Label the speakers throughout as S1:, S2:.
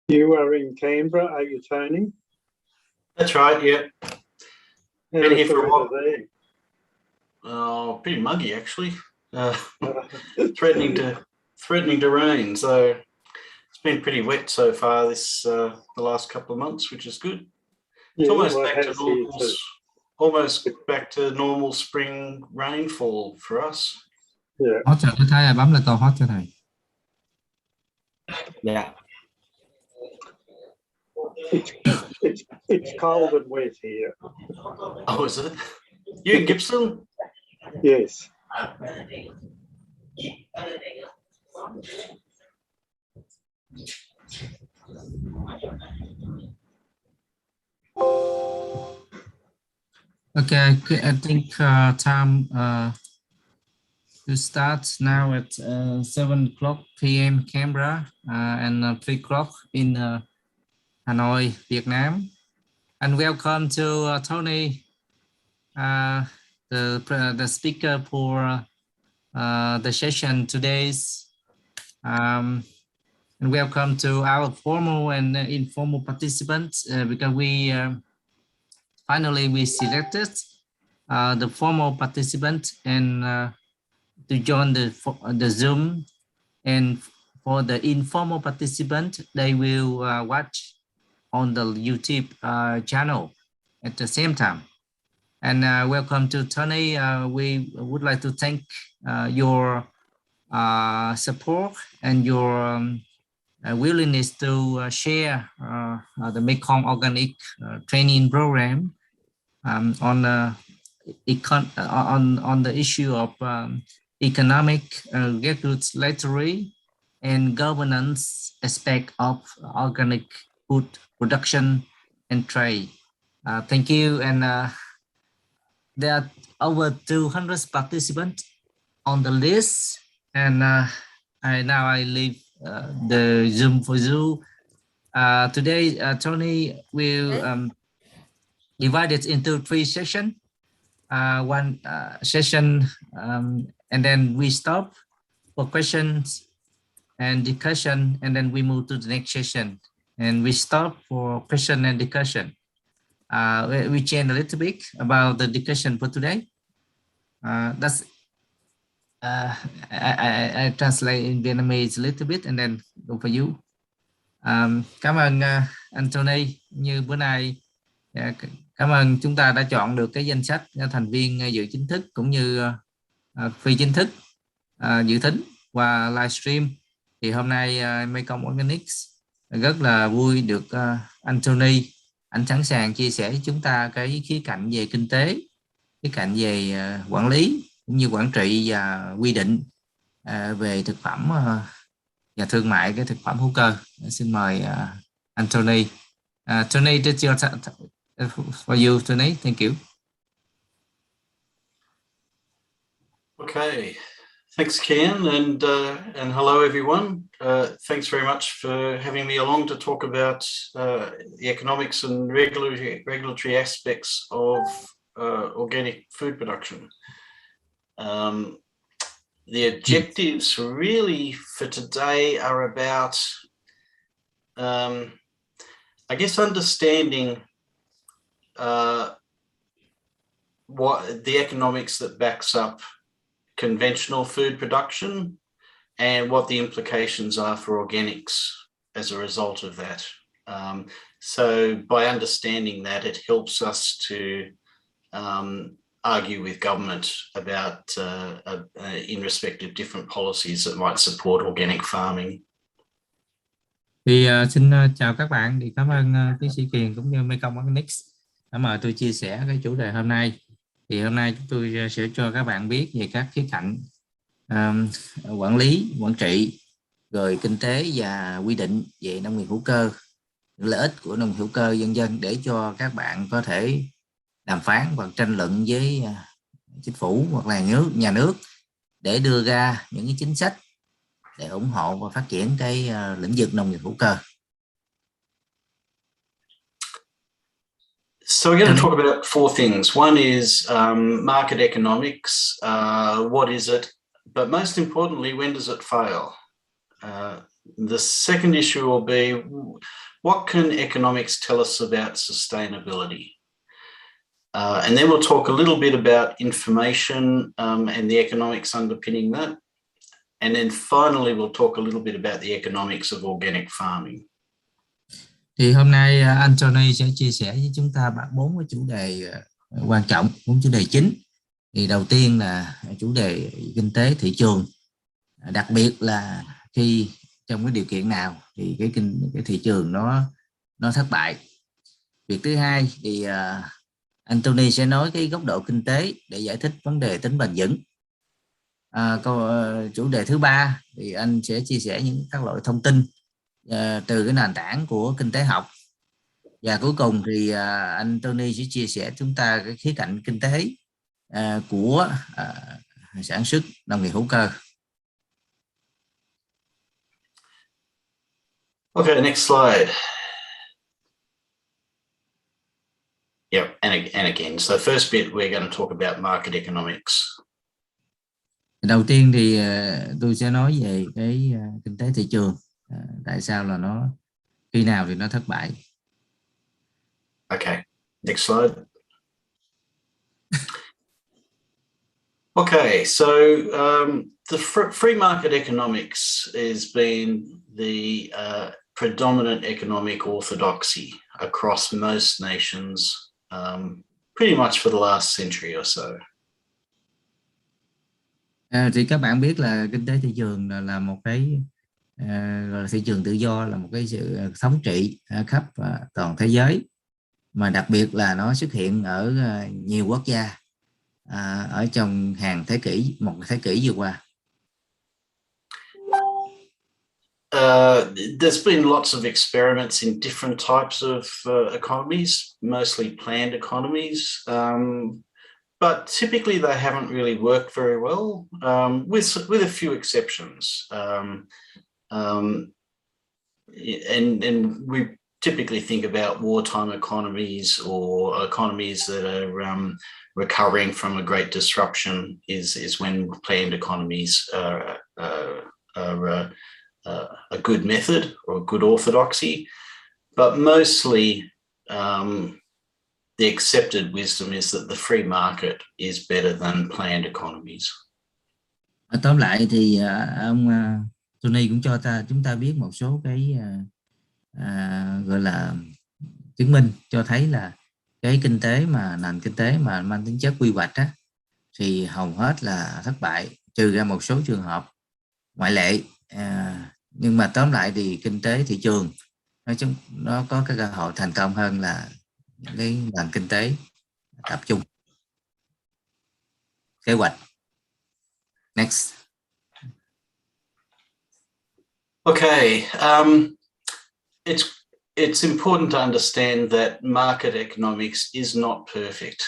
S1: You are in Canberra, are you, Tony?
S2: That's right, yeah. Been here for a while.
S1: There?
S2: Oh, pretty muggy actually. Threatening to rain. So it's been pretty wet so far this the last couple of months, which is good. It's almost back to normal spring rainfall for us.
S1: Yeah.
S3: Hot cho thầy, bấm là câu hot cho thầy.
S2: Yeah.
S1: It's cold and wet here.
S2: Oh, is it? You in Gippsland?
S1: Yes.
S3: Okay, I think time to start now at 7 o'clock p.m. Canberra and 3 o'clock in Hanoi, Vietnam. And welcome to Tony, the speaker for the session today's. And welcome to our formal and informal participants because we finally we selected the formal participant and to join the Zoom, and for the informal participant they will watch on the YouTube channel at the same time. And welcome to Tony. We would like to thank your support and your willingness to share the Mekong Organic training program on the issue of economic, regulatory, and governance aspect of organic food production and trade. Thank you. And there are over 200 participants on the list, and I leave the Zoom for you. Today, Tony will divide it into 3 sessions. One session, and then we stop for questions and discussion, and then we move to the next session, and we stop for question and discussion. We change a little bit about the discussion for today. That's I translate in Vietnamese a little bit and then go for you. Cảm ơn anh Tony. Như bữa nay, cảm ơn chúng ta đã chọn được cái danh sách thành viên dự chính thức cũng như phi chính thức dự thính qua livestream. Thì hôm nay Mekong Organics rất là vui được anh Tony, anh sẵn sàng chia sẻ với chúng ta cái khía cạnh về kinh tế, khía cạnh về quản lý cũng như quản trị và quy định về thực phẩm và thương mại cái thực phẩm hữu cơ. Xin mời anh Tony. Tony, it's your for you, Tony. Thank you.
S2: Okay, thanks, Ken, and hello everyone. Thanks very much for having me along to talk about the economics and regulatory aspects of organic food production. The objectives really for today are about, I guess, understanding what the economics that backs up conventional food production and what the implications are for organics as a result of that. So by understanding that, it helps us to argue with government about in respect of different policies that might support organic farming.
S3: Thì xin chào các bạn, thì cảm ơn tiến sĩ Kiền cũng như Mekong Organics đã mời tôi chia sẻ cái chủ đề hôm nay. Thì hôm nay chúng tôi sẽ cho các bạn biết về các khía cạnh quản lý, quản trị, rồi kinh tế và quy định về nông nghiệp hữu cơ, lợi ích của nông nghiệp hữu cơ vân vân, để cho các bạn có thể đàm phán hoặc tranh luận với chính phủ hoặc là nhà nước để đưa ra những cái chính sách để ủng hộ và phát triển cái lĩnh vực nông nghiệp hữu cơ.
S2: So we're going to talk about 4 things. One is market economics. What is it? But most importantly, when does it fail? The second issue will be, what can economics tell us about sustainability? And then we'll talk a little bit about information and the economics underpinning that. And then finally, we'll talk a little bit about the economics of organic farming.
S3: Thì hôm nay Anthony sẽ chia sẻ với chúng ta bốn cái chủ đề quan trọng, bốn chủ đề chính. Thì đầu tiên là chủ đề kinh tế thị trường, đặc biệt là khi trong cái điều kiện nào thì cái thị trường nó thất bại. Việc thứ hai thì Anthony sẽ nói cái góc độ kinh tế để giải thích vấn đề tính bền vững. Chủ đề thứ ba thì anh sẽ chia sẻ các loại thông tin từ cái nền tảng của kinh tế học. Và cuối cùng thì Anthony sẽ chia sẻ chúng ta cái khía cạnh kinh tế của sản xuất nông nghiệp hữu cơ.
S2: Okay, next slide. Yep, and again, so first bit we're going to talk about market economics.
S3: Đầu tiên thì tôi sẽ nói về cái kinh tế thị trường, tại sao là nó khi nào thì nó thất bại.
S2: Okay, next slide. Okay, so the free market economics has been the predominant economic orthodoxy across most nations pretty much for the last century or so.
S3: Thì các bạn biết là kinh tế thị trường là một cái gọi là thị trường tự do, là một cái sự thống trị khắp toàn thế giới, mà đặc biệt là nó xuất hiện ở nhiều quốc gia ở trong một thế kỷ vừa qua.
S2: There's been lots of experiments in different types of economies, mostly planned economies, but typically they haven't really worked very well, with a few exceptions. And we typically think about wartime economies or economies that are recovering from a great disruption is when planned economies are a good method or a good orthodoxy. But mostly the accepted wisdom is that the free market is better than planned economies.
S3: Tóm lại thì ông Tony cũng cho chúng ta biết một số cái gọi là chứng minh cho thấy là cái nền kinh tế mà mang tính chất quy hoạch á, thì hầu hết là thất bại, trừ ra một số trường hợp ngoại lệ. Nhưng mà tóm lại thì kinh tế thị trường nó có cái cơ hội thành công hơn là cái nền kinh tế tập trung kế hoạch. Next.
S2: Okay, it's important to understand that market economics is not perfect.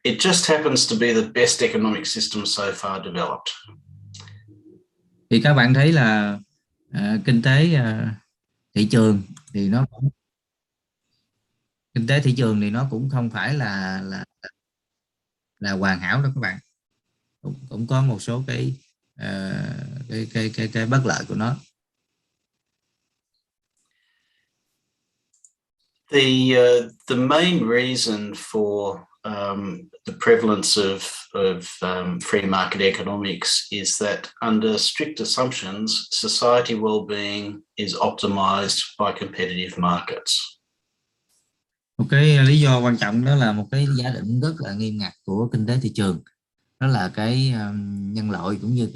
S2: It just happens to be the best economic system so far developed.
S3: Thì các bạn thấy là kinh tế thị trường thì nó cũng không phải là hoàn hảo đâu các bạn, cũng có một số cái bất lợi của nó.
S2: The main reason for the prevalence of free market economics is that under strict assumptions, society well-being is optimized by competitive markets.
S3: Một cái lý do quan trọng đó là một cái giả định rất là nghiêm ngặt của kinh tế thị trường, đó là cái nhân loại cũng như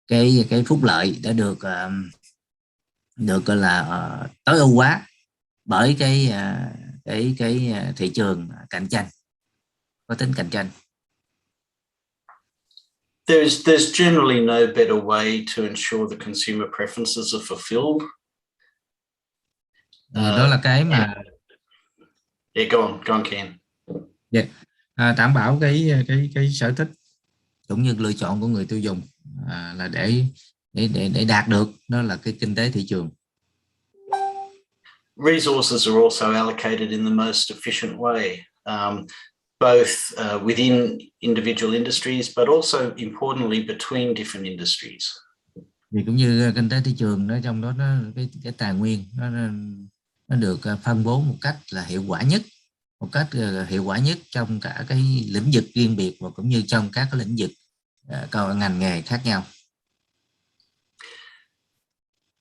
S3: cái phúc lợi đã được gọi là tối ưu hóa bởi cái thị trường cạnh tranh, có tính cạnh tranh.
S2: There's generally no better way to ensure the consumer preferences are fulfilled.
S3: Đó là cái mà
S2: go on Ken.
S3: Yeah. Đảm bảo cái sở thích cũng như lựa chọn của người tiêu dùng là để đạt được, đó là cái kinh tế thị trường.
S2: Resources are also allocated in the most efficient way. both within individual industries, but also importantly between different industries.
S3: Thì cũng như kinh tế thị trường, nó trong đó cái tài nguyên nó được phân bố một cách là hiệu quả nhất, trong cả cái lĩnh vực riêng biệt và cũng như trong các cái lĩnh vực ngành nghề khác nhau.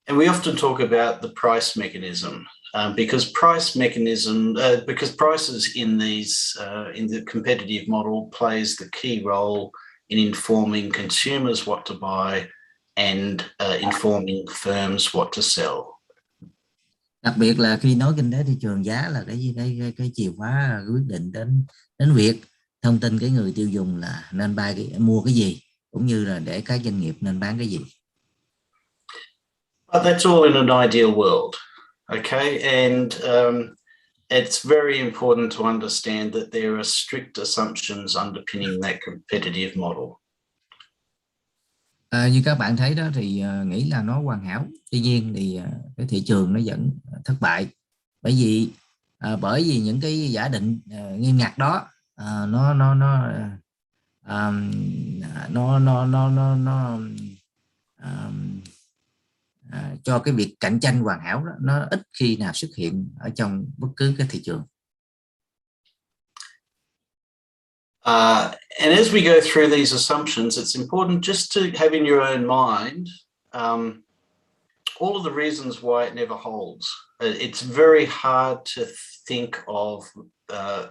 S2: And we often talk about the price mechanism because prices in the competitive model plays the key role in informing consumers what to buy and informing firms what to sell.
S3: Đặc biệt là khi nói kinh tế thị trường, giá là cái chìa khóa quyết định đến việc thông tin cái người tiêu dùng là nên mua cái gì, cũng như là để các doanh nghiệp nên bán cái gì.
S2: But that's all in an ideal world, okay? And it's very important to understand that there are strict assumptions underpinning that competitive model.
S3: Như các bạn thấy đó thì nghĩ là nó hoàn hảo. Tuy nhiên thì cái thị trường nó vẫn thất bại, bởi vì những cái giả định nghiêm ngặt đó cho cái việc cạnh tranh hoàn hảo đó, nó ít khi nào xuất hiện ở trong bất cứ cái thị trường.
S2: And as we go through these assumptions, it's important just to have in your own mind all of the reasons why it never holds. It's very hard to think of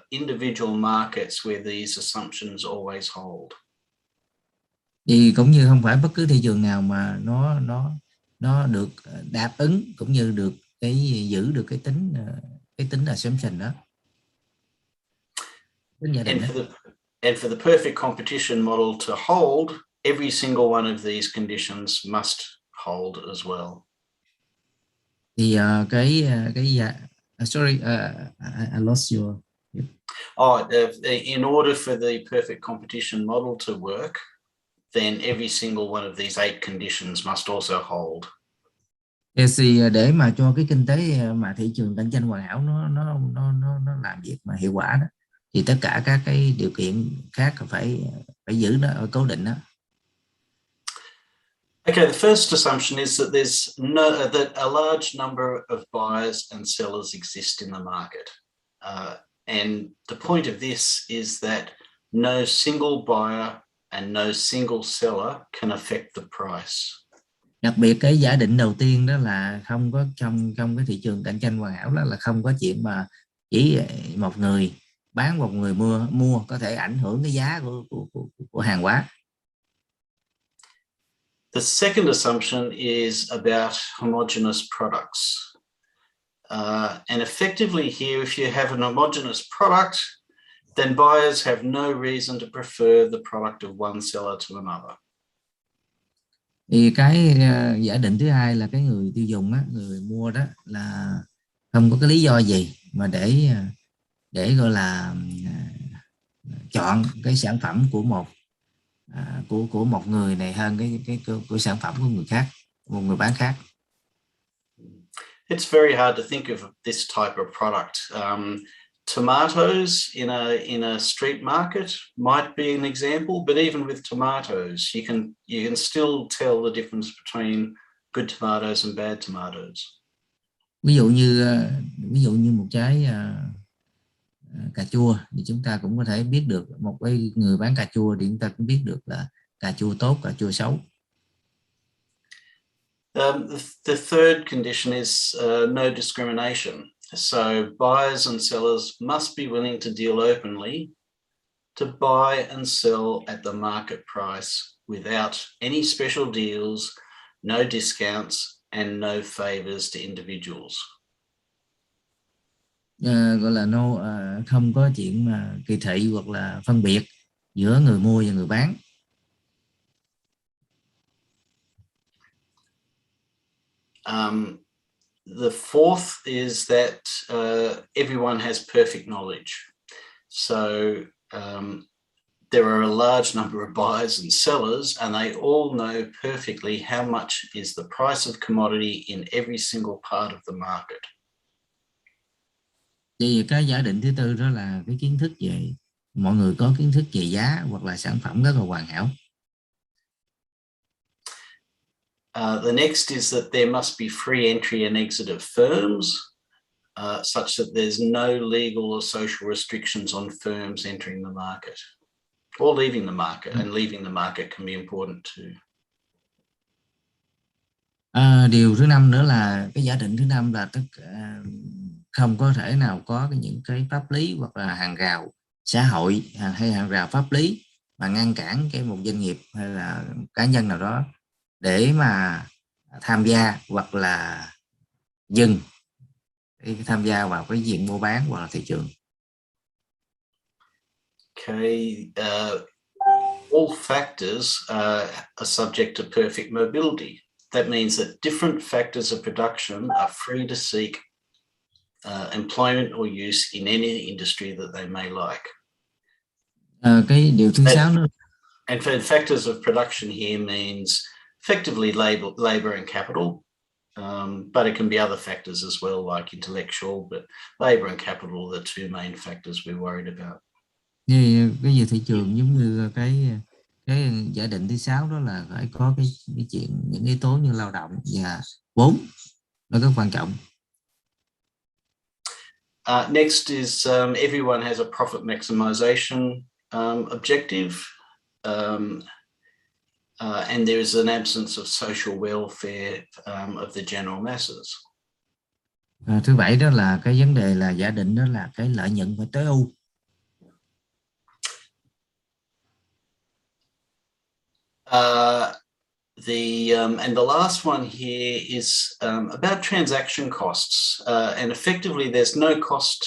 S2: individual markets where these assumptions always hold.
S3: Thì cũng như không phải bất cứ thị trường nào mà nó được đáp ứng cũng như được giữ được cái tính assumption đó.
S2: And for the perfect competition model to hold, every single one of these conditions must hold as well.
S3: Thì I lost your.
S2: In order for the perfect competition model to work, then every single one of these 8 conditions must also hold.
S3: Thì để mà cho cái kinh tế mà thị trường cạnh tranh hoàn hảo nó làm việc mà hiệu quả đó, thì tất cả các cái điều kiện khác phải giữ nó cố định đó.
S2: Okay, the first assumption is that that a large number of buyers and sellers exist in the market, and the point of this is that no single buyer and no single seller can affect the price.
S3: Đặc biệt cái giả định đầu tiên đó là không có trong cái thị trường cạnh tranh hoàn hảo đó là không có chuyện mà chỉ một người bán, một người mua có thể ảnh hưởng cái giá của hàng hóa.
S2: The second assumption is about homogeneous products. And effectively here, if you have an homogeneous product, then buyers have no reason to prefer the product of one seller to another.
S3: Thì cái giả định thứ hai là cái người tiêu dùng á, người mua đó là không có cái lý do gì mà để gọi là chọn cái sản phẩm của một người này hơn cái sản phẩm của người khác, một người bán khác.
S2: It's very hard to think of this type of product. Tomatoes in a street market might be an example, but even with tomatoes, you can still tell the difference between good tomatoes and bad tomatoes.
S3: Ví dụ như một trái cà chua thì chúng ta cũng có thể biết được, một cái người bán cà chua thì chúng ta cũng biết được là cà chua tốt, cà chua xấu.
S2: The third condition is no discrimination. So buyers and sellers must be willing to deal openly, to buy and sell at the market price without any special deals, no discounts, and no favors to individuals.
S3: Gọi là không có chuyện mà kỳ thị hoặc là phân biệt giữa người mua và người bán.
S2: The fourth is that everyone has perfect knowledge. So there are a large number of buyers and sellers, and they all know perfectly how much is the price of commodity in every single part of the market.
S3: Thì cái giả định thứ tư đó là cái kiến thức về mọi người có kiến thức về giá hoặc là sản phẩm rất là hoàn hảo.
S2: The next is that there must be free entry and exit of firms, such that there's no legal or social restrictions on firms entering the market or leaving the market, and leaving the market can be important too.
S3: Điều thứ năm nữa là cái giả định thứ năm là không có thể nào có những cái pháp lý hoặc là hàng rào xã hội hay hàng rào pháp lý mà ngăn cản một doanh nghiệp hay là cá nhân nào đó để mà tham gia hoặc là dừng tham gia vào cái diện mua bán hoặc là thị trường.
S2: Okay, all factors are subject to perfect mobility. That means that different factors of production are free to seek employment or use in any industry that they may like.
S3: Cái điều thứ 6 nữa.
S2: And for factors of production here means effectively labor and capital, but it can be other factors as well, like intellectual, but labor and capital are the two main factors we're worried about.
S3: Cái gì thị trường giống như cái giả định thứ 6 đó là phải có cái chuyện những yếu tố như lao động và vốn nó rất quan trọng.
S2: Next is everyone has a profit maximization objective, and there is an absence of social welfare of the general masses.
S3: Thứ 7 đó là cái vấn đề là giả định đó là cái lợi nhuận phải tối ưu.
S2: And the last one here is about transaction costs, and effectively there's no cost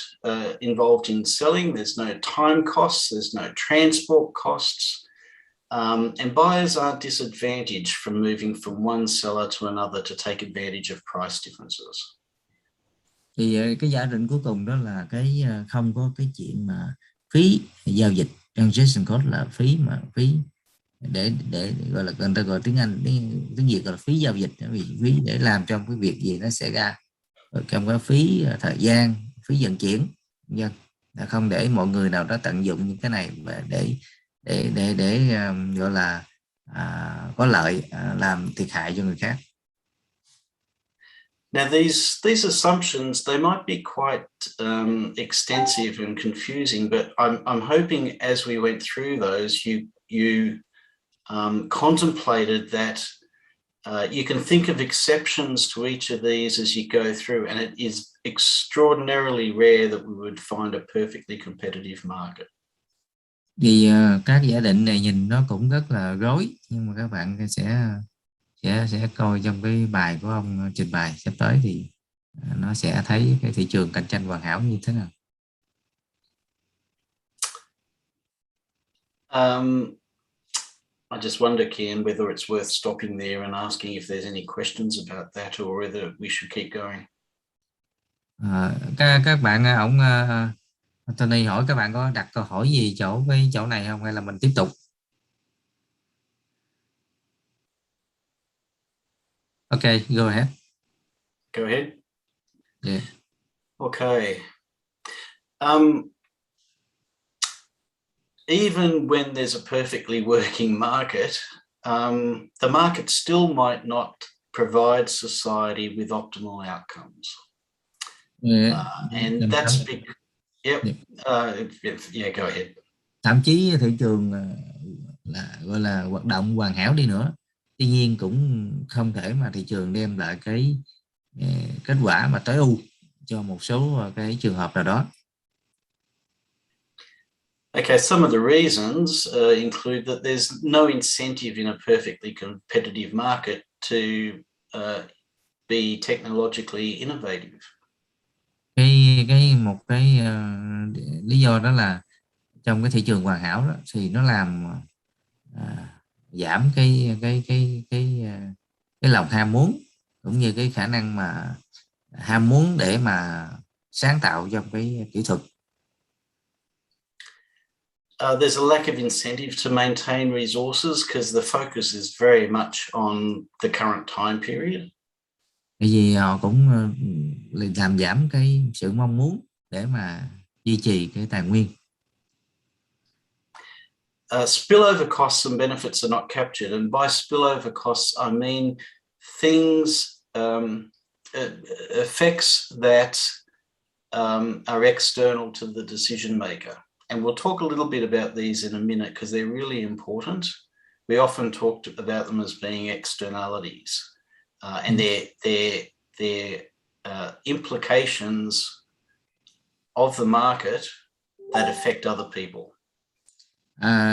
S2: involved in selling, there's no time costs, there's no transport costs, and buyers aren't disadvantaged from moving from one seller to another to take advantage of price differences.
S3: Thì cái giả định cuối cùng đó là cái không có cái chuyện mà phí giao dịch, transaction cost là phí để gọi là người ta gọi tiếng Anh tiếng Việt gọi là phí giao dịch, phí để làm trong cái việc gì nó xảy ra, trong cái phí thời gian, phí vận chuyển, dân không để mọi người nào đó tận dụng những cái này để gọi là có lợi, làm thiệt hại cho người khác.
S2: Now these assumptions, they might be quite extensive and confusing, but I'm hoping as we went through those, you contemplated that you can think of exceptions to each of these as you go through, and it is extraordinarily rare that we would find a perfectly competitive market.
S3: Vì các giả định này nhìn nó cũng rất là rối, nhưng mà các bạn sẽ coi trong cái bài của ông trình bày sắp tới thì nó sẽ thấy cái thị trường cạnh tranh hoàn hảo như thế nào.
S2: I just wonder, Kian, whether it's worth stopping there and asking if there's any questions about that, or whether we should keep going.
S3: Các bạn, ông Tony hỏi các bạn có đặt câu hỏi gì chỗ này không, hay là mình tiếp tục? Okay, go ahead.
S2: Go ahead.
S3: Yeah.
S2: Okay. Even when there's a perfectly working market, the market still might not provide society with optimal outcomes. And that's big. Yep. Yeah, go ahead.
S3: Thậm chí thị trường là gọi là hoạt động hoàn hảo đi nữa, tuy nhiên cũng không thể mà thị trường đem lại cái kết quả mà tối ưu cho một số cái trường hợp nào đó.
S2: Okay, some of the reasons include that there's no incentive in a perfectly competitive market to be technologically innovative.
S3: Một cái lý do đó là trong cái thị trường hoàn hảo đó, thì nó làm giảm cái lòng ham muốn, cũng như cái khả năng mà ham muốn để mà sáng tạo trong cái kỹ thuật.
S2: There's a lack of incentive to maintain resources because the focus is very much on the current time period.
S3: Bởi vì họ cũng làm giảm cái sự mong muốn để mà duy trì cái tài nguyên.
S2: spillover costs and benefits are not captured. And by spillover costs, I mean things, effects that are external to the decision maker. And we'll talk a little bit about these in a minute because they're really important. We often talked about them as being externalities and their implications of the market that affect other people.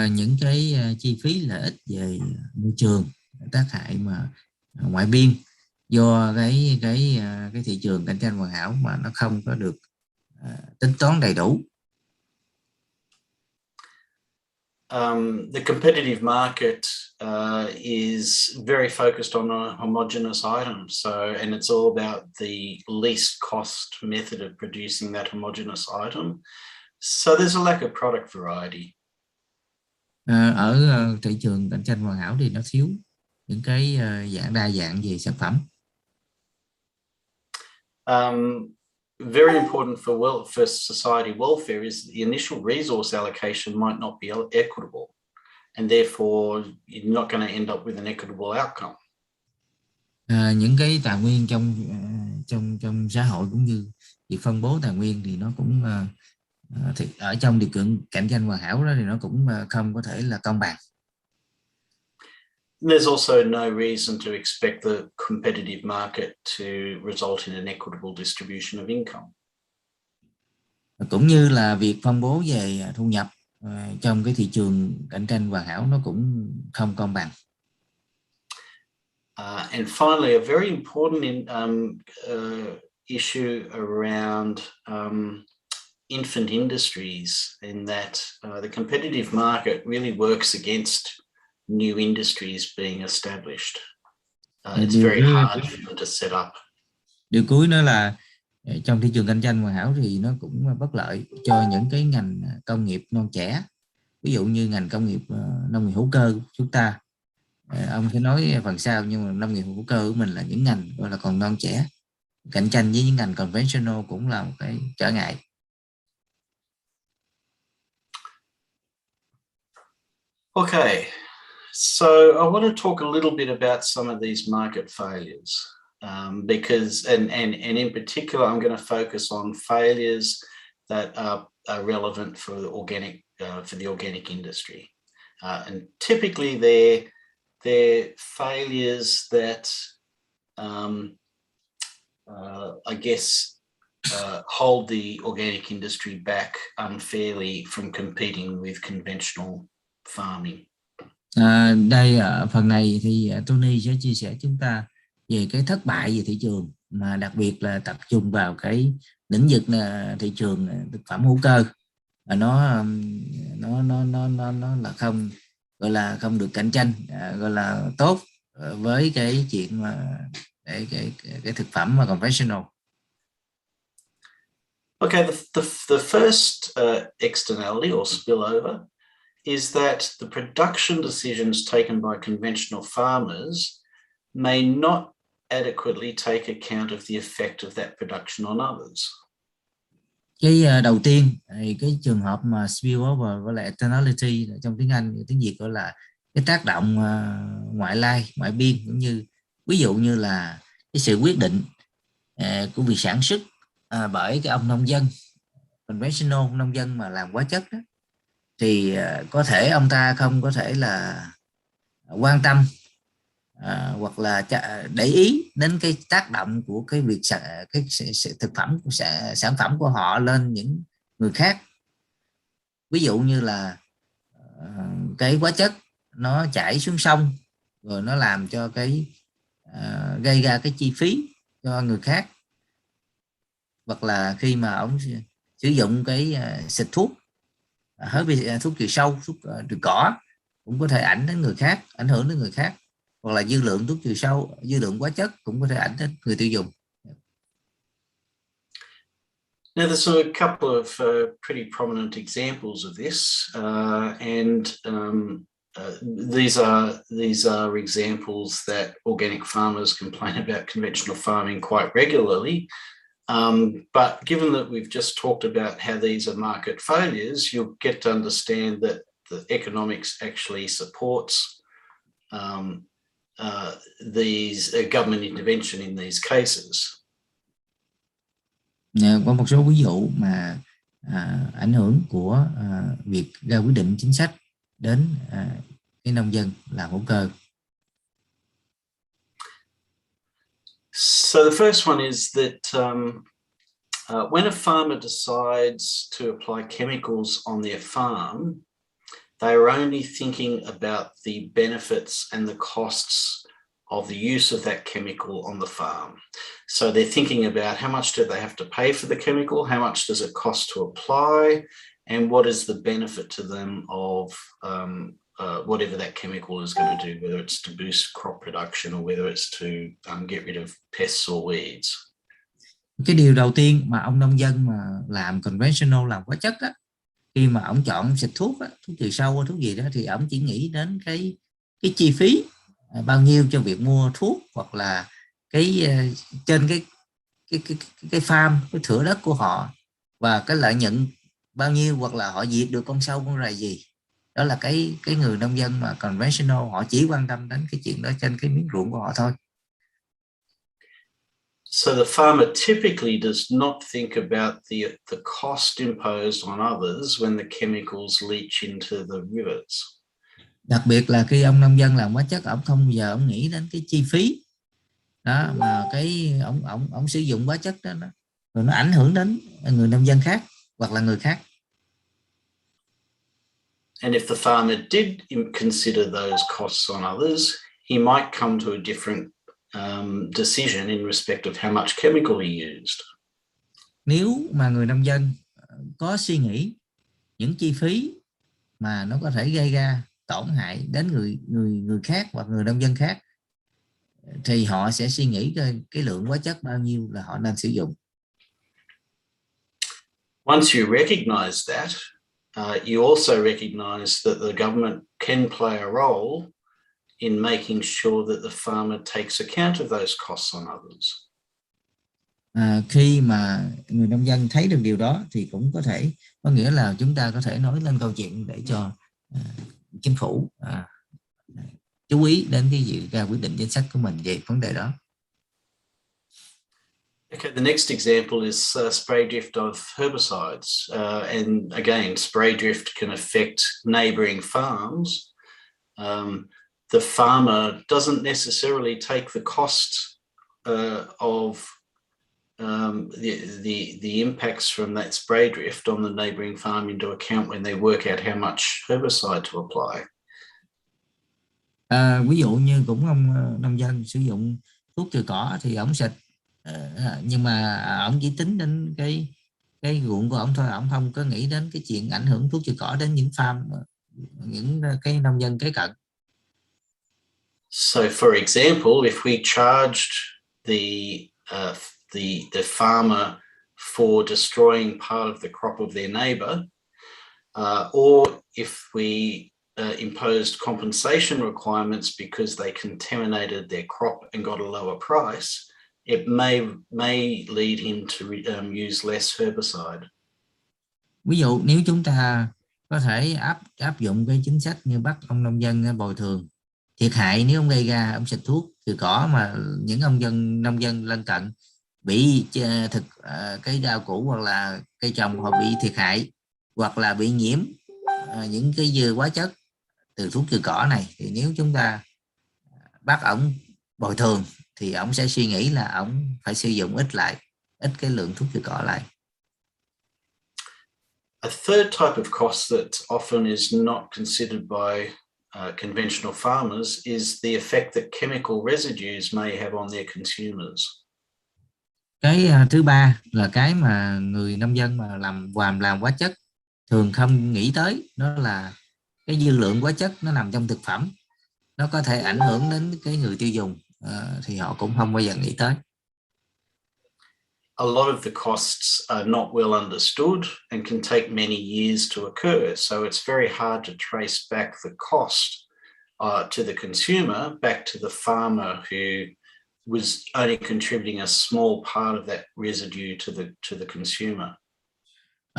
S3: Những cái chi phí lợi ích về môi trường, tác hại mà ngoại biên do cái thị trường cạnh tranh hoàn hảo mà nó không có được tính toán đầy đủ.
S2: The competitive market is very focused on a homogeneous item. And it's all about the least cost method of producing that homogeneous item. So there's a lack of product variety.
S3: Ở thị trường cạnh tranh hoàn hảo thì nó thiếu những cái đa dạng về sản phẩm.
S2: Very important for society welfare is the initial resource allocation might not be equitable, and therefore you're not going to end up with an equitable outcome.
S3: Những cái tài nguyên trong xã hội cũng như việc phân bố tài nguyên thì nó cũng thì ở trong điều kiện cạnh tranh hoàn hảo đó thì nó cũng không có thể là công bằng.
S2: There's also no reason to expect the competitive market to result in an equitable distribution of income.
S3: Cũng như là việc phân bố về thu nhập trong cái thị trường cạnh tranh hoàn hảo nó cũng không công bằng.
S2: And finally, a very important issue around infant industries, in that the competitive market really works against new industries being established. It's very hard for them to set up.
S3: Điều cuối nữa là trong thị trường cạnh tranh hoàn hảo thì nó cũng bất lợi cho những cái ngành công nghiệp non trẻ. Ví dụ như ngành công nghiệp nông nghiệp hữu cơ của chúng ta. Ông sẽ nói phần sau, nhưng mà nông nghiệp hữu cơ của mình là những ngành gọi là còn non trẻ. Cạnh tranh với những ngành conventional cũng là một cái trở ngại.
S2: Okay, so I want to talk a little bit about some of these market failures, because and in particular, I'm going to focus on failures that are relevant for the organic industry, and typically they're failures that I guess hold the organic industry back unfairly from competing with conventional farming.
S3: Đây ở phần này thì Tony sẽ chia sẻ chúng ta về cái thất bại về thị trường, mà đặc biệt là tập trung vào cái lĩnh vực thị trường thực phẩm hữu cơ, và nó là không gọi là không được cạnh tranh gọi là tốt với cái chuyện mà cái thực phẩm mà conventional.
S2: Okay, the first externality or spillover is that the production decisions taken by conventional farmers may not adequately take account of the effect of that production on others.
S3: Cái đầu tiên thì cái trường hợp mà spillover gọi là externality, trong tiếng Anh, tiếng Việt gọi là cái tác động ngoại lai, ngoại biên, cũng như ví dụ như là cái sự quyết định của việc sản xuất bởi cái ông nông dân conventional, nông dân mà làm hóa chất đó, thì có thể ông ta không có thể là quan tâm hoặc là để ý đến cái tác động của cái việc cái thực phẩm, sản phẩm của họ lên những người khác. Ví dụ như là cái hóa chất nó chảy xuống sông rồi nó làm cho cái gây ra cái chi phí cho người khác, hoặc là khi mà ông sử dụng cái xịt thuốc thuốc trừ sâu, thuốc trừ cỏ, cũng có thể ảnh hưởng đến người khác, hoặc là dư lượng thuốc trừ sâu, dư lượng hóa chất cũng có thể ảnh đến người tiêu dùng.
S2: Now, there's a couple of pretty prominent examples of this, these are examples that organic farmers complain about conventional farming quite regularly. But given that we've just talked about how these are market failures, you'll get to understand that the economics actually supports these government intervention in these cases.
S3: Có một số ví dụ mà ảnh hưởng của việc ra quyết định chính sách đến cái nông dân làm hữu cơ.
S2: So the first one is that when a farmer decides to apply chemicals on their farm, they are only thinking about the benefits and the costs of the use of that chemical on the farm. So they're thinking about how much do they have to pay for the chemical, how much does it cost to apply, and what is the benefit to them of whatever that chemical is going to do, whether it's to boost crop production or whether it's to get rid of pests or weeds.
S3: Cái điều đầu tiên mà ông nông dân mà làm conventional, làm hóa chất á, khi mà ông chọn xịt thuốc á, thuốc trừ sâu thuốc gì đó, thì ông chỉ nghĩ đến cái chi phí bao nhiêu cho việc mua thuốc, hoặc là cái trên cái farm, cái thửa đất của họ, và cái lợi nhuận bao nhiêu, hoặc là họ diệt được con sâu con rầy gì. Đó là cái người nông dân mà conventional, họ chỉ quan tâm đến cái chuyện đó trên cái miếng ruộng của họ thôi.
S2: So the farmer typically does not think about the cost imposed on others when the chemicals leach into the rivers.
S3: Đặc biệt là khi ông nông dân làm hóa chất, ông không bao giờ ông nghĩ đến cái chi phí đó mà cái ông sử dụng hóa chất đó, rồi nó ảnh hưởng đến người nông dân khác hoặc là người khác.
S2: And if the farmer did consider those costs on others, he might come to a different decision in respect of how much chemical he used.
S3: Nếu mà người nông dân có suy nghĩ những chi phí mà nó có thể gây ra tổn hại đến người khác hoặc người nông dân khác, thì họ sẽ suy nghĩ cái lượng hóa chất bao nhiêu là họ nên sử dụng.
S2: Once you recognize that, you also recognize that the government can play a role in making sure that the farmer takes account of those costs on others.
S3: Khi mà người nông dân thấy được điều đó thì cũng có nghĩa là chúng ta có thể nói lên câu chuyện để cho chính phủ chú ý đến cái việc ra quyết định chính sách của mình về vấn đề đó.
S2: Okay, the next example is spray drift of herbicides. And again, spray drift can affect neighboring farms. The farmer doesn't necessarily take the cost of the impacts from that spray drift on the neighboring farm into account when they work out how much herbicide to apply.
S3: Ví dụ như cũng ông nông dân sử dụng thuốc trừ cỏ thì ông xịt, nhưng mà ông chỉ tính đến cái ruộng của ông thôi, ông không có nghĩ đến cái chuyện ảnh hưởng thuốc trừ cỏ đến những farm, những cái nông dân kế cận.
S2: So, for example, if we charged the farmer for destroying part of the crop of their neighbour, or if we imposed compensation requirements because they contaminated their crop and got a lower price, it may lead him to use less herbicide.
S3: Ví dụ nếu chúng ta có thể áp dụng cái chính sách như bắt ông nông dân bồi thường thiệt hại nếu ông gây ra ông xịt thuốc trừ cỏ mà những nông dân lân cận bị cái rau củ hoặc là cây trồng họ bị thiệt hại, hoặc là bị nhiễm những cái dư hóa chất từ thuốc trừ cỏ này, thì nếu chúng ta bắt ổng bồi thường thì ổng sẽ suy nghĩ là ổng phải sử dụng ít cái lượng thuốc trừ cỏ lại.
S2: A third type of cost that often is not considered by conventional farmers is the effect that chemical residues may have on their consumers.
S3: Cái thứ ba là cái mà người nông dân mà làm hóa chất thường không nghĩ tới, đó là cái dư lượng hóa chất nó nằm trong thực phẩm, nó có thể ảnh hưởng đến cái người tiêu dùng, thì họ cũng không bao giờ nghĩ tới.
S2: A lot of the costs are not well understood and can take many years to occur. So it's very hard to trace back the cost to the consumer, back to the farmer who was only contributing a small part of that residue to the consumer.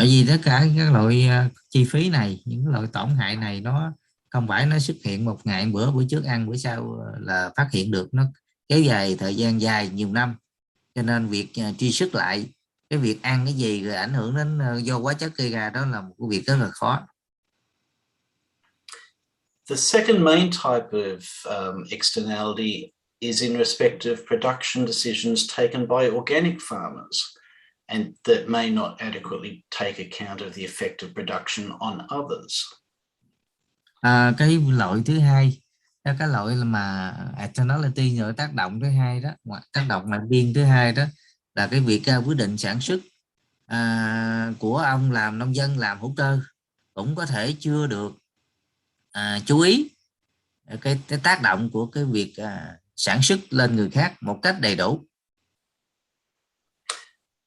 S3: Bởi vì tất cả các loại chi phí này, những loại tổn hại này nó không phải nó xuất hiện một ngày bữa trước ăn bữa sau là phát hiện được, nó kéo dài thời gian dài nhiều năm, cho nên việc truy xuất lại cái việc ăn cái gì rồi ảnh hưởng đến do hóa chất gây ra đó là một cái việc rất là khó.
S2: The second main type of externality is in respect of production decisions taken by organic farmers and that may not adequately take account of the effect of production on others.
S3: Cái loại thứ hai, cái loại mà externality, rồi tác động thứ hai đó, tác động là biên thứ hai đó là cái việc quyết định sản xuất của ông làm nông dân làm hữu cơ cũng có thể chưa được chú ý cái tác động của cái việc sản xuất lên người khác một cách đầy đủ.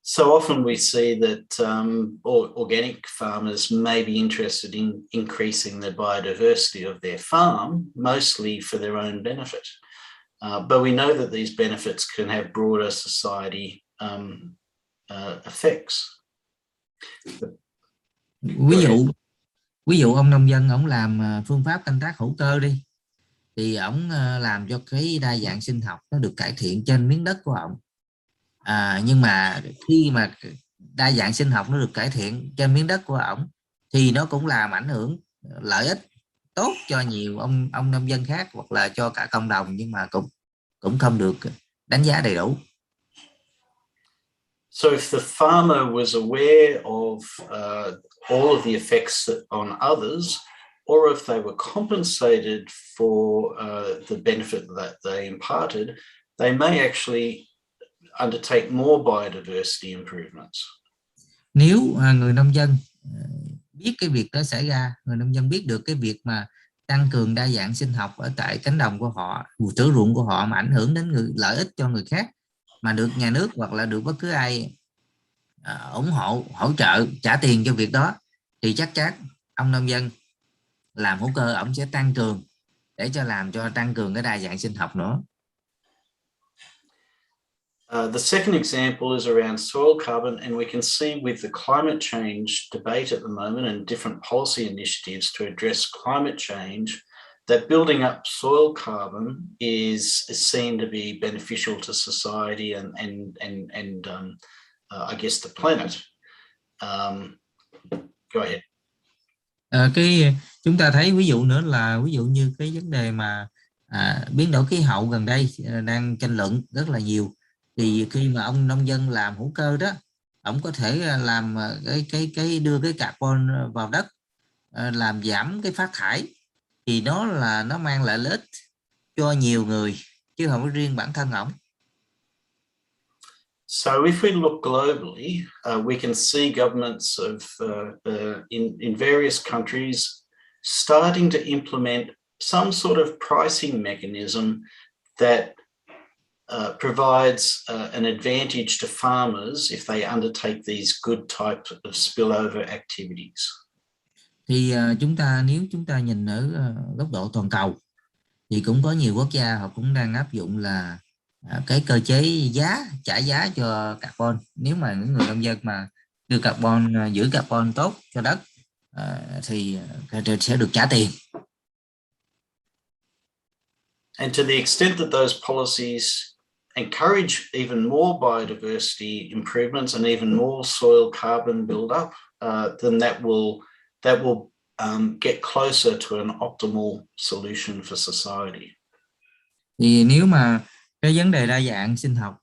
S2: So often we see that organic farmers may be interested in increasing the biodiversity of their farm, mostly for their own benefit. But we know that these benefits can have broader society effects.
S3: Ví dụ ông nông dân ông làm phương pháp canh tác hữu cơ đi, thì ông làm cho cái đa dạng sinh học nó được cải thiện trên miếng đất của ông. Nhưng mà khi mà đa dạng sinh học nó được cải thiện trên miếng đất của ông thì nó cũng làm ảnh hưởng lợi ích tốt cho nhiều ông nông dân khác hoặc là cho cả cộng đồng, nhưng mà cũng không được đánh giá đầy đủ.
S2: So if the farmer was aware of all of the effects on others, or if they were compensated for the benefit that they imparted, they may actually undertake more biodiversity improvements.
S3: Nếu người nông dân biết cái việc đó xảy ra, người nông dân biết được cái việc mà tăng cường đa dạng sinh học ở tại cánh đồng của họ, thửa ruộng của họ mà ảnh hưởng đến lợi ích cho người khác, mà được nhà nước hoặc là được bất cứ ai ủng hộ, hỗ trợ, trả tiền cho việc đó, thì chắc chắn ông nông dân làm hữu cơ ông sẽ tăng cường để làm cho tăng cường cái đa dạng sinh học nữa.
S2: The second example is around soil carbon, and we can see with the climate change debate at the moment and different policy initiatives to address climate change, that building up soil carbon is seen to be beneficial to society and I guess the planet. Go ahead.
S3: Chúng ta thấy ví dụ nữa là ví dụ như cái vấn đề mà biến đổi khí hậu gần đây đang tranh luận rất là nhiều. Thì khi mà ông nông dân làm hữu cơ đó, ông có thể làm cái đưa cái carbon vào đất, làm giảm cái phát thải, thì nó mang lại lợi ích cho nhiều người chứ không có riêng bản thân ổng.
S2: So if we look globally, we can see governments in various countries starting to implement some sort of pricing mechanism that provides an advantage to farmers if they undertake these good types of spillover activities. Thì
S3: nếu chúng ta nhìn ở góc độ toàn cầu thì cũng có nhiều quốc gia họ cũng đang áp dụng là cái cơ chế trả giá cho carbon. Nếu mà những người nông dân mà đưa carbon, giữ carbon tốt cho đất thì sẽ được trả tiền.
S2: And to the extent that those policies encourage even more biodiversity improvements and even more soil carbon build up, then that will get closer to an optimal solution for society.
S3: Thì nếu mà cái vấn đề đa dạng sinh học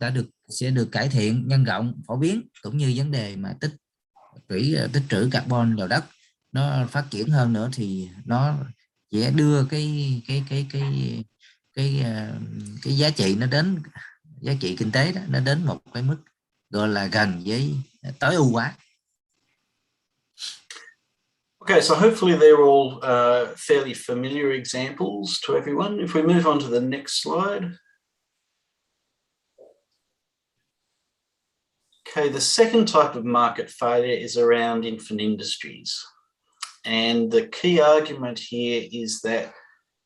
S3: sẽ được cải thiện, nhân rộng, phổ biến, cũng như vấn đề mà tích trữ carbon vào đất nó phát triển hơn nữa, thì nó sẽ đưa cái giá trị nó đến, giá trị kinh tế đó nó đến một cái mức gọi là gần với tối ưu hóa.
S2: Okay, so hopefully they're all fairly familiar examples to everyone. If we move on to the next slide. Okay, the second type of market failure is around infant industries. And the key argument here is that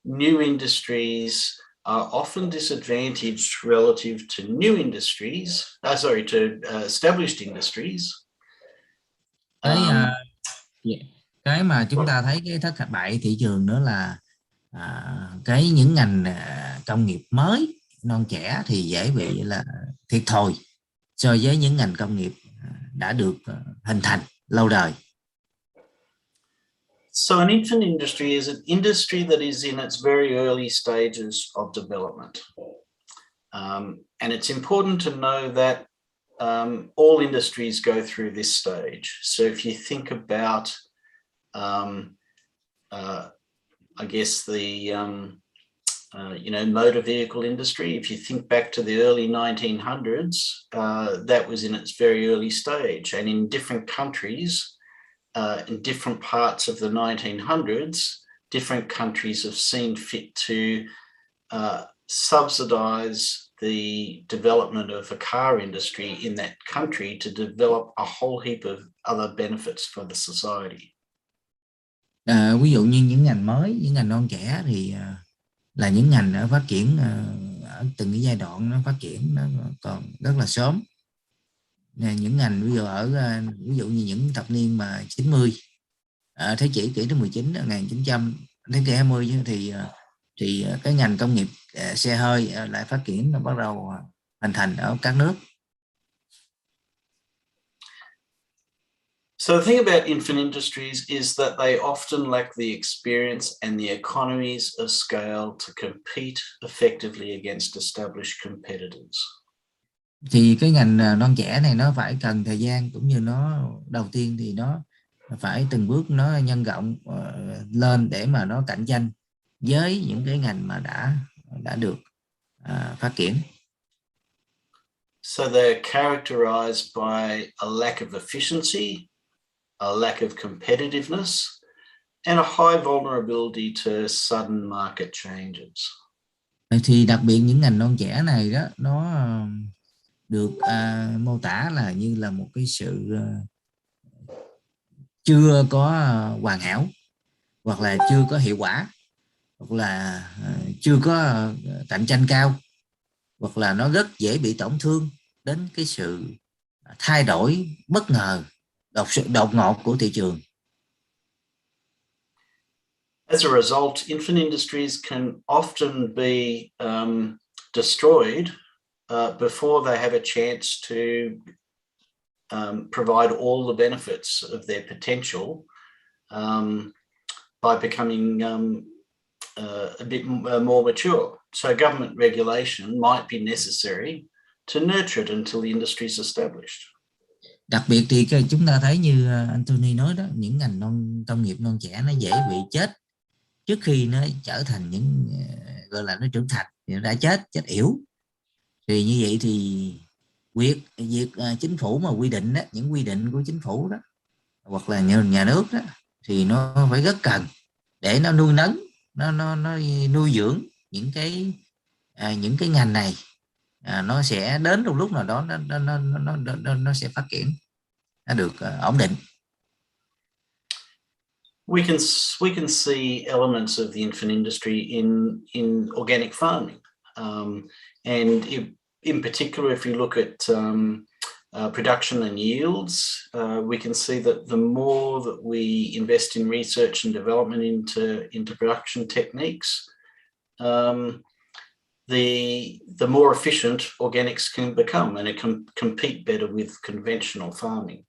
S2: new industries are often disadvantaged relative to new industries, to established industries,
S3: cái cái mà chúng ta thấy cái thất bại thị trường nữa là cái những ngành công nghiệp mới non trẻ thì dễ bị là thiệt thòi so với những ngành công nghiệp đã được hình thành lâu đời.
S2: So an infant industry is an industry that is in its very early stages of development. And it's important to know that all industries go through this stage. So if you think about, I guess the, motor vehicle industry, if you think back to the early 1900s, that was in its very early stage. And in different countries, in different parts of the 1900s, different countries have seen fit to subsidize the development of a car industry in that country to develop a whole heap of other benefits for the society.
S3: Ví dụ như những ngành mới, những ngành non trẻ thì là những ngành phát triển ở từng cái giai đoạn nó phát triển nó còn rất là sớm. Những ngành ví dụ như những thập niên mà 90, thế kỷ thứ 19, 1900, thế kỷ 20 thì cái ngành công nghiệp xe hơi lại phát triển, nó bắt đầu hình thành ở các nước.
S2: So the thing about infant industries is that they often lack the experience and the economies of scale to compete effectively against established competitors.
S3: Thì cái ngành non trẻ này nó phải cần thời gian, cũng như nó đầu tiên thì nó phải từng bước nó nhân rộng lên để mà nó cạnh tranh với những cái ngành mà đã được phát triển.
S2: So they're characterized by a lack of efficiency, a lack of competitiveness, and a high vulnerability to sudden market changes.
S3: Thì đặc biệt những ngành non trẻ này đó, nó được mô tả là như là một cái sự chưa có hoàn hảo, hoặc là chưa có hiệu quả, hoặc là chưa có cạnh tranh cao, hoặc là nó rất dễ bị tổn thương đến cái sự thay đổi bất ngờ, đột ngột của thị trường.
S2: As a result, infant industries can often be destroyed before they have a chance to provide all the benefits of their potential by becoming a bit more mature. So government regulation might be necessary to nurture it until the industry is established.
S3: Đặc biệt thì chúng ta thấy như Anthony nói đó, những ngành công nghiệp non trẻ nó dễ bị chết trước khi nó trở thành những gọi là nó trưởng thành, thì nó đã chết yểu. Thì như vậy thì việc chính phủ mà quy định đó, những quy định của chính phủ đó, hoặc là nhà nước đó, thì nó phải rất cần để nó nuôi nấng, nó nuôi dưỡng những cái ngành này, nó sẽ đến một lúc nào đó nó sẽ phát triển, nó được ổn định.
S2: We can see elements of the infant industry in organic farming, and in particular, if you look at production and yields, we can see that the more that we invest in research and development into production techniques, the more efficient organics can become, and it can compete better with conventional farming.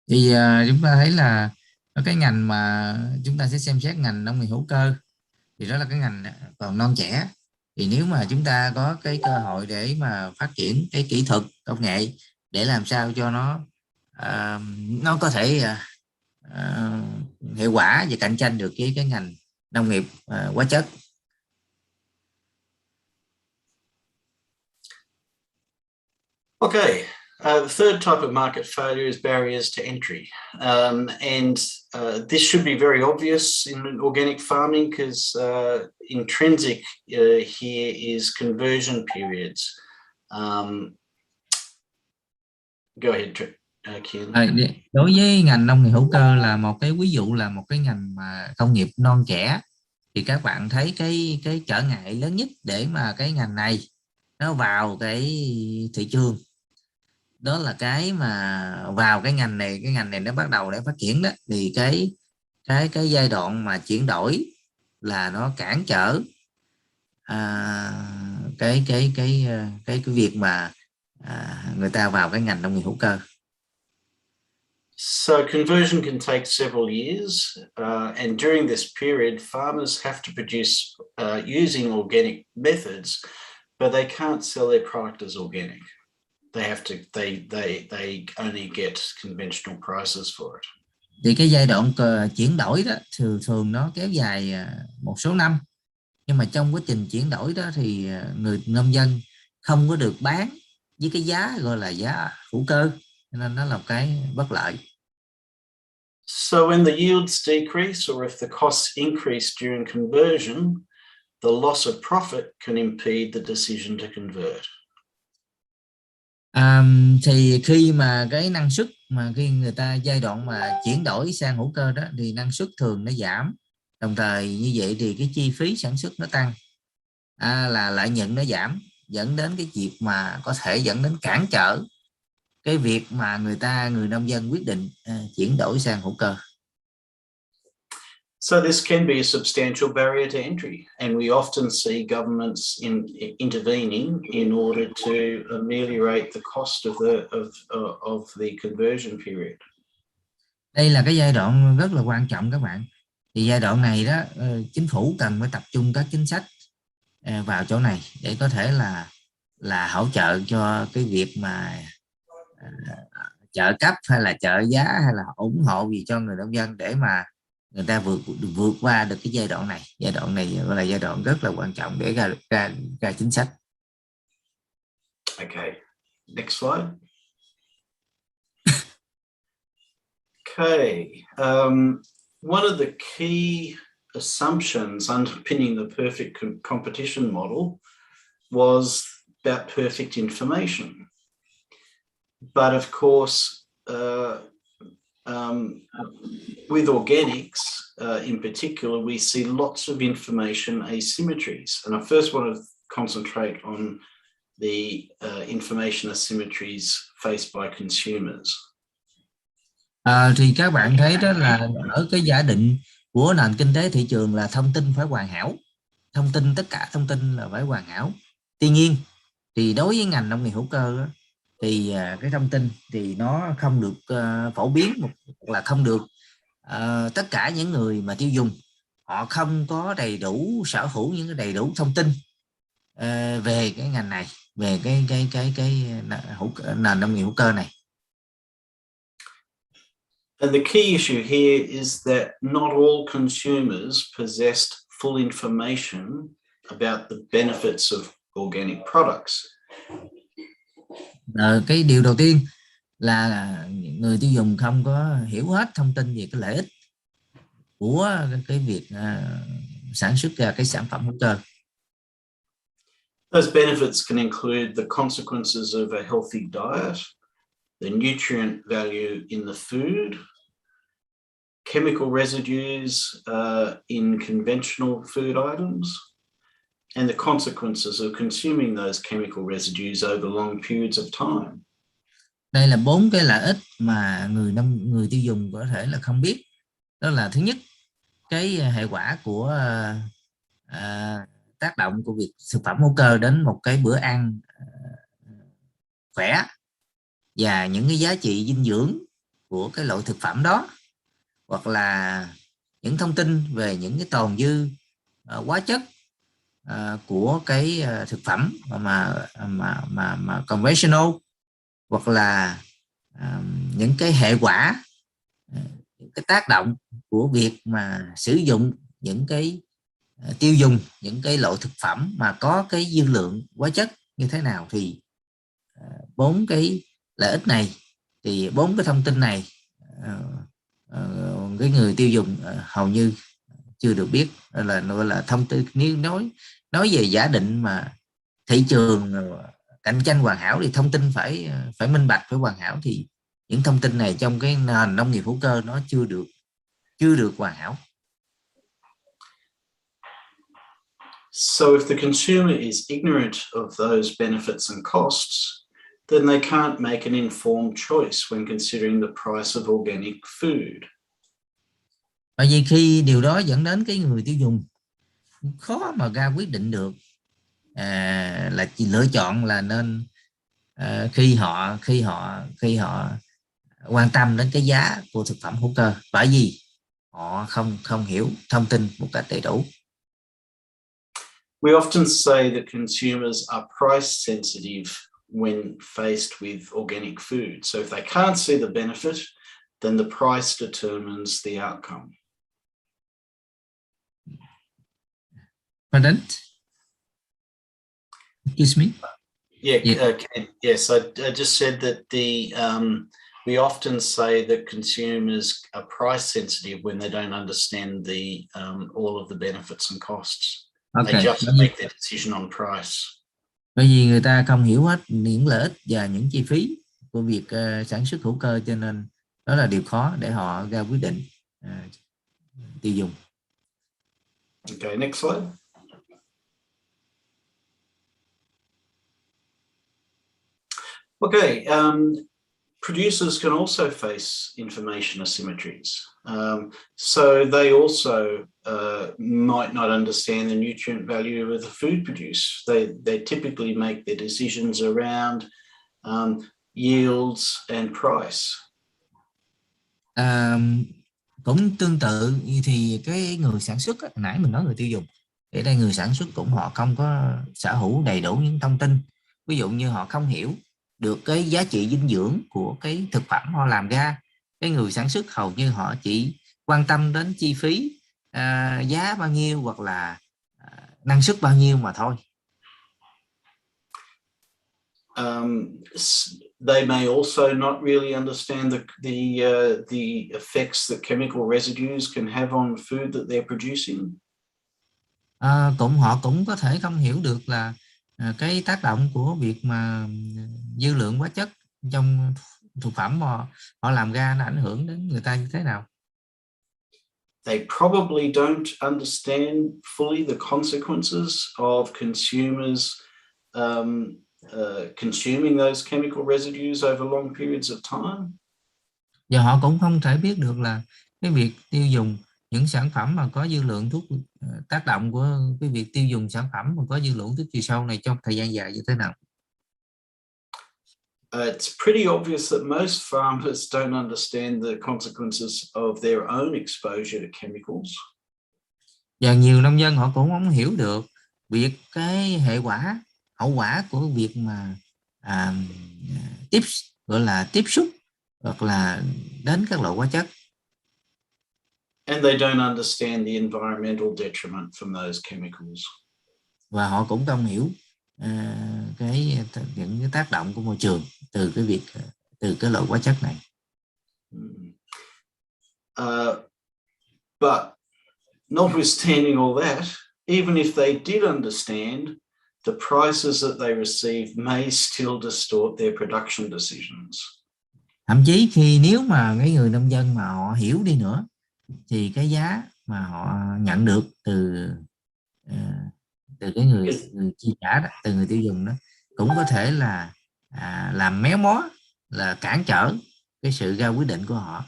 S3: Thì chúng ta thấy là cái ngành mà chúng ta sẽ xem xét ngành nông nghiệp hữu cơ, thì đó là cái ngành còn non trẻ. Thì nếu mà chúng ta có cái cơ hội để mà phát triển cái kỹ thuật công nghệ để làm sao cho nó có thể hiệu quả và cạnh tranh được với cái ngành nông nghiệp hóa chất.
S2: Okay, the third type of market failure is barriers to entry, and this should be very obvious in organic farming, because intrinsic here is conversion periods. Go ahead, Kian.
S3: Đối với ngành nông nghiệp hữu cơ là một cái ví dụ, là một cái ngành mà công nghiệp non trẻ, thì các bạn thấy cái trở ngại lớn nhất để mà cái ngành này nó vào cái thị trường Đó là cái mà vào cái ngành này nó bắt đầu để phát triển đó, thì cái giai đoạn mà chuyển đổi là nó cản trở cái việc mà người ta vào cái ngành nông nghiệp hữu cơ.
S2: So conversion can take several years, and during this period, farmers have to produce using organic methods, but they can't sell their product as organic. They have to. They only get conventional prices for it.
S3: Thì cái giai đoạn chuyển đổi đó thường nó kéo dài một số năm, nhưng mà trong quá trình chuyển đổi đó thì người nông dân không có được bán với cái giá gọi là giá hữu cơ, nên nó là một cái bất lợi.
S2: So when the yields decrease or if the costs increase during conversion, the loss of profit can impede the decision to convert.
S3: Thì khi mà cái năng suất mà khi người ta giai đoạn mà chuyển đổi sang hữu cơ đó thì năng suất thường nó giảm, đồng thời như vậy thì cái chi phí sản xuất nó tăng, là lợi nhuận nó giảm, dẫn đến cái việc mà có thể dẫn đến cản trở cái việc mà người nông dân quyết định chuyển đổi sang hữu cơ.
S2: So this can be a substantial barrier to entry, and we often see governments intervening in order to ameliorate the cost of the conversion period.
S3: Đây là cái giai đoạn rất là quan trọng các bạn. Thì giai đoạn này đó chính phủ cần phải tập trung các chính sách vào chỗ này để có thể là hỗ trợ cho cái việc mà trợ cấp hay là trợ giá hay là ủng hộ gì cho người nông dân để mà người ta vượt qua được cái giai đoạn này. Giai đoạn này là giai đoạn rất là quan trọng để ra chính sách.
S2: Okay, next slide. Okay, one of the key assumptions underpinning the perfect competition model was about perfect information. But of course, with organics in particular, we see lots of information asymmetries. And I first want to concentrate on the information asymmetries faced by consumers.
S3: Thì các bạn thấy đó là ở cái giả định của nền kinh tế thị trường là thông tin phải hoàn hảo, tất cả thông tin là phải hoàn hảo. Tuy nhiên thì đối với ngành nông nghiệp hữu cơ đó, thì cái thông tin thì nó không được phổ biến, hoặc là không được tất cả những người mà tiêu dùng họ không có đầy đủ sở hữu những cái đầy đủ thông tin về cái ngành này, về cái nền nông nghiệp hữu cơ này.
S2: And the key issue here is that not all consumers possessed full information about the benefits of organic products.
S3: Cái điều đầu tiên là người tiêu dùng không có hiểu hết thông tin về cái lợi ích của cái việc sản xuất ra cái sản phẩm hữu cơ.
S2: Those benefits can include the consequences of a healthy diet, the nutrient value in the food, chemical residues in conventional food items, and the consequences of consuming those chemical residues over long periods of time.
S3: Đây là 4 cái lợi ích mà người tiêu dùng có thể là không biết. Đó là thứ nhất, cái hệ quả của tác động của việc thực phẩm hữu cơ đến một cái bữa ăn khỏe và những cái giá trị dinh dưỡng của cái loại thực phẩm đó, hoặc là những thông tin về những cái tồn dư hóa chất của cái thực phẩm mà conventional, hoặc là những cái hệ quả, những cái tác động của việc mà sử dụng những cái tiêu dùng những cái loại thực phẩm mà có cái dư lượng hóa chất như thế nào. Thì 4 cái lợi ích này, thì 4 cái thông tin này cái người tiêu dùng hầu như chưa được biết. Là thông tin, nếu nói về giả định mà thị trường cạnh tranh hoàn hảo thì thông tin phải minh bạch, phải hoàn hảo, thì những thông tin này trong cái nền nông nghiệp hữu cơ nó chưa được hoàn hảo.
S2: So if the consumer is ignorant of those benefits and costs, then they can't make an informed choice when considering the price of organic food.
S3: Bởi vì khi điều đó dẫn đến cái người tiêu dùng khó mà ra quyết định được là chỉ lựa chọn là nên khi họ quan tâm đến cái giá của thực phẩm hữu cơ, bởi vì họ không hiểu thông tin một cách đầy đủ.
S2: We often say that consumers are price sensitive when faced with organic food. So if they can't see the benefit, then the price determines the outcome.
S3: Pardon? Excuse me?
S2: Yeah. Yes, I just said that we often say that consumers are price sensitive when they don't understand all of the benefits and costs.
S3: Okay.
S2: They just make their decision on price.
S3: Bởi vì người ta không hiểu hết những lợi ích và những chi phí của việc sản xuất hữu cơ, cho nên đó là điều khó để họ ra quyết định tiêu dùng.
S2: Okay, next slide. Okay, producers can also face information asymmetries. So they also might not understand the nutrient value of the food produced. They typically make their decisions around yields and price.
S3: Cũng tương tự thì cái người sản xuất, nãy mình nói người tiêu dùng, ở đây người sản xuất cũng họ không có sở hữu đầy đủ những thông tin. Ví dụ như họ không hiểu được cái giá trị dinh dưỡng của cái thực phẩm họ làm ra. Cái người sản xuất hầu như họ chỉ quan tâm đến chi phí, giá bao nhiêu hoặc là năng suất bao nhiêu mà thôi.
S2: They may also not really understand the effects that chemical residues can have on food that they're producing.
S3: Họ cũng có thể không hiểu được là cái tác động của việc mà dư lượng hóa chất trong thực phẩm mà họ làm ra nó ảnh hưởng đến người ta như thế nào.
S2: They probably don't understand fully the consequences of consumers consuming those chemical residues over long periods of time.
S3: Và họ cũng không thể biết được là cái việc tiêu dùng những sản phẩm mà có dư lượng thuốc, tác động của cái việc tiêu dùng sản phẩm mà có dư lượng thuốc trừ sâu này trong thời gian dài như thế nào.
S2: It's pretty obvious that most farmers don't understand the consequences of their own exposure to chemicals.
S3: Và nhiều nông dân họ cũng không hiểu được việc cái hậu quả của việc mà tiếp xúc hoặc là đến các loại hóa chất.
S2: And they don't understand the environmental detriment from those chemicals.
S3: Và họ cũng không hiểu những cái tác động của môi trường từ cái loại hóa chất này.
S2: But notwithstanding all that, even if they did understand, the prices that they receive may still distort their production decisions.
S3: Thậm chí nếu mà cái người nông dân mà họ hiểu đi nữa, thì cái giá mà họ nhận được từ cái người chi trả đó, từ người tiêu dùng đó, cũng có thể là làm méo mó, là cản trở cái sự ra quyết định của họ.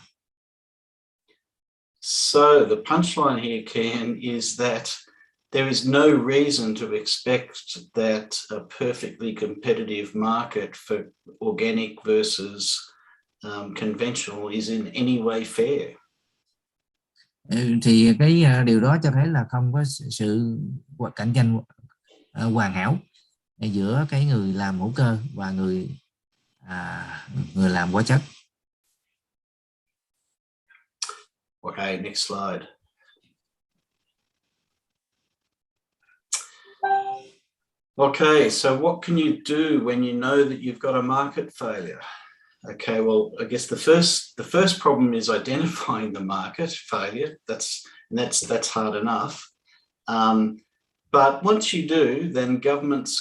S2: So the punchline here, Ken, is that there is no reason to expect that a perfectly competitive market for organic versus conventional is in any way fair.
S3: Thì cái điều đó cho thấy là không có sự cạnh tranh hoàn hảo giữa cái người làm hữu cơ và người làm hóa chất.
S2: Okay, next slide. Okay, so what can you do when you know that you've got a market failure? Okay, well, I guess the first problem is identifying the market failure. That's hard enough. But once you do, then governments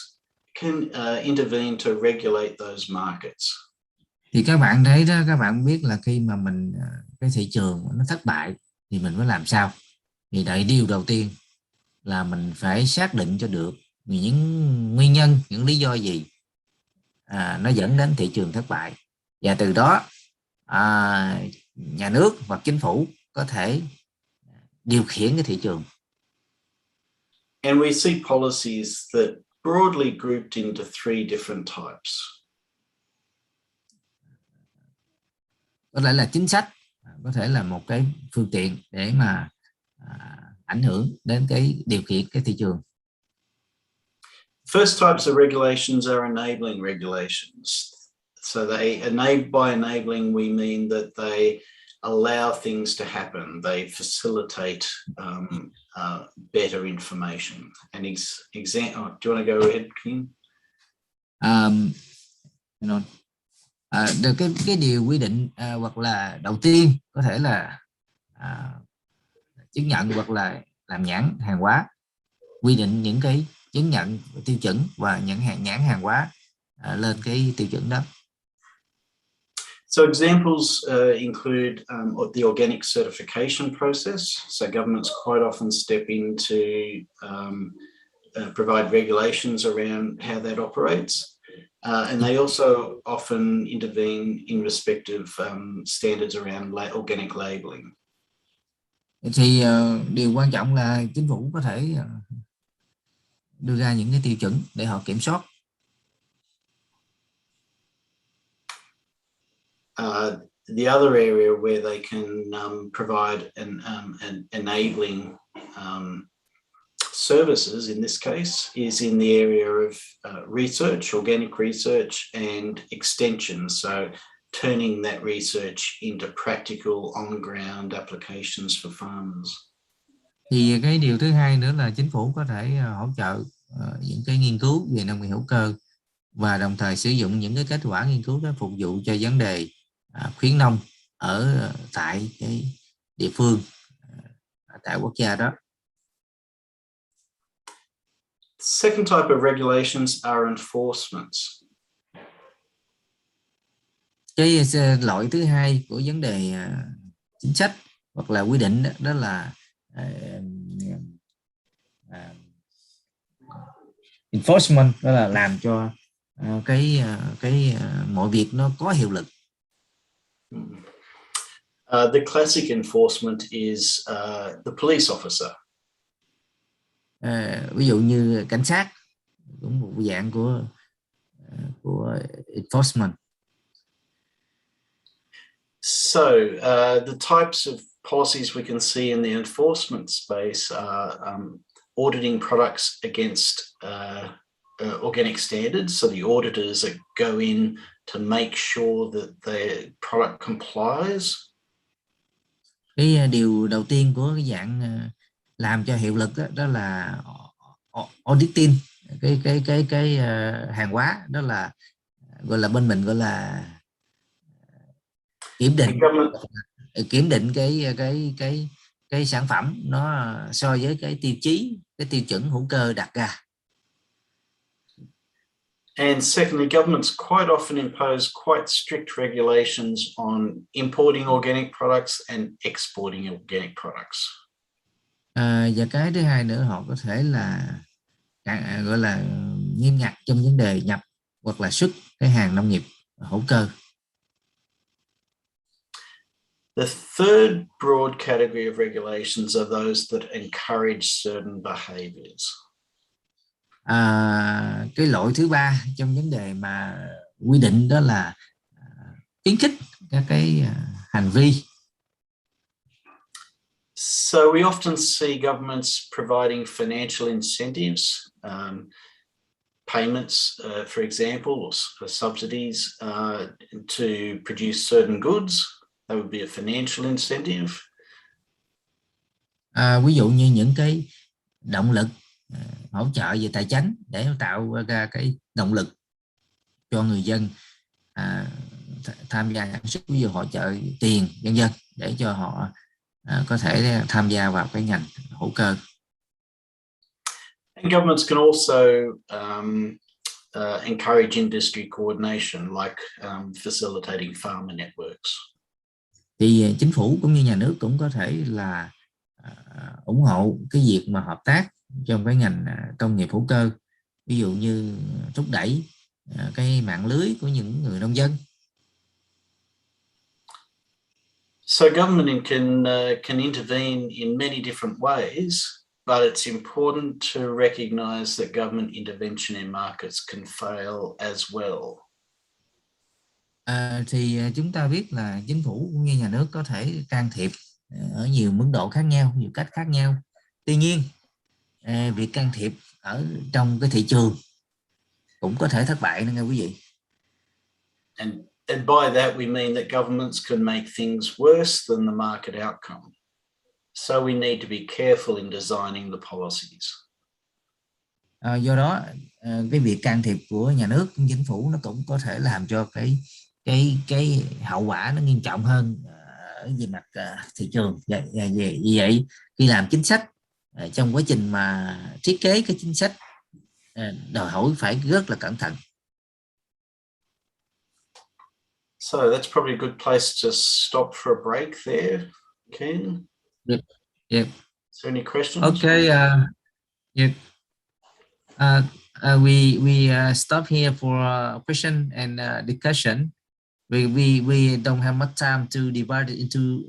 S2: can intervene to regulate those markets.
S3: Thì các bạn thấy đó, các bạn biết là khi mà mình cái thị trường nó thất bại thì mình phải làm sao? Thì điều đầu tiên là mình phải xác định cho được những nguyên nhân, những lý do gì nó dẫn đến thị trường thất bại, và từ đó nhà nước hoặc chính phủ có thể điều khiển cái thị trường.
S2: And we see policies that broadly grouped into three different types.
S3: Có thể là chính sách, có thể là một cái phương tiện để mà ảnh hưởng đến cái điều khiển cái thị trường.
S2: First types of regulations are enabling regulations. So by enabling, we mean that they allow things to happen. They facilitate better information. An example, do you want to go ahead, Kim?
S3: Cái điều quy định hoặc là đầu tiên có thể là chứng nhận hoặc là làm nhãn hàng hóa, quy định những cái chứng nhận tiêu chuẩn và nhãn hàng hóa lên cái tiêu chuẩn đó.
S2: So examples include the organic certification process. So governments quite often step in to provide regulations around how that operates. And they also often intervene in respect of standards around organic labeling.
S3: Thì điều quan trọng là chính phủ có thể đưa ra những cái tiêu chuẩn để họ kiểm soát.
S2: The other area where they can provide an enabling services in this case is in the area of research, organic research and extension. So turning that research into practical on-ground applications for farmers.
S3: Thì cái điều thứ hai nữa là chính phủ có thể hỗ trợ những cái nghiên cứu về nông nghiệp hữu cơ và đồng thời sử dụng những cái kết quả nghiên cứu đó phục vụ cho vấn đề khuyến nông ở tại cái địa phương, tại quốc gia đó.
S2: Second type of regulations are enforcements.
S3: Cái loại thứ hai của vấn đề chính sách hoặc là quy định đó là enforcement, đó là làm cho cái mọi việc nó có hiệu lực.
S2: The classic enforcement is the police officer.
S3: Ví dụ như cảnh sát cũng một dạng của enforcement.
S2: So the types of policies we can see in the enforcement space are auditing products against organic standards. So the auditors that go in to make sure that the product complies.
S3: Cái điều đầu tiên của cái dạng làm cho hiệu lực đó là auditing cái hàng hóa, đó là gọi là bên mình gọi là kiểm định cái sản phẩm nó so với cái tiêu chí, cái tiêu chuẩn hữu cơ đặt ra.
S2: And secondly, governments quite often impose quite strict regulations on importing organic products and exporting organic products.
S3: Và cái thứ hai nữa, họ có thể là gọi là nghiêm ngặt trong vấn đề nhập hoặc là xuất cái hàng nông nghiệp hữu cơ.
S2: The third broad category of regulations are those that encourage certain behaviors.
S3: Cái loại thứ ba trong vấn đề mà quy định đó là khuyến khích các cái hành vi.
S2: So we often see governments providing financial incentives, payments, for example, or subsidies to produce certain goods. That would be a financial incentive.
S3: Ví dụ như những cái động lực hỗ trợ về tài chính để tạo ra cái động lực cho người dân tham gia sản xuất, ví dụ hỗ trợ tiền vân vân để cho họ có thể tham gia vào cái ngành hữu cơ.
S2: And governments can also encourage industry coordination, like facilitating farmer networks.
S3: Thì chính phủ cũng như nhà nước cũng có thể là ủng hộ cái việc mà hợp tác trong cái ngành công nghiệp hữu cơ, ví dụ như thúc đẩy cái mạng lưới của những người nông dân.
S2: So government can intervene in many different ways, but it's important to recognize that government intervention in markets can fail as well.
S3: Thì chúng ta biết là chính phủ cũng như nhà nước có thể can thiệp ở nhiều mức độ khác nhau, nhiều cách khác nhau. Tuy nhiên, việc can thiệp ở trong cái thị trường cũng có thể thất bại nữa nghe quý vị.
S2: And by that we mean that governments can make things worse than the market outcome. So we need to be careful in designing the policies.
S3: Do đó cái việc can thiệp của nhà nước, chính phủ nó cũng có thể làm cho cái hậu quả nó nghiêm trọng hơn về mặt thị trường. Vì vậy khi làm chính sách, trong quá trình mà thiết kế cái chính sách đòi hỏi phải rất là cẩn thận.
S2: So that's probably a good place to stop for a break there, Ken.
S3: Yeah.
S2: Is there any questions?
S3: Okay. Yeah. We stop here for a question and discussion. We don't have much time to divide it into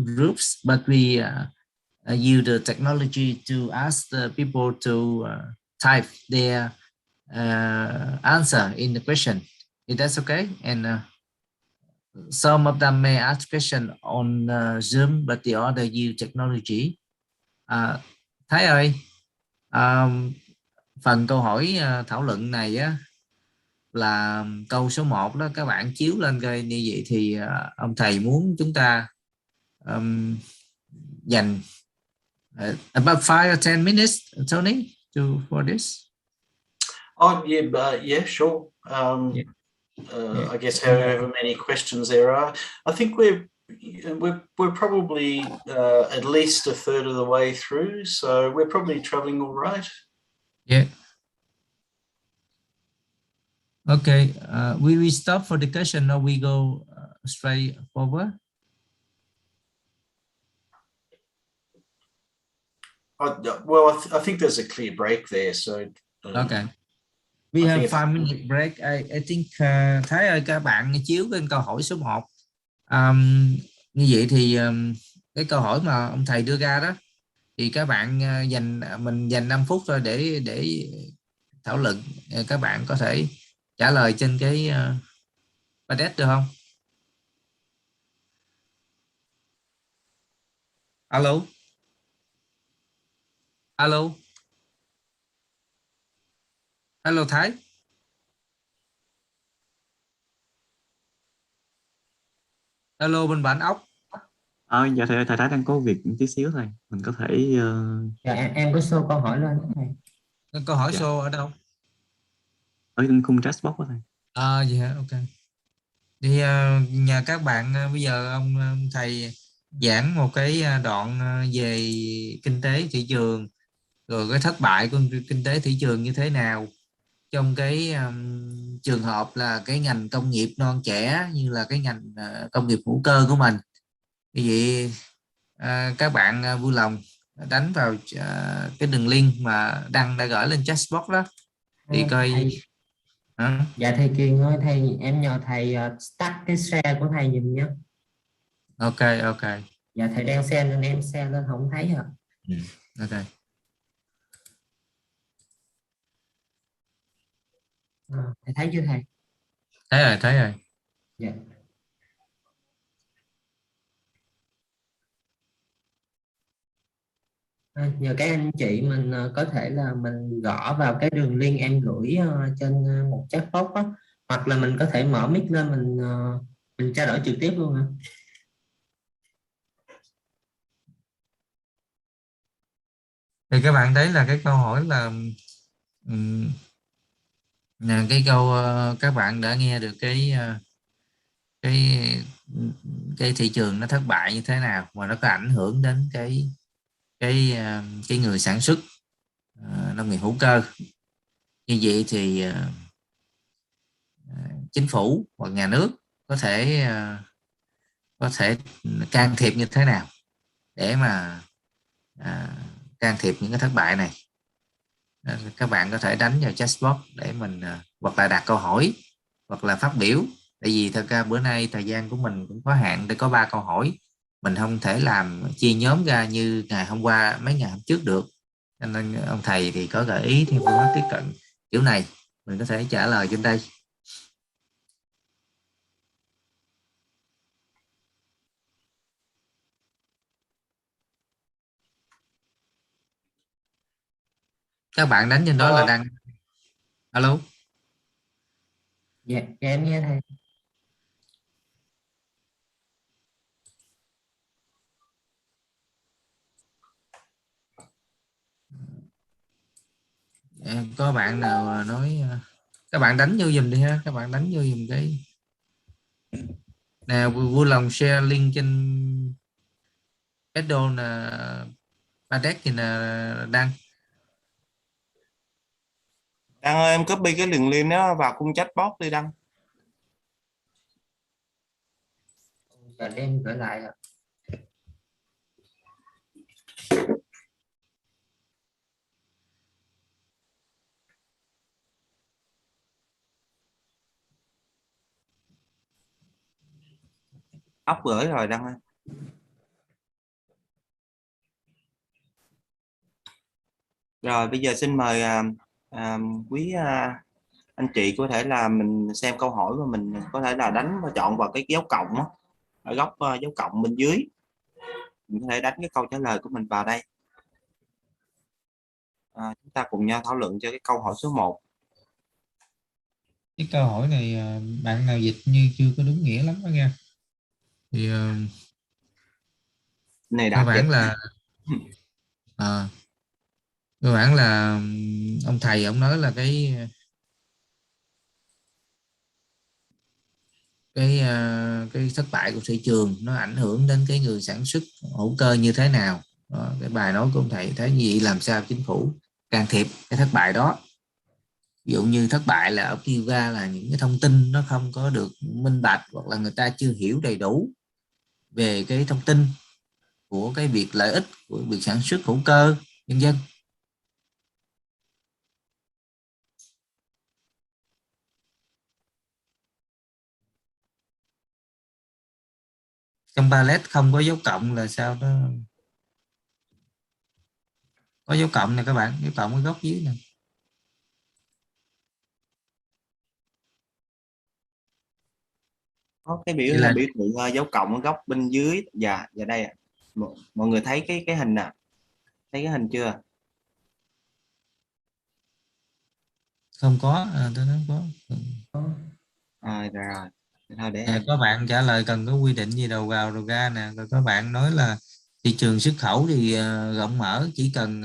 S3: groups, but we use the technology to ask the people to type their answer in the question. Is that okay? And some of them may ask question on Zoom, but the other use technology. Thái ơi, phần câu hỏi thảo luận này á, là câu số 1 đó, các bạn chiếu lên coi như vậy thì ông thầy muốn chúng ta dành about 5 or 10 minutes, Tony, for this.
S2: Oh yeah, sure.
S3: Yeah.
S2: I guess however many questions there are. I think we're probably at least a third of the way through, so we're probably traveling all right.
S3: Yeah. Okay. We stop for the question or we go straight forward?
S2: Well, I think there's a clear break there. So
S3: okay. We have 5-minute break. I think Thái ơi, các bạn chiếu lên câu hỏi số 1. Như vậy thì cái câu hỏi mà ông thầy đưa ra đó thì các bạn dành 5 phút thôi để thảo luận. Các bạn có thể trả lời trên cái padlet được không? Alo. Alo. Alo Thái. Alo bên bạn ốc.
S4: Dạ thầy Thái đang có việc tí xíu thôi, mình có thể
S5: Dạ, em có show câu hỏi lên thầy.
S3: Câu hỏi
S4: dạ.
S3: show ở đâu?
S4: Ở khung chat box đó thầy.
S3: Vậy hả? Ok. Thì nhà các bạn bây giờ ông thầy giảng một cái đoạn về kinh tế thị trường, rồi cái thất bại của kinh tế thị trường như thế nào trong cái trường hợp là cái ngành công nghiệp non trẻ như là cái ngành công nghiệp hữu cơ của mình. Vì vậy các bạn vui lòng đánh vào cái đường link mà Đăng đã gửi lên chat box đó thì coi
S5: thầy. Dạ thầy Kiên ơi, em nhờ thầy start cái share của thầy giùm nhé.
S3: Ok.
S5: Dạ thầy đang share nên em share lên không thấy hả?
S3: Ok.
S5: Thầy thấy chưa thầy?
S3: Thấy rồi.
S5: Dạ. Nhờ các anh chị mình có thể là mình gõ vào cái đường link em gửi trên một chat box đó, hoặc là mình có thể mở mic lên mình trao đổi trực tiếp luôn hả?
S3: Thì các bạn thấy là cái câu hỏi là cái câu các bạn đã nghe được cái thị trường nó thất bại như thế nào và nó có ảnh hưởng đến cái người sản xuất nông nghiệp hữu cơ. Như vậy thì chính phủ hoặc nhà nước có thể can thiệp như thế nào để mà can thiệp những cái thất bại này. Các bạn có thể đánh vào chatbot để mình hoặc là đặt câu hỏi hoặc là phát biểu. Tại vì thật ra bữa nay thời gian của mình cũng có hạn, để có 3 câu hỏi, mình không thể làm chia nhóm ra như ngày hôm qua, mấy ngày hôm trước được, cho nên ông thầy thì có gợi ý thêm phương pháp tiếp cận kiểu này, mình có thể trả lời trên đây. Các bạn đánh trên đó là đang alo.
S5: Dạ, em nghe thầy.
S3: Có bạn nào nói các bạn đánh vô giùm đi ha, các bạn đánh vô giùm cái nào, vui lòng share link trên Pedro là Padec thì là đăng.
S6: Đăng ơi, em copy cái đường link đó vào khung chatbot đi Đăng.
S5: Và em gửi lại ạ.
S6: Ốc gửi rồi Đăng ơi. Rồi bây giờ xin mời quý anh chị có thể là mình xem câu hỏi và mình có thể là đánh và chọn vào cái dấu cộng đó, ở góc dấu cộng bên dưới. Mình có thể đánh cái câu trả lời của mình vào đây. Chúng ta cùng nhau thảo luận cho cái câu hỏi số 1.
S3: Cái câu hỏi này bạn nào dịch như chưa có đúng nghĩa lắm đó nha. Thì
S6: Này
S3: cơ
S6: đạt
S3: bản
S6: dịch.
S3: là cơ bản là ông thầy ông nói là cái thất bại của thị trường nó ảnh hưởng đến cái người sản xuất hữu cơ như thế nào. Đó, cái bài nói của ông thầy thế gì, làm sao chính phủ can thiệp cái thất bại đó. Ví dụ như thất bại là ông nêu ra là những cái thông tin nó không có được minh bạch, hoặc là người ta chưa hiểu đầy đủ về cái thông tin của cái việc lợi ích của việc sản xuất hữu cơ, nhân dân. Trong pallet không có dấu cộng là sao đó? Có dấu cộng này các bạn, dấu cộng ở góc dưới nè.
S6: Có cái biểu
S3: Vậy là
S6: biểu tượng dấu cộng ở góc bên dưới. Dạ đây ạ. Mọi người thấy cái hình nè. Thấy cái hình chưa?
S3: không có, tôi nói có.
S6: Rồi. Thôi để em.
S3: Có bạn trả lời cần có quy định gì đầu vào đầu ra nè, rồi các bạn nói là thị trường xuất khẩu thì rộng mở, chỉ cần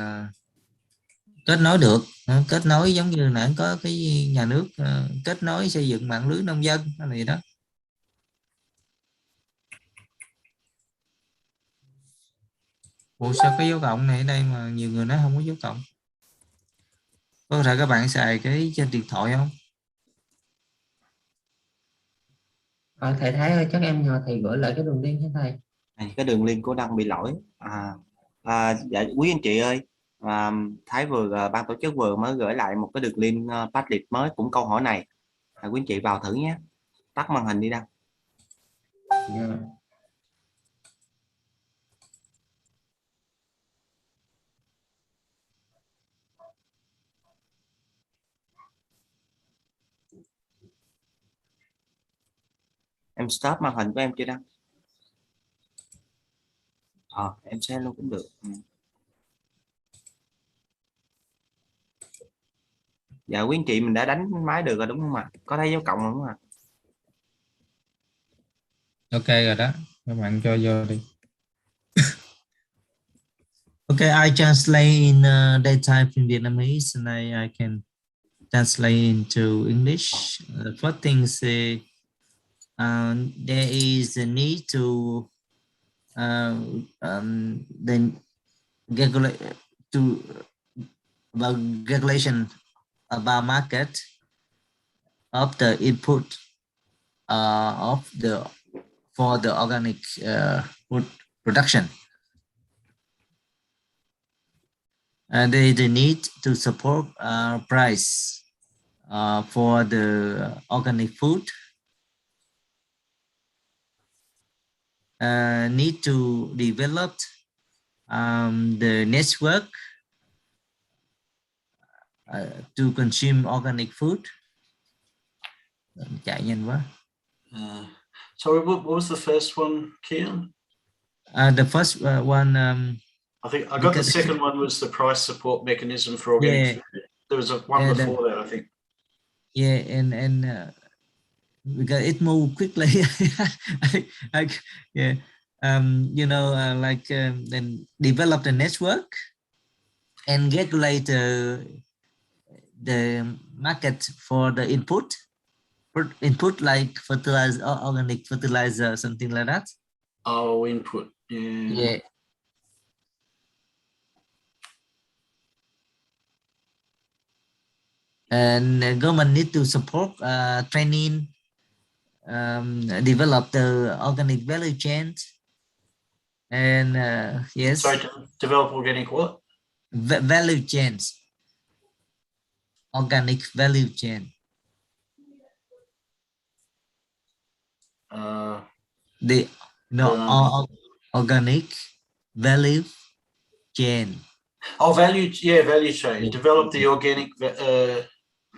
S3: kết nối được. Kết nối giống như nãy có cái nhà nước kết nối xây dựng mạng lưới nông dân hay gì đó. Ủa sao cái dấu cộng này ở đây mà nhiều người nói không có dấu cộng? Có thể các bạn xài cái trên điện thoại không?
S5: Thầy Thái ơi, chắc em nhờ thầy gửi lại cái đường link cho thầy.
S6: Cái đường link của Đăng bị lỗi. Dạ quý anh chị ơi, Thái ban tổ chức vừa mới gửi lại một cái đường link Padlet mới cũng câu hỏi này. Quý anh chị vào thử nhé. Tắt màn hình đi Đăng.
S5: Dạ.
S6: Em stop màn hình của em chưa Đăng? Em xem luôn cũng được. Dạ quý anh chị mình đã đánh máy được rồi đúng không ạ? Có thấy dấu cộng rồi đúng không ạ?
S3: Ok rồi đó, các bạn cho vô đi. Okay, I translate in daytime in Vietnamese, and I can translate into English. The first thing is there is a need to then regulate to about regulation about market of the input of the for the organic food production. They need to support price for the organic food. Need to develop the network to consume organic food. Chạy nhanh quá.
S2: Sorry, what was the first one, Kian?
S3: The first one.
S2: I think I got the second one was the price support mechanism for organic food. There was one before that, I think.
S3: Yeah, and because it moved quickly. Yeah, then develop the network and regulate the market for the input like fertilizer, organic fertilizer, something like that.
S2: Oh, input. Yeah.
S3: And the government need to support training, develop the organic value chain, and yes.
S2: Sorry, to develop organic what?
S3: Value chains. Organic value chain. Organic value chain.
S2: Oh, value chain. Yeah.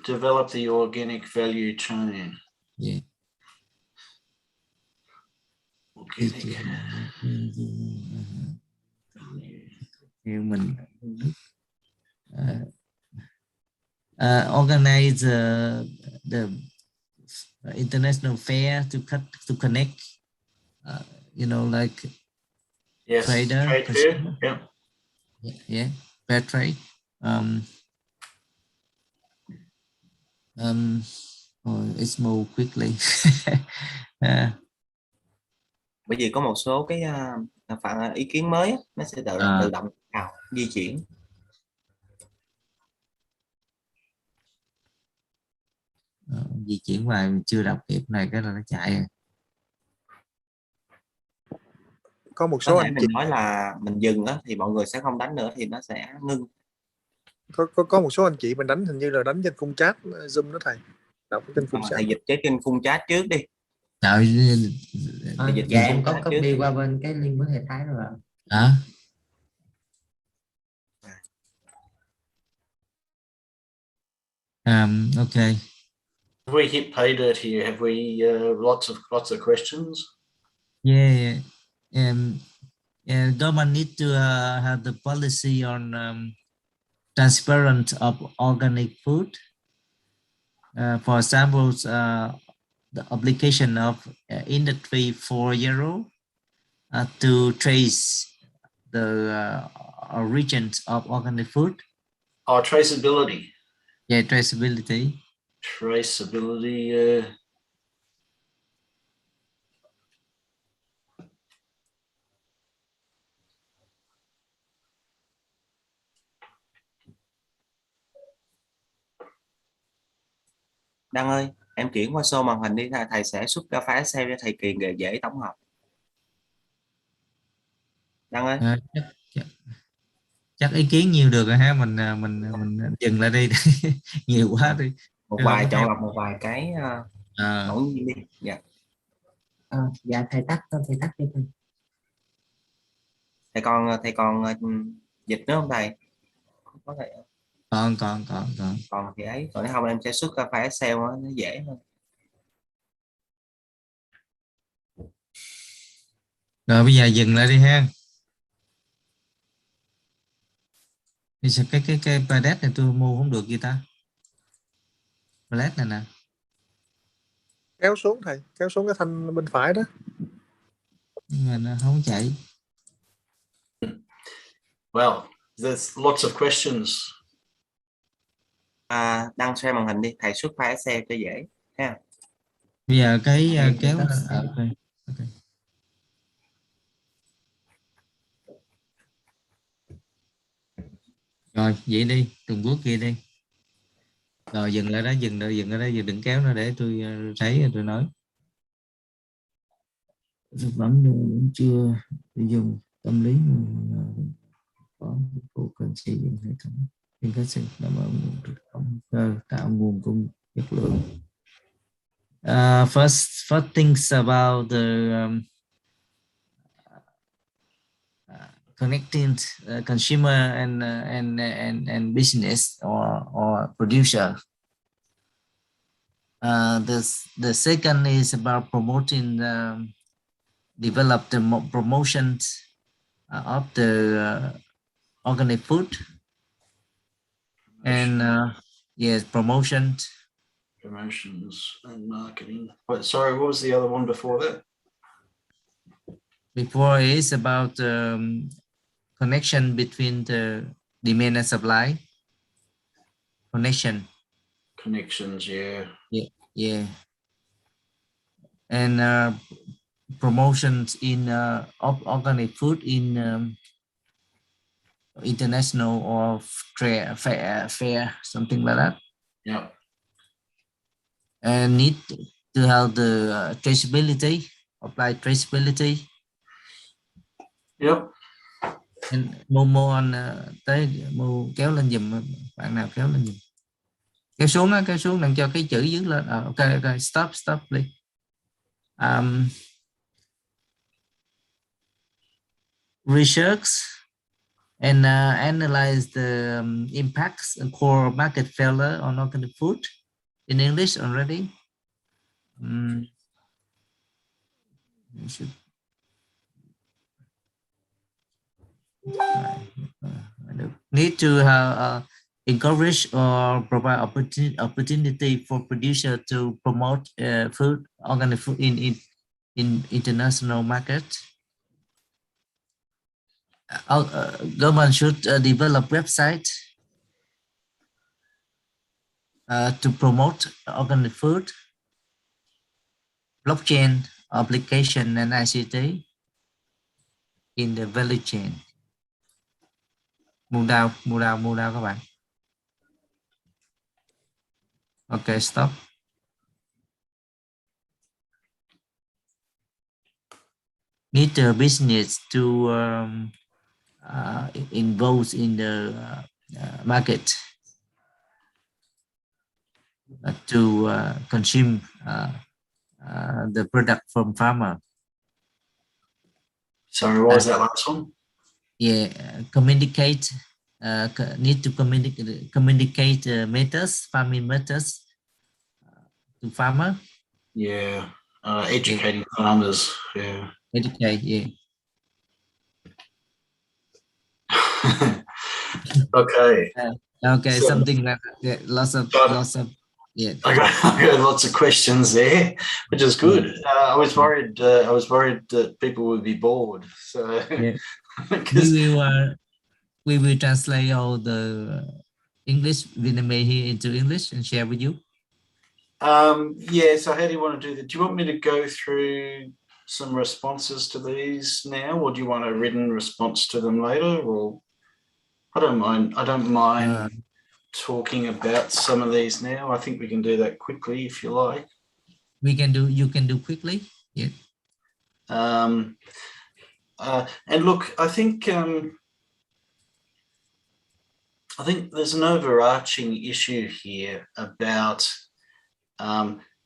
S2: Develop the organic value chain.
S3: Yeah.
S2: Organic.
S3: Human. Organize the international fair to connect, like trader,
S2: trade fair.
S3: Yeah, fair trade. It's move quickly.
S6: Bởi vì có một số cái phản ý kiến mới nó sẽ tự động di chuyển.
S3: Di chuyển vào chưa đọc kịp này cái là nó chạy rồi.
S7: Có một số anh chị
S6: nói là mình dừng á, thì mọi người sẽ không đánh nữa thì nó sẽ ngưng.
S7: Có một số anh chị mình đánh hình như là đánh trên khung chat Zoom đó thầy. Đọc trên khung chat.
S6: Thầy dịch cái trên khung chat trước đi.
S5: Dạ em có copy qua bên cái link của thầy Thái rồi
S3: ạ. Okay.
S2: Have we hit pay dirt here? Have we lots of questions?
S3: Yeah. Government need to have the policy on transparent of organic food. For example, the application of Industry 4.0 to trace the origins of organic food.
S2: Oh, traceability.
S3: Yeah, traceability.
S2: Traceability.
S6: Đăng ơi, em chuyển qua show màn hình đi, thầy sẽ xuất ra file Excel cho thầy Kiền để dễ tổng hợp. Đăng ơi.
S3: Chắc ý kiến nhiều được rồi ha, mình dừng lại đi. Nhiều quá đi.
S6: Chọn lọc một vài cái ngẫu nhiên đi. Dạ.
S5: Dạ thầy tắt đi thầy.
S6: Thầy còn dịch nữa không thầy? Có thể.
S3: Còn
S6: thì ấy, còn nếu không em sẽ xuất ra file Excel nó dễ hơn.
S3: Rồi bây giờ dừng lại đi ha. Thì sao cái palette này tôi mua không được gì ta? Palette này nè.
S7: Kéo xuống thầy, kéo xuống cái thanh bên phải đó.
S3: Nhưng mà nó không chạy.
S2: Well, there's lots of questions.
S6: Đăng share màn hình đi, thầy xuất file Excel cho dễ ha.
S3: Bây giờ cái kéo okay. Rồi vậy đi, từng bước kia đi. Rồi dừng lại đó, dừng ở đó, giờ đừng kéo nó để tôi thấy tôi nói. Thực phẩm chưa dùng tâm lý có vụ cần xây dựng hệ thống liên kết sinh đảm bảo nguồn thực phẩm cơ tạo nguồn cung chất lượng. First things about the connecting consumer and business or producer. The second is about promoting develop the promotions of the organic food and yes, promotions
S2: and marketing. Wait, sorry, what was the other one before that?
S3: Before is about connection between the demand and supply.
S2: Connections, yeah.
S3: Yeah. And promotions in of organic food in international or fair, something like that.
S2: Yeah.
S3: And need to have the traceability, apply traceability.
S2: Yep.
S3: And mua anh tới mua kéo lên giùm, bạn nào kéo lên giùm, kéo xuống đừng cho cái chữ dưới lên. Ok, stop please. Research and analyze the impacts and core market failure on organic food in English already. Need to encourage or provide opportunity for producer to promote food, organic food in international market. Government should develop website to promote organic food, blockchain application and ICT in the value chain. Mua đau các bạn. Okay, stop. Need the business to involve in the market to consume the product from farmer.
S2: Sorry, what was that last one?
S3: Yeah, communicate. Need to communicate methods, farming methods to farmer.
S2: Yeah, educating farmers. Yeah.
S3: Educate. Yeah.
S2: Okay.
S3: Okay, so, something like that. Yeah, lots of. Yeah.
S2: I got lots of questions there, which is good. I was worried that people would be bored. So
S3: yeah. we will translate all the English Vietnamese here into English and share with you.
S2: Yeah. So how do you want to do that? Do you want me to go through some responses to these now, or do you want a written response to them later? Or I don't mind talking about some of these now. I think we can do that quickly if you like.
S3: You can do quickly. Yeah.
S2: And look, I think there's an overarching issue here about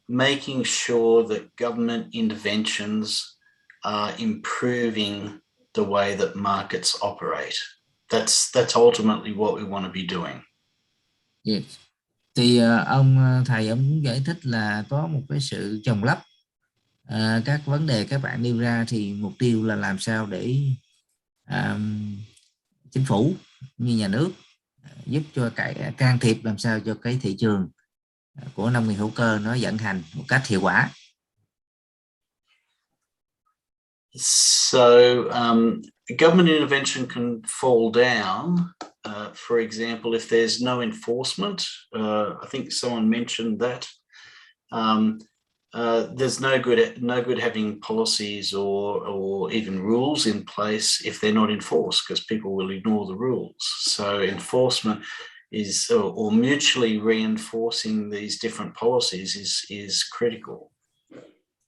S2: making sure that government interventions are improving the way that markets operate. That's ultimately what we want to be doing.
S3: Yes. Thì thầy muốn giải thích là có một cái sự chồng lấp các vấn đề các bạn nêu ra, thì mục tiêu là làm sao để chính phủ như nhà nước giúp cho can thiệp làm sao cho cái thị trường của nông nghiệp hữu cơ nó vận hành một cách hiệu quả.
S2: So government intervention can fall down. For example, if there's no enforcement, I think someone mentioned that. There's no good having policies or even rules in place if they're not enforced, because people will ignore the rules. So enforcement is, or mutually reinforcing these different policies is critical.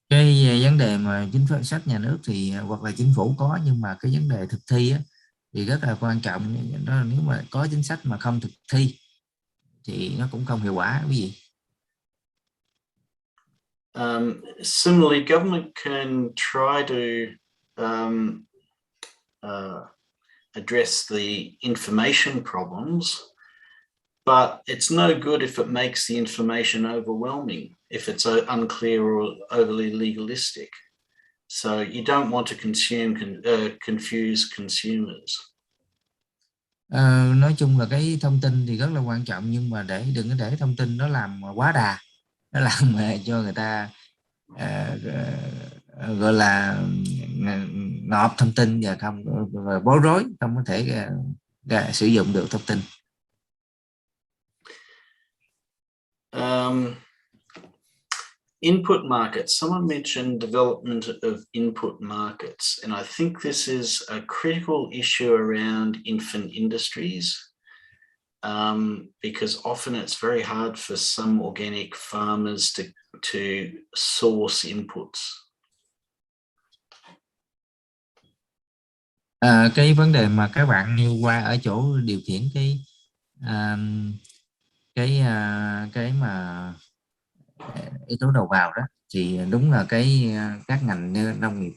S3: Cái vấn đề mà chính sách nhà nước thì hoặc là chính phủ có, nhưng mà cái vấn đề thực thi á, thì rất là quan trọng. Đó là nếu mà có chính sách mà không thực thi thì nó cũng không hiệu quả quý vị.
S2: Similarly, government can try to address the information problems, but it's no good if it makes the information overwhelming, if it's unclear or overly legalistic. So you don't want to confuse consumers.
S3: Nói chung là cái thông tin thì rất là quan trọng, nhưng mà đừng có để thông tin nó làm quá đà, nó làm cho người ta gọi là nộp thông tin và không bối rối, không có thể sử dụng được thông tin.
S2: Input markets. Someone mentioned development of input markets, and I think this is a critical issue around infant industries, because often it's very hard for some organic farmers to source inputs.
S3: Cái vấn đề mà các bạn nêu qua ở chỗ điều khiển cái mà yếu tố đầu vào đó, thì đúng là các ngành nông nghiệp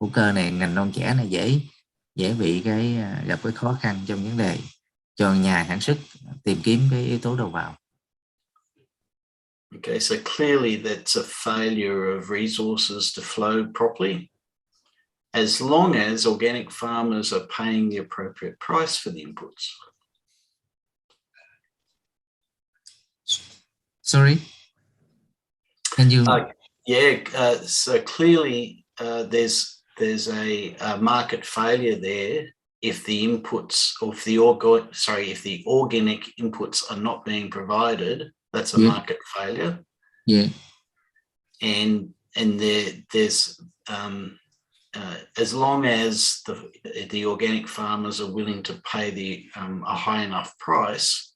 S3: hữu cơ này, ngành non trẻ này dễ bị gặp cái khó khăn trong vấn đề cho nhà sản xuất tìm kiếm cái yếu tố đầu vào.
S2: Okay, so clearly that's a failure of resources to flow properly. As long as organic farmers are paying the appropriate price for the inputs.
S3: Sorry, can you?
S2: So clearly there's a market failure there if the inputs, or if the organic inputs are not being provided. That's a market failure.
S3: Yeah.
S2: And there's as long as the organic farmers are willing to pay a high enough price,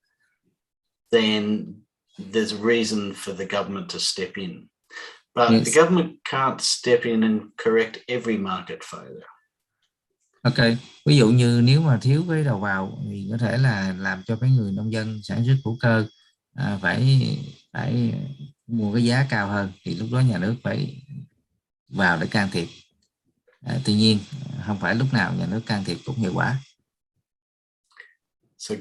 S2: then there's a reason for the government to step in. But the government can't step in and correct every market failure.
S3: Ok, ví dụ như nếu mà thiếu cái đầu vào thì có thể là làm cho cái người nông dân sản xuất hữu cơ phải mua cái giá cao hơn, thì lúc đó nhà nước phải vào để can thiệp. Tuy nhiên không phải lúc nào nhà nước can thiệp cũng hiệu quả.
S2: So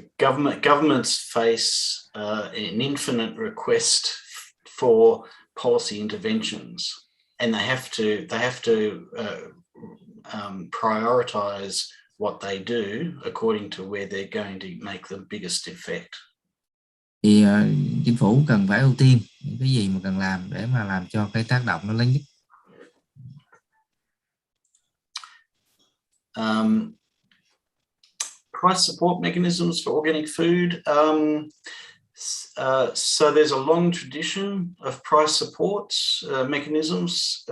S2: governments face an infinite request for policy interventions, and they have to prioritize what they do according to where they're going to make the biggest effect.
S3: Thì chính phủ cần phải ưu tiên những cái gì mà cần làm để mà làm cho cái tác động nó lớn nhất.
S2: Price support mechanisms for organic food. So there's a long tradition of price support mechanisms.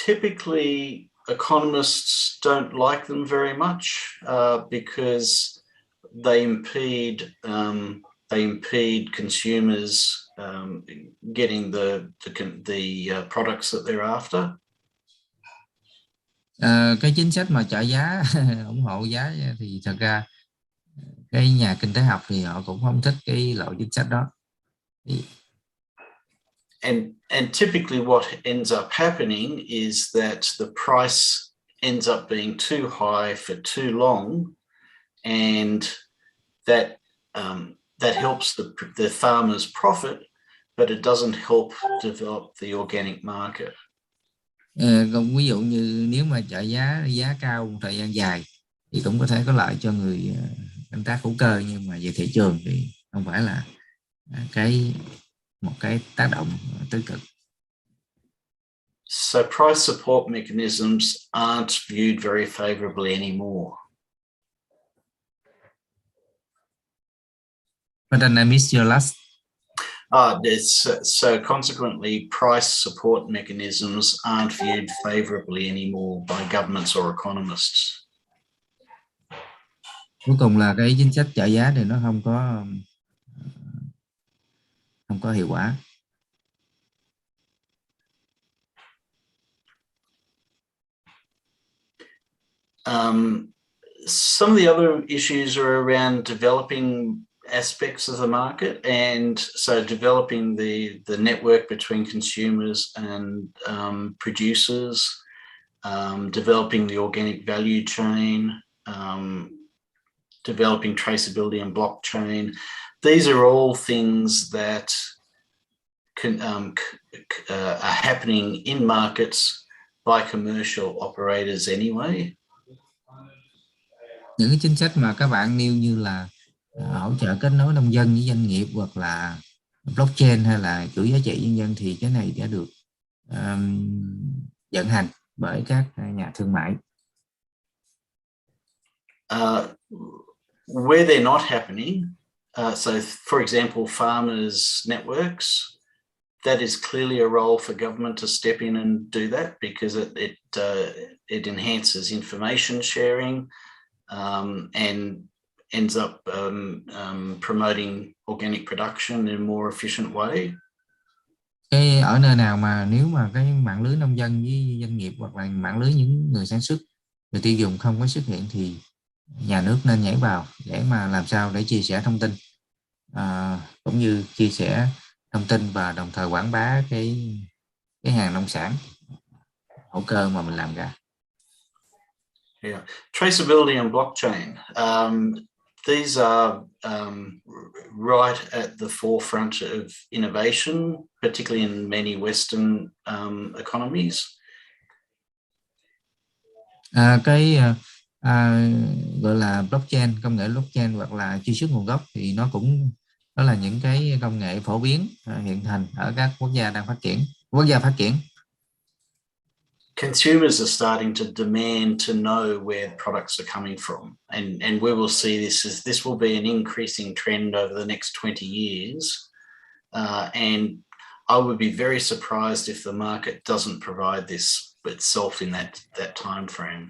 S2: Typically, economists don't like them very much because they impede consumers getting the products that they're after.
S3: Cái chính sách mà trợ giá ủng hộ giá thì thật ra cái nhà kinh tế học thì họ cũng không thích cái loại chính sách đó.
S2: And typically what ends up happening is that the price ends up being too high for too long, and that helps the farmers profit, but it doesn't help develop the organic market.
S3: Còn ví dụ như nếu mà trợ giá cao một thời gian dài thì cũng có thể có lợi cho người canh tác hữu cơ, nhưng mà về thị trường thì không phải là một cái tác động tích cực.
S2: So price support mechanisms aren't viewed very favorably anymore.
S3: But then I missed your last.
S2: So consequently, price support mechanisms aren't viewed favorably anymore by governments or economists.
S3: Cuối cùng là cái chính sách trợ giá thì nó không có hiệu quả.
S2: Some of the other issues are around developing aspects of the market, and so developing the network between consumers and producers, developing the organic value chain, developing traceability and blockchain. These are all things that are happening in markets by commercial operators anyway.
S3: Những cái chính sách mà các bạn nêu như là hỗ trợ kết nối nông dân với doanh nghiệp, hoặc là blockchain hay là chuỗi giá trị nhân dân, thì cái này đã được vận hành bởi các nhà thương mại.
S2: Where they're not happening, so for example, farmers networks, that is clearly a role for government to step in and do that, because it enhances information sharing and ends up promoting organic production in a more efficient way.
S3: Cái ở nơi nào mà nếu mà cái mạng lưới nông dân với doanh nghiệp, hoặc là mạng lưới những người sản xuất, người tiêu dùng không có xuất hiện, thì nhà nước nên nhảy vào để mà làm sao để chia sẻ thông tin, cũng như chia sẻ thông tin và đồng thời quảng bá cái hàng nông sản hữu cơ mà mình làm ra.
S2: Yeah, traceability and blockchain. These are right at the forefront of innovation, particularly in many Western economies.
S3: Gọi là blockchain, công nghệ blockchain hoặc là truy xuất nguồn gốc, thì nó là những cái công nghệ phổ biến hiện hành ở các quốc gia đang phát triển.
S2: Consumers are starting to demand to know where products are coming from, and we will see this will be an increasing trend over the next 20 years, and I would be very surprised if the market doesn't provide this itself in that time frame.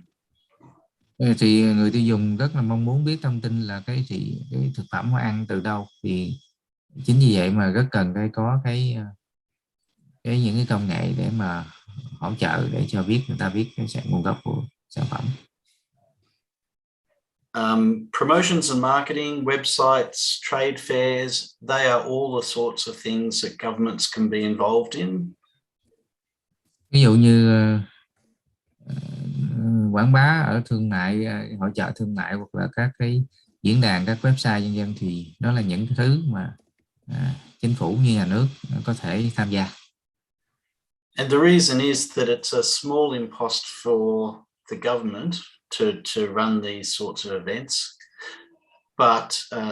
S3: Thì người tiêu dùng rất là mong muốn biết thông tin là cái thực phẩm họ ăn từ đâu, thì chính vì vậy mà rất cần có những cái công nghệ để mà hỗ trợ để cho người ta biết cái nguồn gốc của sản phẩm.
S2: Promotions and marketing, websites, trade fairs, they are all the sorts of things that governments can be involved in.
S3: Ví dụ như quảng bá ở thương mại, hỗ trợ thương mại, hoặc là các cái diễn đàn, các website vân vân, thì đó là những cái thứ mà chính phủ như nhà nước có thể tham gia.
S2: And the reason is that it's a small impost for the government to run these sorts of events, but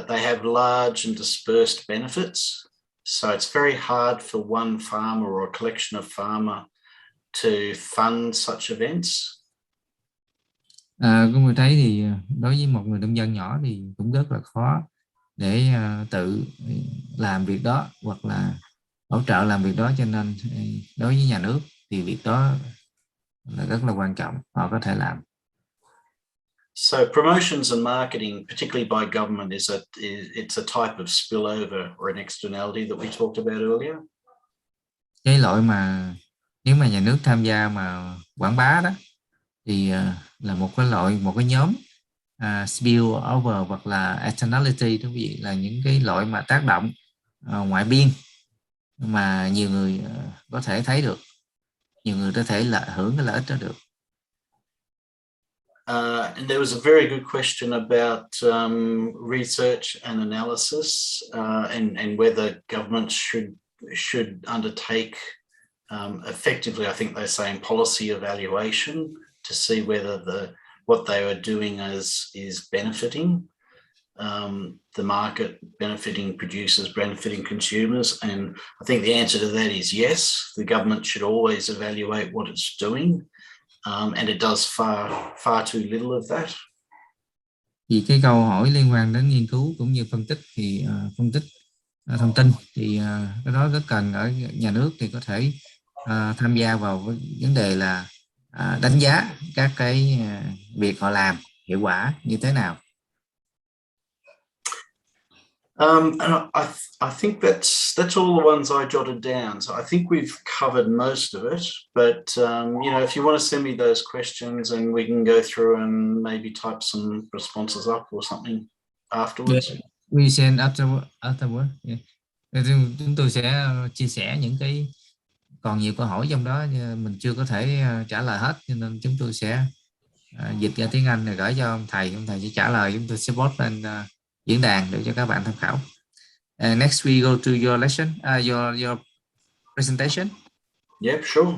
S2: they have large and dispersed benefits. So it's very hard for one farmer or a collection of farmer to fund such events.
S3: Người thấy thì đối với một người nông dân nhỏ thì cũng rất là khó để tự làm việc đó, hoặc là hỗ trợ làm việc đó, cho nên đối với nhà nước thì việc đó là rất là quan trọng, họ có thể làm.
S2: So promotions and marketing, particularly by government, it's a type of spillover or an externality that we talked about earlier.
S3: Cái loại mà nếu mà nhà nước tham gia mà quảng bá đó, thì là một cái nhóm spillover hoặc là externality, đó vị là những cái loại mà tác động ngoại biên mà nhiều người có thể thấy được, nhiều người có thể hưởng cái lợi ích đó được.
S2: And there was a very good question about research and analysis, and whether governments should undertake effectively, I think they're saying, policy evaluation to see whether what they are doing is benefiting the market, benefiting producers, benefiting consumers. And I think the answer to that is yes. The government should always evaluate what it's doing, and it does far too little of that.
S3: Vì cái câu hỏi liên quan đến nghiên cứu cũng như phân tích thông tin, thì cái đó rất cần ở nhà nước thì có thể tham gia vào vấn đề là đánh giá các cái việc họ làm hiệu quả như thế nào.
S2: And I think that's all the ones I jotted down. So I think we've covered most of it. But if you want to send me those questions, and we can go through and maybe type some responses up or something afterwards.
S3: Yeah, we send afterward. Yeah. Chúng tôi sẽ chia sẻ những cái còn nhiều câu hỏi trong đó mình chưa có thể trả lời hết, cho nên chúng tôi sẽ dịch ra tiếng Anh rồi gửi cho ông thầy sẽ trả lời, chúng tôi sẽ post lên diễn đàn để cho các bạn tham khảo. Next we go to your lesson, your presentation.
S2: Yep, sure.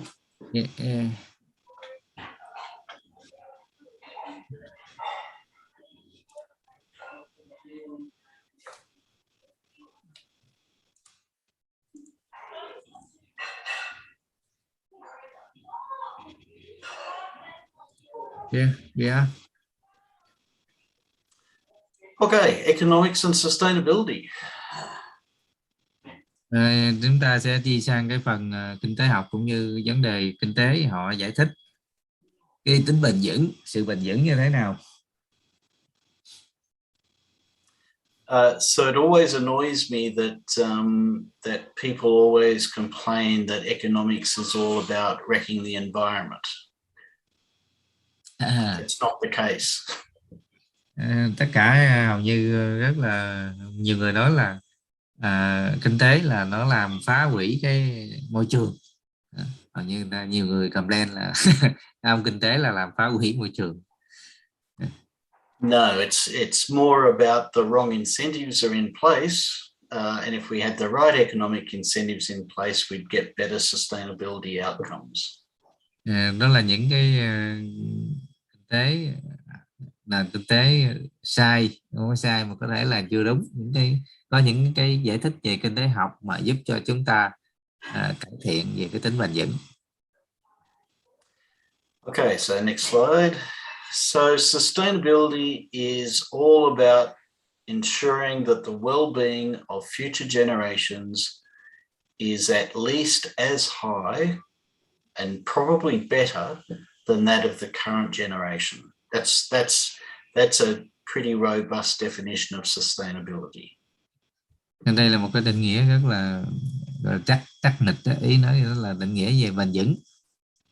S3: Yeah. Yeah.
S2: Okay, economics and sustainability.
S3: Chúng ta sẽ đi sang cái phần kinh tế học cũng như vấn đề kinh tế, họ giải thích cái tính bền vững, sự bền vững như thế nào.
S2: So it always annoys me that people always complain that economics is all about wrecking the environment. It's not the case.
S3: Tất cả hầu như rất là nhiều người nói là kinh tế là nó làm phá hủy cái môi trường. Hầu như nhiều người complain là không, kinh tế là làm phá hủy môi trường.
S2: No, it's more about the wrong incentives are in place, and if we had the right economic incentives in place, we'd get better sustainability outcomes.
S3: Đó là những cái kinh tế kinh tế sai, không có sai mà có thể là chưa đúng. Có những cái giải thích về kinh tế học mà giúp cho chúng ta cải thiện về cái tính bền vững.
S2: Okay, so next slide. So sustainability is all about ensuring that the well-being of future generations is at least as high and probably better than that of the current generation. That's a pretty robust definition of sustainability.
S3: Đây là một cái định nghĩa rất là chắc nịch, ý nói là định nghĩa về bền vững.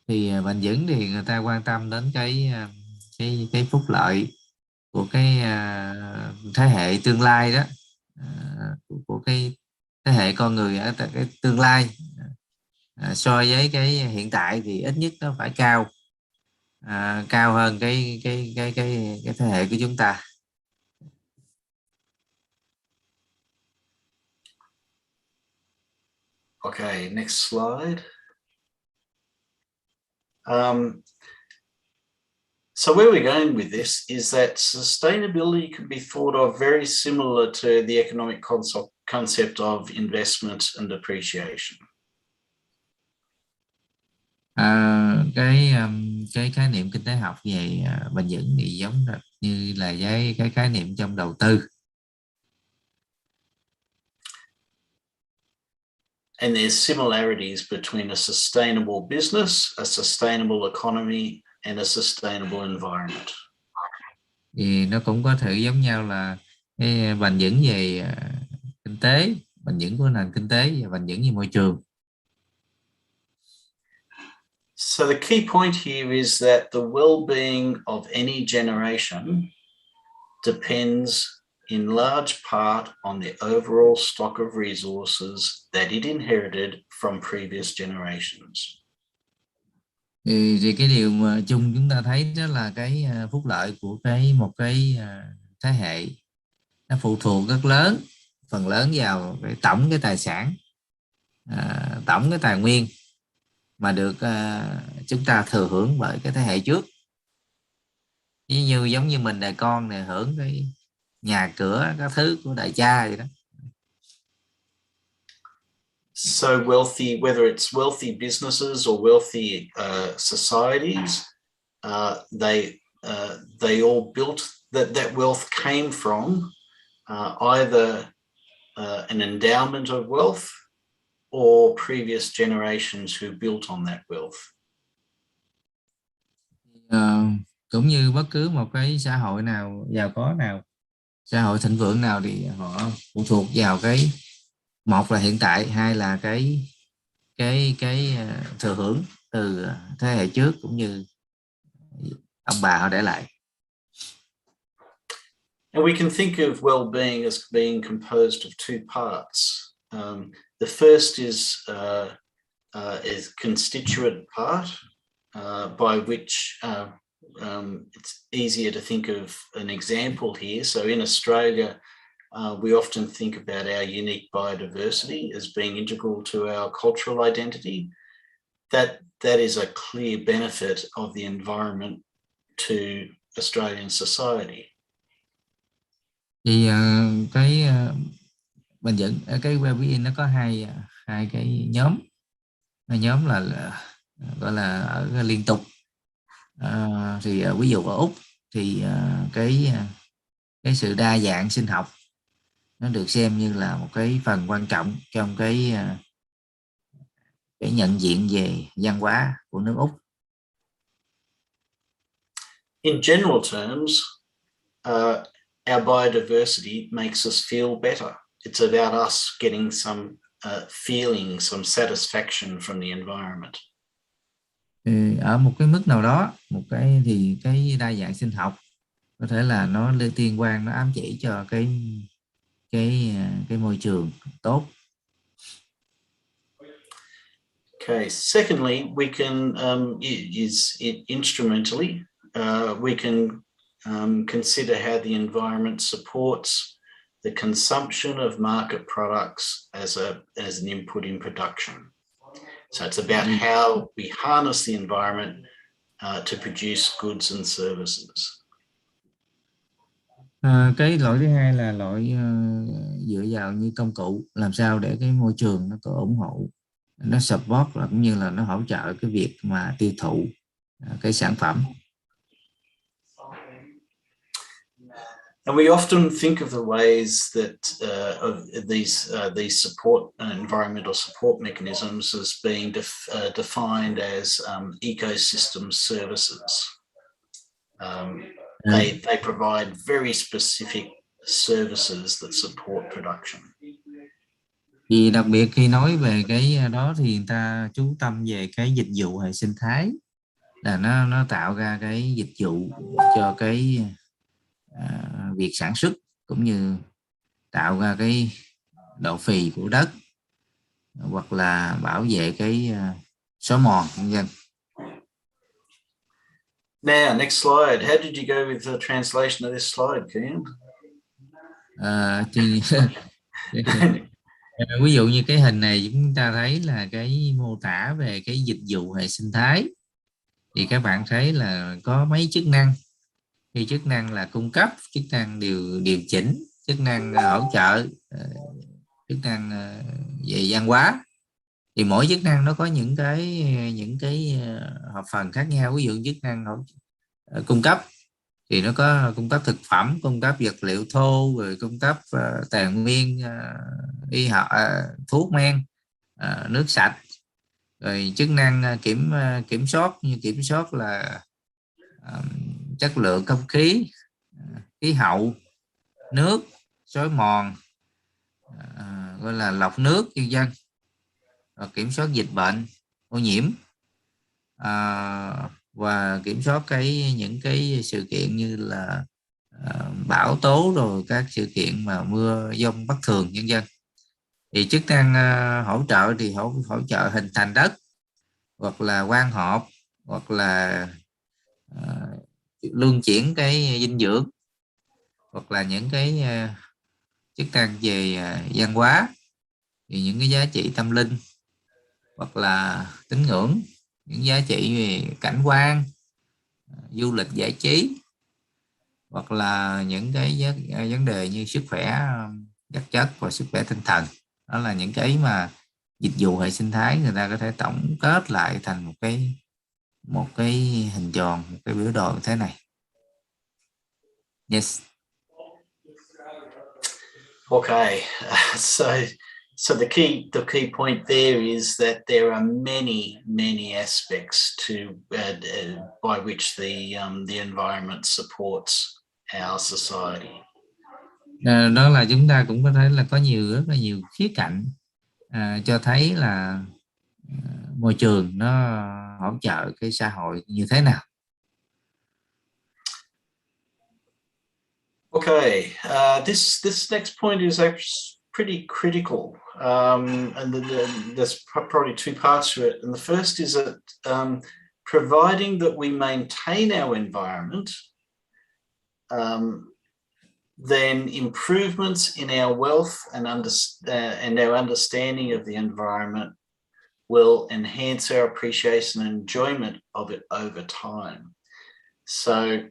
S3: Thì bền vững thì người ta quan tâm đến cái phúc lợi của cái thế hệ tương lai đó, của cái thế hệ con người ở cái tương lai, so với cái hiện tại thì ít nhất nó phải cao hơn cái thế hệ của chúng ta.
S2: Okay, next slide. So where we're going with this is that sustainability can be thought of very similar to the economic concept of investment and depreciation.
S3: Cái khái niệm kinh tế học về bền vững thì giống như là với cái khái niệm trong đầu tư.
S2: And there's similarities between a sustainable business, a sustainable economy, and a sustainable environment.
S3: Thì nó cũng có thể giống nhau là cái bền vững về kinh tế, bền vững của nền kinh tế và bền vững về môi trường.
S2: So the key point here is that the well-being of any generation depends in large part on the overall stock of resources that it inherited from previous generations.
S3: Thì cái điều mà chung chúng ta thấy đó là cái phúc lợi của một cái thế hệ nó phụ thuộc rất lớn, phần lớn vào tổng cái tài sản, tổng cái tài nguyên mà được chúng ta thừa hưởng bởi cái thế hệ trước. Giống như mình đời con này hưởng cái nhà cửa các thứ của đại cha vậy đó.
S2: So wealthy, whether it's wealthy businesses or wealthy societies, they all built that wealth came from either an endowment of wealth or previous generations who built on that wealth.
S3: Cũng như bất cứ một cái xã hội nào giàu có nào xã hội thịnh vượng nào thì họ phụ thuộc vào cái, một là hiện tại, hai là cái thừa hưởng từ thế hệ trước cũng như ông bà họ để lại.
S2: And we can think of well-being as being composed of two parts. The first is constituent part, by which it's easier to think of an example here. So in Australia, we often think about our unique biodiversity as being integral to our cultural identity. That is a clear benefit of the environment to Australian society.
S3: Thì bền vững cái well-being nó có hai cái nhóm. Nhóm là gọi là ở liên tục. Thì ví dụ ở Úc thì cái sự đa dạng sinh học nó được xem như là một cái phần quan trọng trong cái nhận diện về văn hóa của nước Úc.
S2: In general terms, our biodiversity makes us feel better. It's about us getting some feeling, some satisfaction from the environment.
S3: Ở một cái mức nào đó, thì cái đa dạng sinh học có thể là nó liên quan, nó ám chỉ cho cái môi trường tốt.
S2: Okay. Secondly, we can instrumentally we can consider how the environment supports the consumption of market products as an input in production. So it's about how we harness the environment to produce goods and services.
S3: Cái loại thứ hai là loại dựa vào như công cụ, làm sao để cái môi trường nó có ủng hộ, nó support và cũng như là nó hỗ trợ cái việc mà tiêu thụ cái sản phẩm.
S2: And we often think of the ways that of these support environmental support mechanisms as being defined as ecosystem services. They provide very specific services that support production.
S3: Vì đặc biệt khi nói về cái đó thì người ta chú tâm về cái dịch vụ hệ sinh thái, là nó tạo ra cái dịch vụ cho cái việc sản xuất cũng như tạo ra cái độ phì của đất, hoặc là bảo vệ cái xói mòn vân vân.
S2: Now, next slide. How did you go with the translation of this slide, Kian?
S3: Ví dụ như cái hình này chúng ta thấy là cái mô tả về cái dịch vụ hệ sinh thái, thì các bạn thấy là có mấy chức năng. Thì chức năng là cung cấp, chức năng điều chỉnh, chức năng hỗ trợ, chức năng về văn hóa. Thì mỗi chức năng nó có những cái hợp phần khác nhau. Ví dụ chức năng cung cấp thì nó có cung cấp thực phẩm, cung cấp vật liệu thô, rồi cung cấp tài nguyên y học, thuốc men, nước sạch. Rồi chức năng kiểm soát, như kiểm soát là chất lượng không khí, khí hậu, nước, xói mòn, gọi là lọc nước vân vân. Rồi kiểm soát dịch bệnh, ô nhiễm, và kiểm soát những cái sự kiện như là bão tố, rồi các sự kiện mà mưa dông bất thường vân vân. Thì chức năng hỗ trợ thì hỗ trợ hình thành đất, hoặc là quang hợp, hoặc là luân chuyển cái dinh dưỡng, hoặc là những cái chức năng về văn hóa, thì những cái giá trị tâm linh, hoặc là tín ngưỡng, những giá trị về cảnh quan, du lịch giải trí, hoặc là những cái vấn đề như sức khỏe vật chất và sức khỏe tinh thần. Đó là những cái mà dịch vụ hệ sinh thái người ta có thể tổng kết lại thành một cái hình tròn, một cái biểu đồ như thế này. Yes.
S2: Okay, so the key point there is that there are many aspects to by which the environment supports our society.
S3: Đó là chúng ta cũng có thể là có rất là nhiều khía cạnh cho thấy là môi trường nó hỗ trợ cái xã hội như thế nào.
S2: Okay, this next point is actually pretty critical, and there's probably two parts to it. And the first is that providing that we maintain our environment, then improvements in our wealth and our understanding of the environment will enhance our appreciation and enjoyment of it over time. So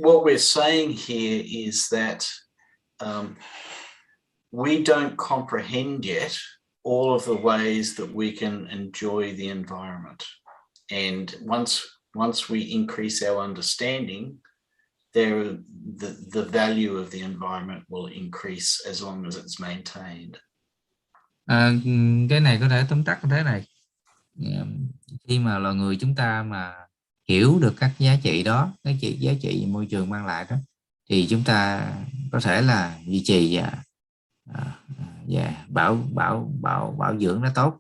S2: what we're saying here is that we don't comprehend yet all of the ways that we can enjoy the environment. And once we increase our understanding, the value of the environment will increase as long as it's maintained.
S3: Cái này có thể tóm tắt như thế này. Khi mà loài người chúng ta mà hiểu được các giá trị đó, giá trị môi trường mang lại đó, thì chúng ta có thể là duy trì và bảo dưỡng nó tốt.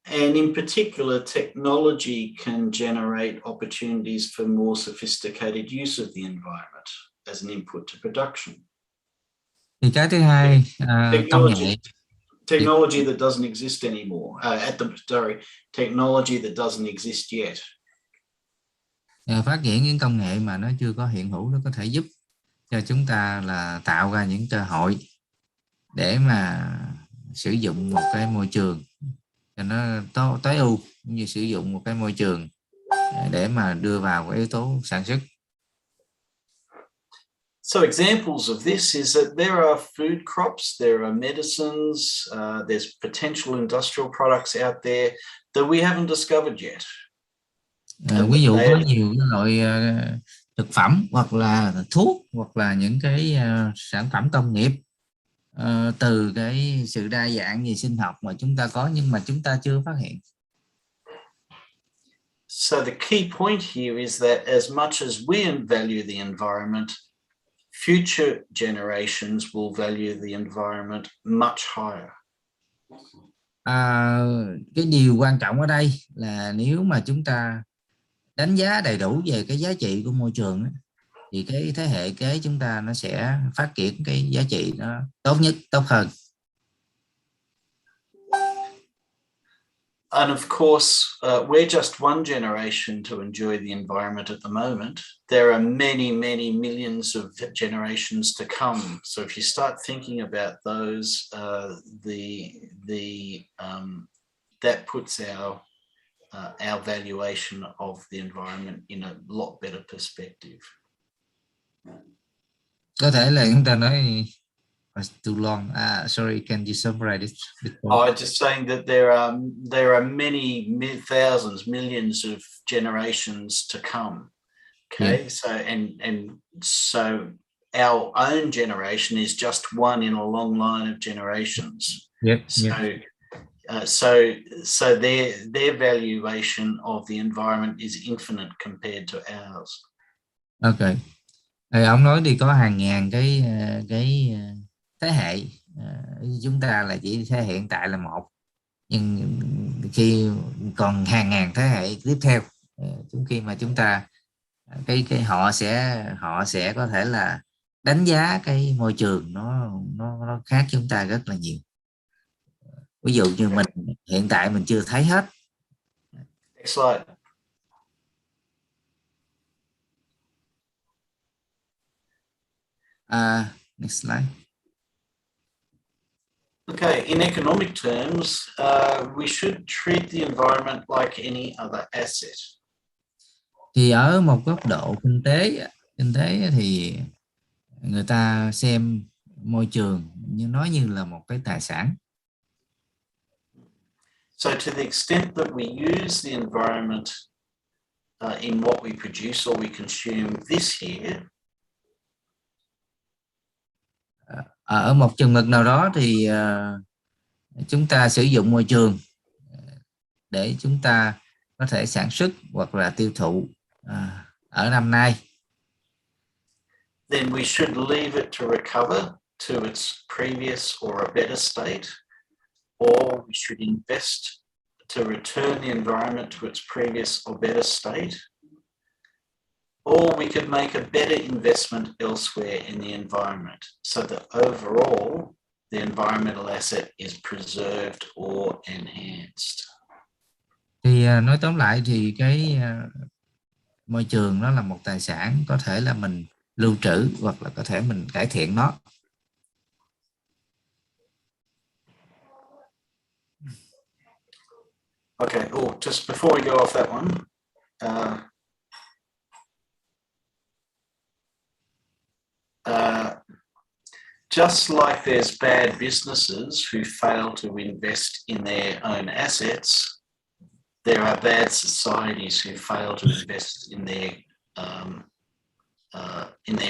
S2: And in particular, technology can generate opportunities for more sophisticated use of the environment as an input to production.
S3: Thì cái thứ hai, công nghệ.
S2: Technology that doesn't exist anymore. Technology that doesn't exist yet.
S3: Phát triển những công nghệ mà nó chưa có hiện hữu, nó có thể giúp cho chúng ta là tạo ra những cơ hội để mà sử dụng một cái môi trường cho nó tối ưu, cũng như sử dụng một cái môi trường để mà đưa vào cái yếu tố sản xuất.
S2: So examples of this is that there are food crops, there are medicines, there's potential industrial products out there that we haven't discovered yet.
S3: Ví dụ có nhiều loại thực phẩm hoặc là thuốc hoặc là những cái sản phẩm công nghiệp từ cái sự đa dạng về sinh học mà chúng ta có nhưng mà chúng ta chưa phát hiện.
S2: So the key point here is that as much as we value the environment, future generations will value the environment much higher.
S3: Cái điều quan trọng ở đây là nếu mà chúng ta đánh giá đầy đủ về cái giá trị của môi trường thì cái thế hệ kế chúng ta nó sẽ phát triển cái giá trị nó tốt hơn.
S2: And of course, we're just one generation to enjoy the environment at the moment. There are many, many millions of generations to come. So if you start thinking about those, that puts our valuation of the environment in a lot better perspective.
S3: Có thể là chúng ta nói too long. Sorry, can you summarize it?
S2: I'm just saying that there are many thousands, millions of generations to come. Okay, yeah. So our own generation is just one in a long line of generations.
S3: Yep.
S2: So their valuation of the environment is infinite compared to ours.
S3: Okay. Ông nói thì có hàng ngàn cái thế hệ, chúng ta là chỉ thế hệ hiện tại là một, nhưng khi còn hàng ngàn thế hệ tiếp theo, khi mà chúng ta họ sẽ có thể là đánh giá cái môi trường nó khác chúng ta rất là nhiều. Ví dụ như mình hiện tại mình chưa thấy hết.
S2: Next slide.
S3: Next slide.
S2: Okay, in economic terms, we should treat the environment like any other asset.
S3: Thì ở một góc độ kinh tế thì người ta xem môi trường như là một cái tài sản.
S2: So to the extent that we use the environment in what we produce or we consume this year,
S3: ở một chừng mực nào đó thì chúng ta sử dụng môi trường để chúng ta có thể sản xuất hoặc là tiêu thụ ở năm nay,
S2: then we should leave it to recover to its previous or a better state, or we should invest to return the environment to its previous or better state, or we could make a better investment elsewhere in the environment so that overall the environmental asset is preserved or enhanced.
S3: thì nói tóm lại thì cái môi trường nó là một tài sản, có thể là mình lưu trữ hoặc là có thể mình cải thiện nó.
S2: Okay, just before we go off that one, just like there's bad businesses who fail to invest in their own assets, there are bad societies who fail to invest in their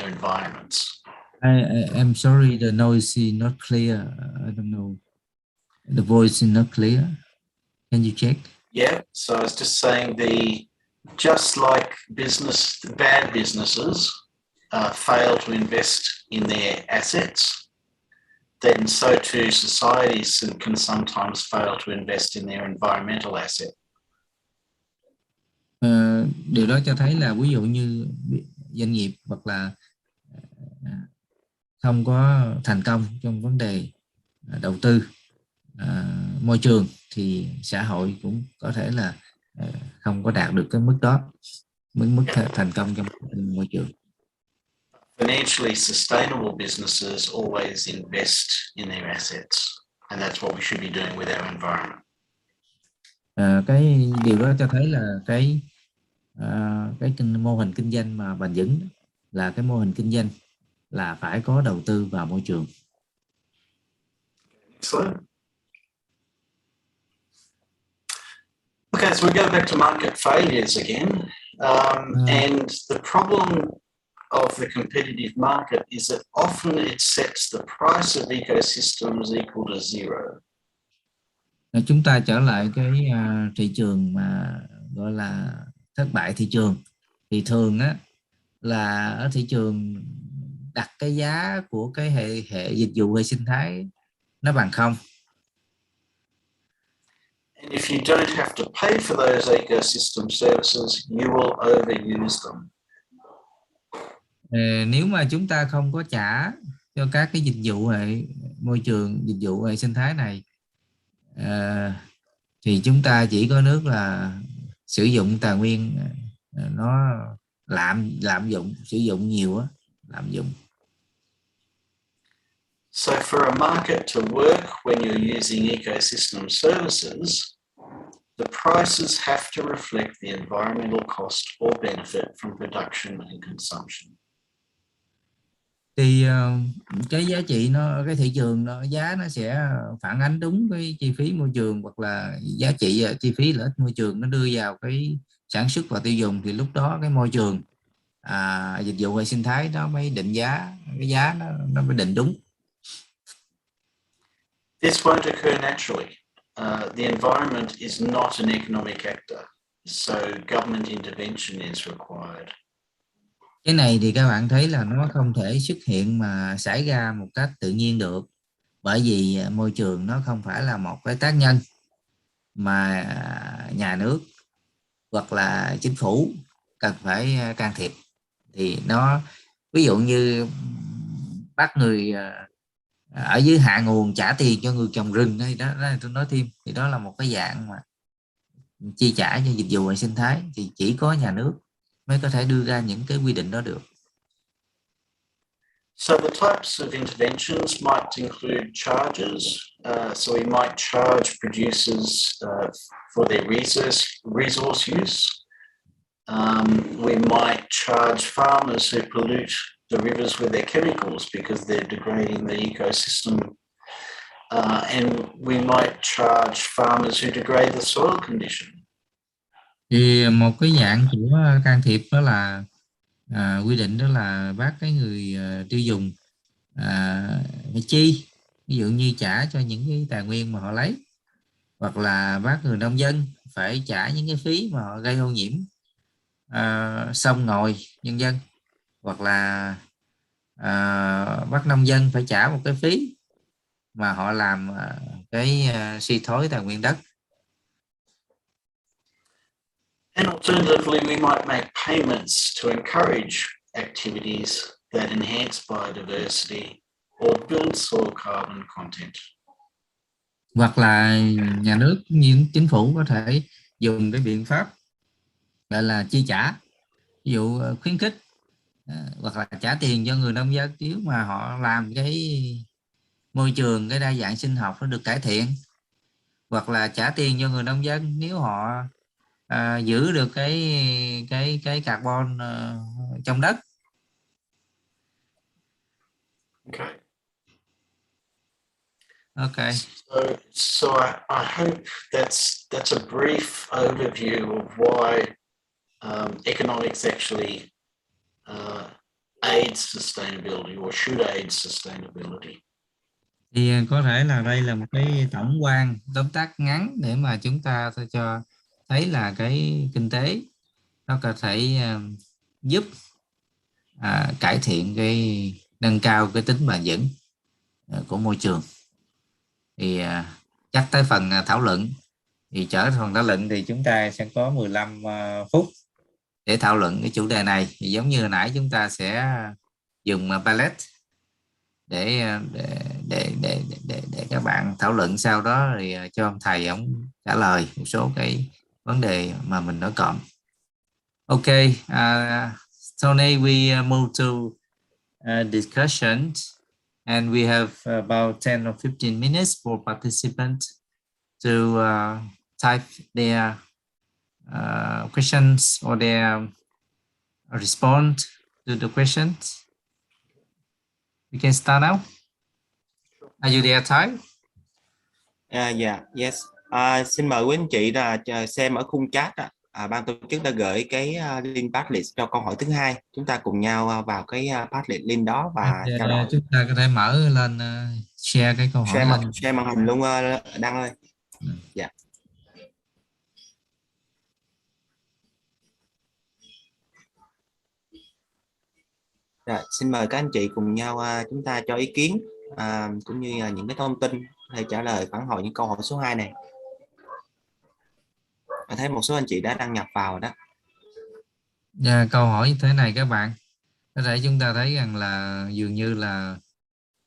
S2: environments.
S3: I'm sorry, the noise is not clear. I don't know. The voice is not clear. Can you check?
S2: Yeah, so I was just saying just like bad businesses fail to invest in their assets, then so too societies can sometimes fail to invest in their environmental asset.
S3: Điều đó cho thấy là ví dụ như doanh nghiệp hoặc là không có thành công trong vấn đề đầu tư môi trường thì xã hội cũng có thể là không có đạt được cái mức đó, mức thành công trong môi trường.
S2: Financially sustainable businesses always invest in their assets, and that's what we should be doing with our environment.
S3: Cái điều đó cho thấy là cái mô hình kinh doanh mà bền vững là cái mô hình kinh doanh là phải có đầu tư vào môi trường.
S2: Excellent. Okay, so we go back to market failures again, and the problem of the competitive market is that often it sets the price of ecosystems equal to zero.
S3: Chúng ta trở lại cái thị trường mà gọi là thất bại thị trường, thì thường á là ở thị trường đặt cái giá của cái hệ dịch vụ hệ sinh thái nó bằng không.
S2: And if you don't have to pay for those ecosystem services, you will overuse them.
S3: Nếu mà chúng ta không có trả cho các cái dịch vụ hệ môi trường, dịch vụ hệ sinh thái này, thì chúng ta chỉ có nước là sử dụng tài nguyên nó lạm dụng, sử dụng nhiều á, lạm dụng.
S2: So for a market to work when you're using ecosystem services, the prices have to reflect the environmental cost or benefit from production and consumption.
S3: Thì cái giá trị cái thị trường giá nó sẽ phản ánh đúng cái chi phí môi trường hoặc là giá trị chi phí lợi ích môi trường nó đưa vào cái sản xuất và tiêu dùng, thì lúc đó cái môi trường dịch vụ hệ sinh thái nó mới định giá, cái giá nó mới định đúng.
S2: This won't occur naturally. The environment is not an economic actor, so government intervention is required.
S3: Cái này thì các bạn thấy là nó không thể xuất hiện mà xảy ra một cách tự nhiên được, bởi vì môi trường nó không phải là một cái tác nhân mà nhà nước hoặc là chính phủ cần phải can thiệp. Thì nó ví dụ như bắt người ở dưới hạ nguồn trả tiền cho người trồng rừng hay đó tôi nói thêm, thì đó là một cái dạng mà chi trả cho dịch vụ hệ sinh thái, thì chỉ có nhà nước mới có thể đưa ra những cái quy định đó được.
S2: So the types of interventions might include charges. So we might charge producers for their resource use. We might charge farmers who pollute the rivers with their chemicals because they're degrading the ecosystem. And we might charge farmers who degrade the soil condition.
S3: Thì một cái dạng của can thiệp đó là quy định đó là bắt cái người tiêu dùng phải chi, ví dụ như trả cho những cái tài nguyên mà họ lấy, hoặc là bắt người nông dân phải trả những cái phí mà họ gây ô nhiễm sông ngòi nhân dân, hoặc là bắt nông dân phải trả một cái phí mà họ làm cái suy thoái tài nguyên đất.
S2: And alternatively, we might make payments to encourage activities that enhance biodiversity or build soil carbon content.
S3: Hoặc là nhà nước, những chính phủ có thể dùng cái biện pháp gọi là chi trả, ví dụ khuyến khích hoặc là trả tiền cho người nông dân nếu mà họ làm cái môi trường, cái đa dạng sinh học nó được cải thiện, hoặc là trả tiền cho người nông dân nếu họ giữ được cái carbon trong đất.
S2: Okay.
S3: Okay.
S2: So I hope that's a brief overview of why economics actually aids sustainability or should aid sustainability.
S3: Thì có thể là đây là một cái tổng quan tóm tắt ngắn để mà chúng ta cho thấy là cái kinh tế nó có thể giúp cải thiện nâng cao cái tính bền vững của môi trường. Thì chắc tới phần thảo luận, thì trở phần thảo luận thì chúng ta sẽ có 15 phút để thảo luận cái chủ đề này. Thì giống như hồi nãy chúng ta sẽ dùng palette để các bạn thảo luận, sau đó thì cho ông thầy ông trả lời một số cái vấn đề mà mình nói còn. Ok, Tony, we move to discussions, and we have about 10 or 15 minutes for participants to type their questions or their response to the questions. We can start now. Are you there, Ty?
S6: Yeah, yes. Xin mời quý anh chị là xem ở khung chat. Ban tổ chức đã gửi cái link Padlet cho câu hỏi thứ hai. Chúng ta cùng nhau vào cái Padlet link đó và trao đổi.
S3: Chúng ta có thể mở lên share cái câu hỏi lên.
S6: Share màn hình luôn, Đăng ơi. Dạ. Rồi, xin mời các anh chị cùng nhau chúng ta cho ý kiến cũng như những cái thông tin để trả lời phản hồi những câu hỏi số 2 này. Tôi thấy một số anh chị đã đăng nhập vào đó.
S3: Câu hỏi như thế này các bạn, có thể chúng ta thấy rằng là dường như là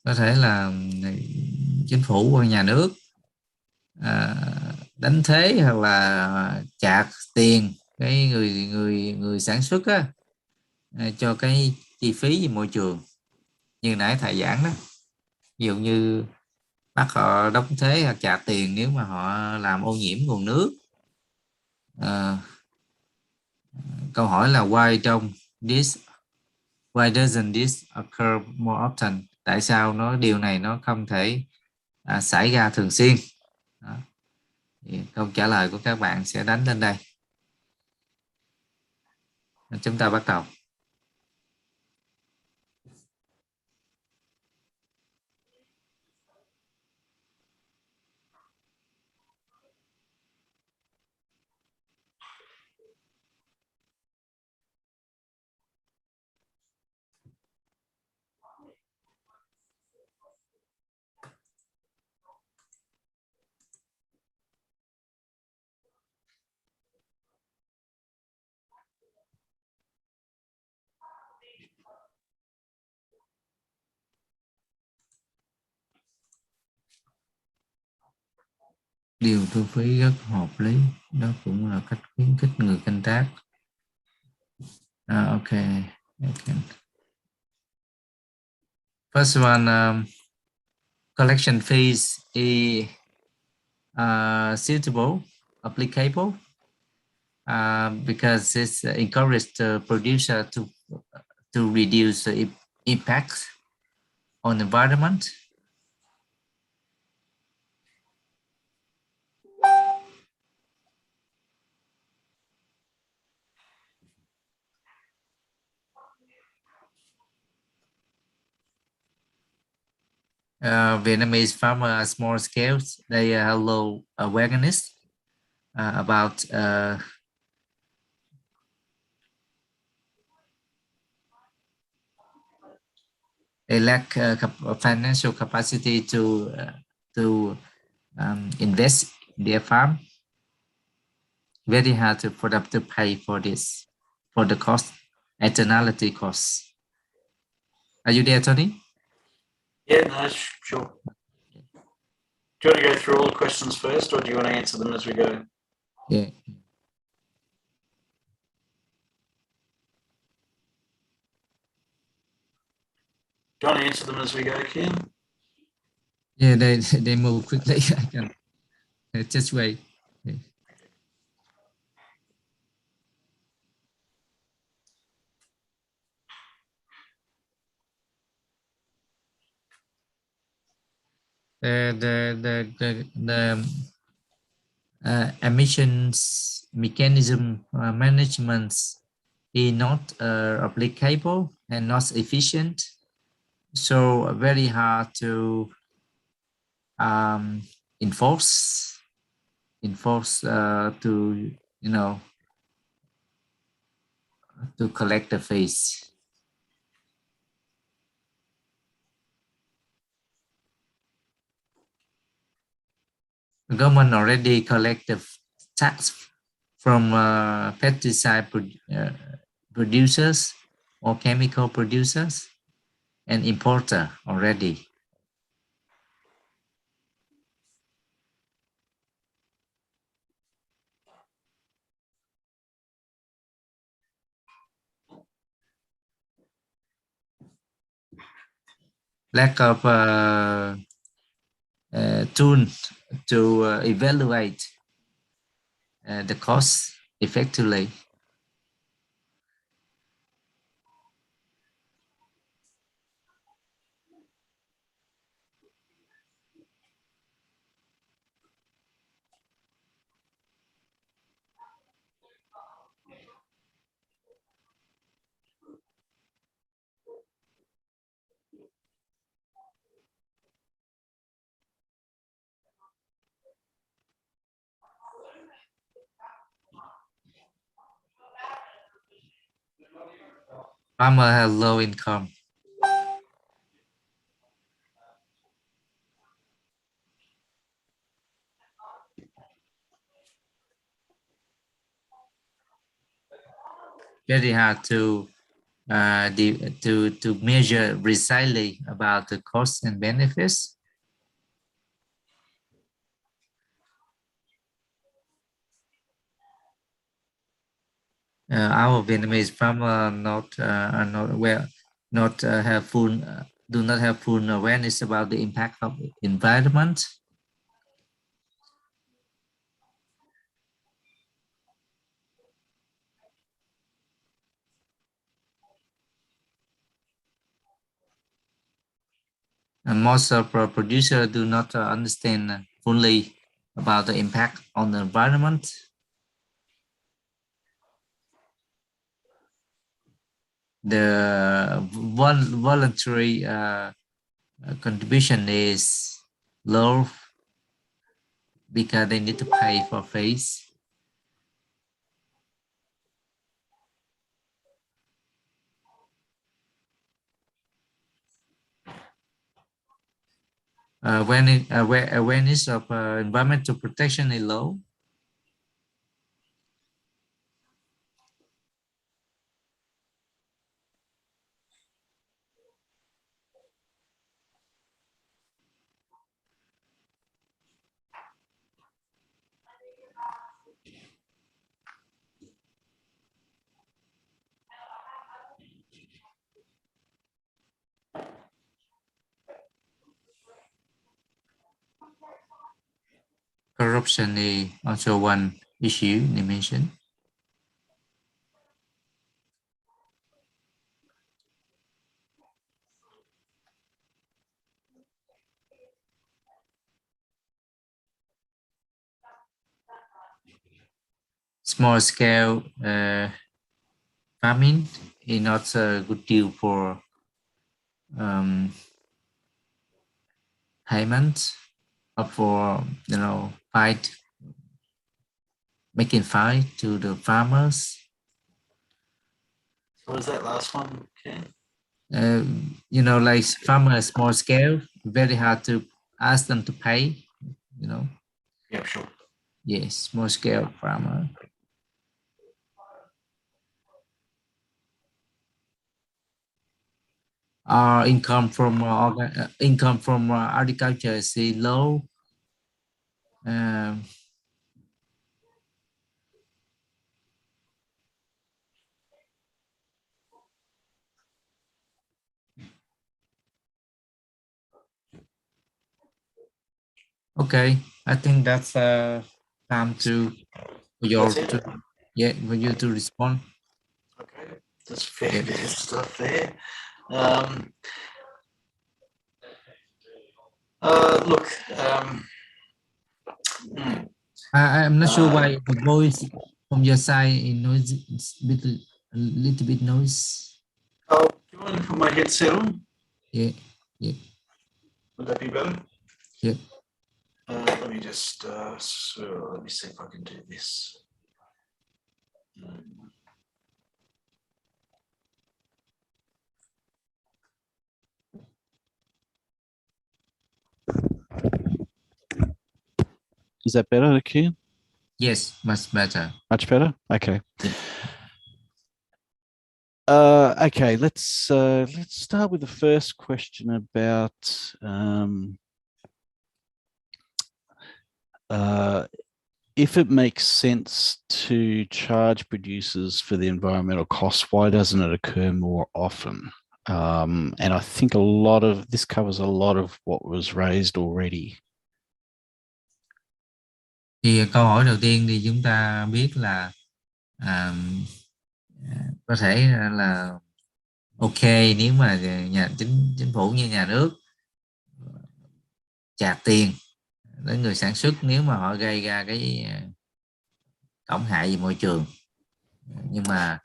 S3: có thể là chính phủ hoặc nhà nước đánh thuế hoặc là trả tiền cái người sản xuất á, cho cái chi phí về môi trường như nãy thầy giảng đó, ví dụ như bắt họ đóng thuế hoặc trả tiền nếu mà họ làm ô nhiễm nguồn nước. Câu hỏi là why doesn't this occur more often? Tại sao điều này nó không thể xảy ra thường xuyên? Đó. Thì câu trả lời của các bạn sẽ đánh lên đây. Chúng ta bắt đầu. Điều thu phí rất hợp lý, đó cũng là cách khuyến khích người canh tác. Okay. First one, collection fees is suitable, applicable, because it's encouraged the producer to reduce the impact on the environment. Vietnamese farmers are small scale. They have low awareness about they lack financial capacity to invest in their farm. Very hard for them to pay for this, for the cost, externality costs. Are you there, Tony?
S2: Yeah, no, sure. Do you want to go through all the questions first, or do you want to answer them as we go?
S3: Yeah.
S2: Do you want to answer them as we go, Kim?
S3: Yeah, they move quickly. I can just wait. Yeah. The emissions mechanism management is not applicable and not efficient, so very hard to enforce to to collect the fees. The government already collect the tax from pesticide producers or chemical producers and importer already. Lack of tool to evaluate the cost effectively. Farmer have low income. Very hard to measure precisely about the costs and benefits. Our Vietnamese farmer are not well, not have full do not have full awareness about the impact of environment. And most of our producers do not understand fully about the impact on the environment. The voluntary contribution is low because they need to pay for fees. When awareness of environmental protection is low, corruption is also one issue they mentioned. Small scale farming is not a good deal for payment or for making fight to the farmers.
S2: What was that last one? Okay.
S3: You know, like farmer small scale, very hard to ask them to pay, you know.
S2: Yeah, sure.
S3: Yes, small scale farmer. Our income from agriculture is low. Okay, I think that's time to for your
S2: That's it?
S3: for you to respond.
S2: Okay, there's a fair
S3: Yeah.
S2: bit of stuff there. Look,
S3: I'm not sure why the voice from your side is noisy. It's a little bit noise.
S2: oh, do you want to put my headset on?
S3: Yeah, yeah,
S2: Would that be better?
S3: yeah.
S2: Let me just, let me see if I can do this.
S8: Is that better, Kian?
S3: Yes, much better.
S8: Much better? Okay.
S3: Yeah.
S8: Okay, let's start with the first question about if it makes sense to charge producers for the environmental costs, why doesn't it occur more often? And I think a lot of this covers a lot of what was raised already.
S3: Thì câu hỏi đầu tiên thì chúng ta biết là có thể là ok nếu mà chính phủ như nhà nước trả tiền đến người sản xuất nếu mà họ gây ra cái tổn hại về môi trường, nhưng mà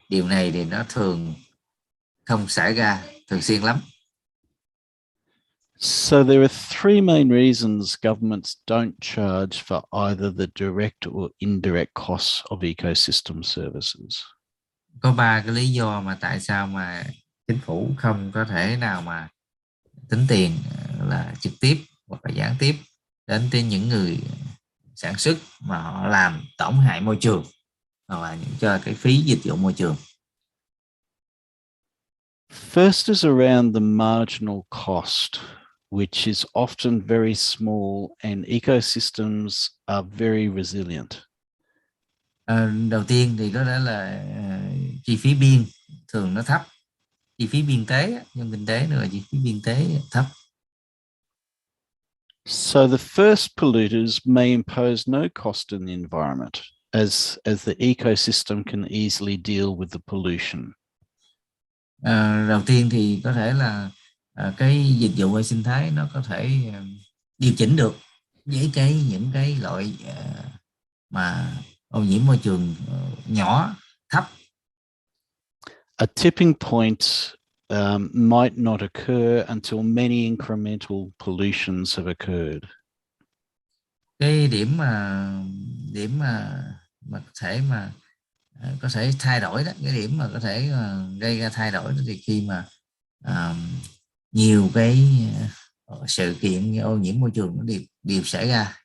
S3: điều này thì nó thường không xảy ra thường xuyên lắm.
S8: So there are three main reasons governments don't charge for either the direct or indirect costs of ecosystem services.
S3: Có ba cái lý do mà tại sao mà chính phủ không có thể nào mà tính tiền là trực tiếp hoặc là gián tiếp đến tới những người sản xuất mà họ làm tổn hại môi trường hoặc là cho cái phí dịch vụ môi trường.
S8: First is around the marginal cost, which is often very small and ecosystems are very resilient.
S3: Đầu tiên thì có thể là chi phí biên thường nó thấp, chi phí biên tế nhân kinh tế nữa là chi phí biên tế thấp.
S8: So the first polluters may impose no cost in the environment as the ecosystem can easily deal with the pollution.
S3: Đầu tiên thì có thể là cái dịch vụ hệ sinh thái nó có thể điều chỉnh được với những cái loại mà ô nhiễm môi trường nhỏ thấp.
S8: A tipping point might not occur until many incremental pollutions have occurred.
S3: Cái điểm mà có thể thay đổi đó, cái điểm mà có thể gây ra thay đổi đó thì khi mà nhiều cái sự kiện ô nhiễm môi trường nó đều xảy ra.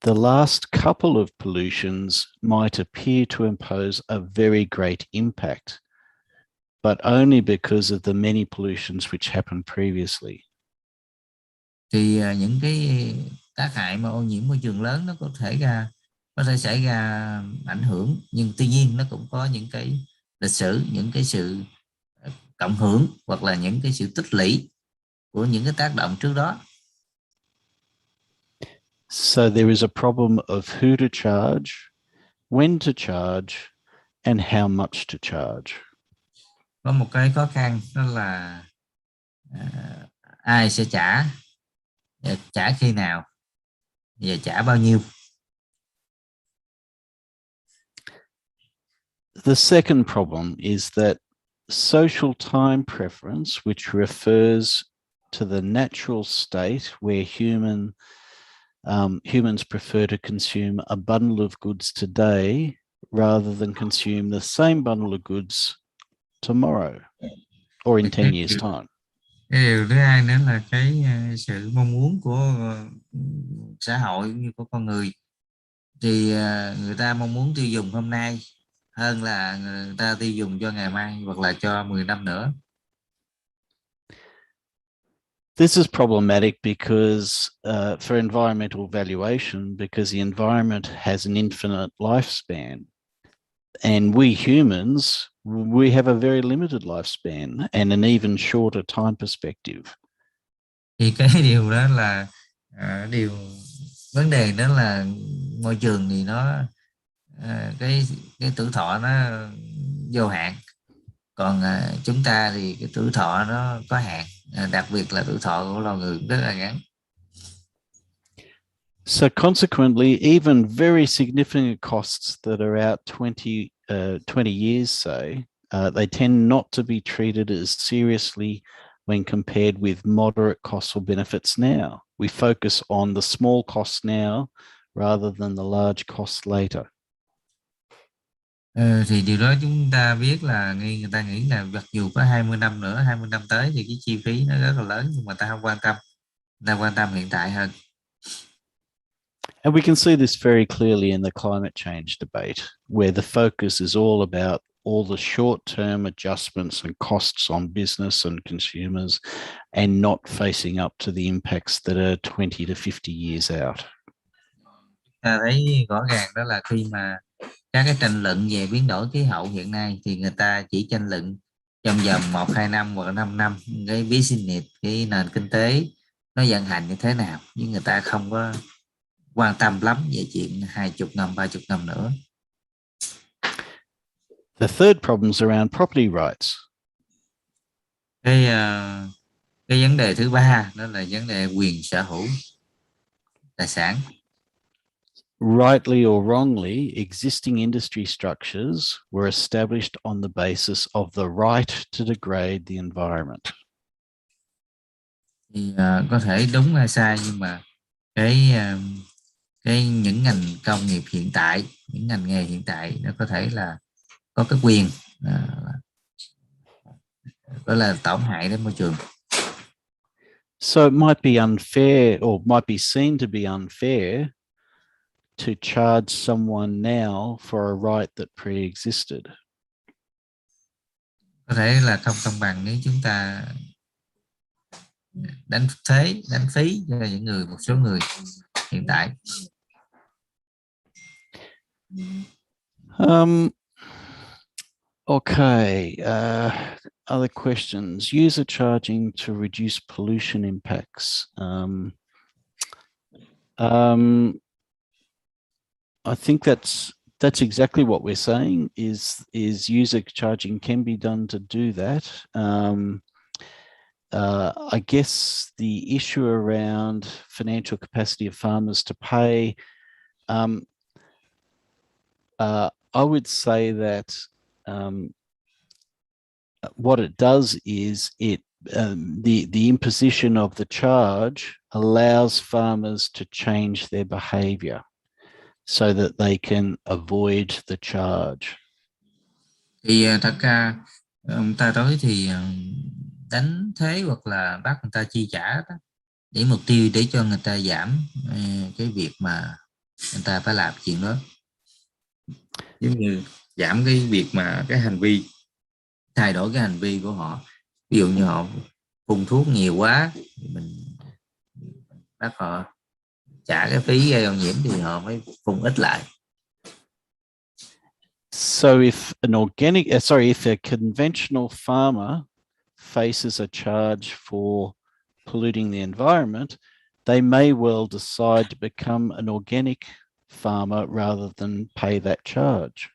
S8: The last couple of pollutions might appear to impose a very great impact, but only because of the many pollutions which happened previously.
S3: Thì những cái tác hại mà ô nhiễm môi trường lớn nó có thể xảy ra ảnh hưởng, nhưng tuy nhiên nó cũng có những cái lịch sử, những cái sự cộng hưởng hoặc là những cái sự tích lũy của những cái tác động trước đó.
S8: So there is a problem of who to charge, when to charge, and how much to charge.
S3: Có một cái khó khăn đó là ai sẽ trả khi nào và trả bao nhiêu.
S8: The second problem is that social time preference, which refers to the natural state where humans prefer to consume a bundle of goods today rather than consume the same bundle of goods tomorrow or in 10 years' time.
S3: Cái điều thứ hai nữa là cái sự mong muốn của xã hội cũng như của con người, thì người ta mong muốn tiêu dùng hôm nay hơn là người ta tiêu dùng cho ngày mai hoặc là cho 10 năm nữa.
S8: This is problematic because for environmental valuation, because the environment has an infinite lifespan, and we humans, we have a very limited lifespan and an even shorter time perspective.
S3: Thì cái điều đó là vấn đề đó là môi trường thì nó cái tuổi thọ nó vô hạn, còn chúng ta thì cái tuổi thọ nó có hạn, đặc biệt là tuổi thọ của loài người rất là ngắn.
S8: So consequently, even very significant costs that are out 20 years, say, they tend not to be treated as seriously when compared with moderate costs or benefits now. We focus on the small costs now rather than the large costs later.
S3: Thì điều đó chúng ta biết là người ta nghĩ là mặc dù có 20 năm nữa, 20 năm tới thì cái chi phí nó rất là lớn, nhưng mà ta không quan tâm, ta quan tâm hiện tại hơn.
S8: And we can see this very clearly in the climate change debate, where the focus is all about all the short-term adjustments and costs on business and consumers, and not facing up to the impacts that are 20 to 50 years out.
S3: Ta thấy rõ ràng đó là khi mà các cái tranh luận về biến đổi khí hậu hiện nay thì người ta chỉ tranh luận trong vòng 1-2 năm hoặc 5 năm cái business, cái nền kinh tế nó vận hành như thế nào, nhưng người ta không có quan tâm lắm về chuyện 20 năm, 30 năm nữa.
S8: The third problem is around property rights.
S3: Cái vấn đề thứ ba đó là vấn đề quyền sở hữu tài sản.
S8: Rightly or wrongly, existing industry structures were established on the basis of the right to degrade the environment.
S3: Thì có thể đúng hay sai, nhưng mà những ngành công nghiệp hiện tại, những ngành nghề hiện tại nó có thể là có cái quyền đó là tổn hại đến môi trường.
S8: So it might be unfair, or might be seen to be unfair, to charge someone now for a right that pre-existed.
S3: Có thể là không công bằng nếu chúng ta đánh phí cho một số người hiện tại.
S8: Okay, other questions. User charging to reduce pollution impacts. I think that's exactly what we're saying, is user charging can be done to do that. I guess the issue around financial capacity of farmers to pay, I would say that what it does is the imposition of the charge allows farmers to change their behavior so that they can avoid the charge.
S3: Thì thật ra ông ta nói thì đánh thuế hoặc là bắt người ta chi trả đó, để mục tiêu để cho người ta giảm cái việc mà người ta phải làm chuyện đó, giống như giảm cái việc mà cái hành vi, thay đổi cái hành vi của họ. Ví dụ như họ phun thuốc nhiều quá thì mình bắt họ trả cái phí gây ô nhiễm thì họ mới phun ít lại.
S8: So if a conventional farmer faces a charge for polluting the environment, they may well decide to become an organic farmer rather than pay that charge.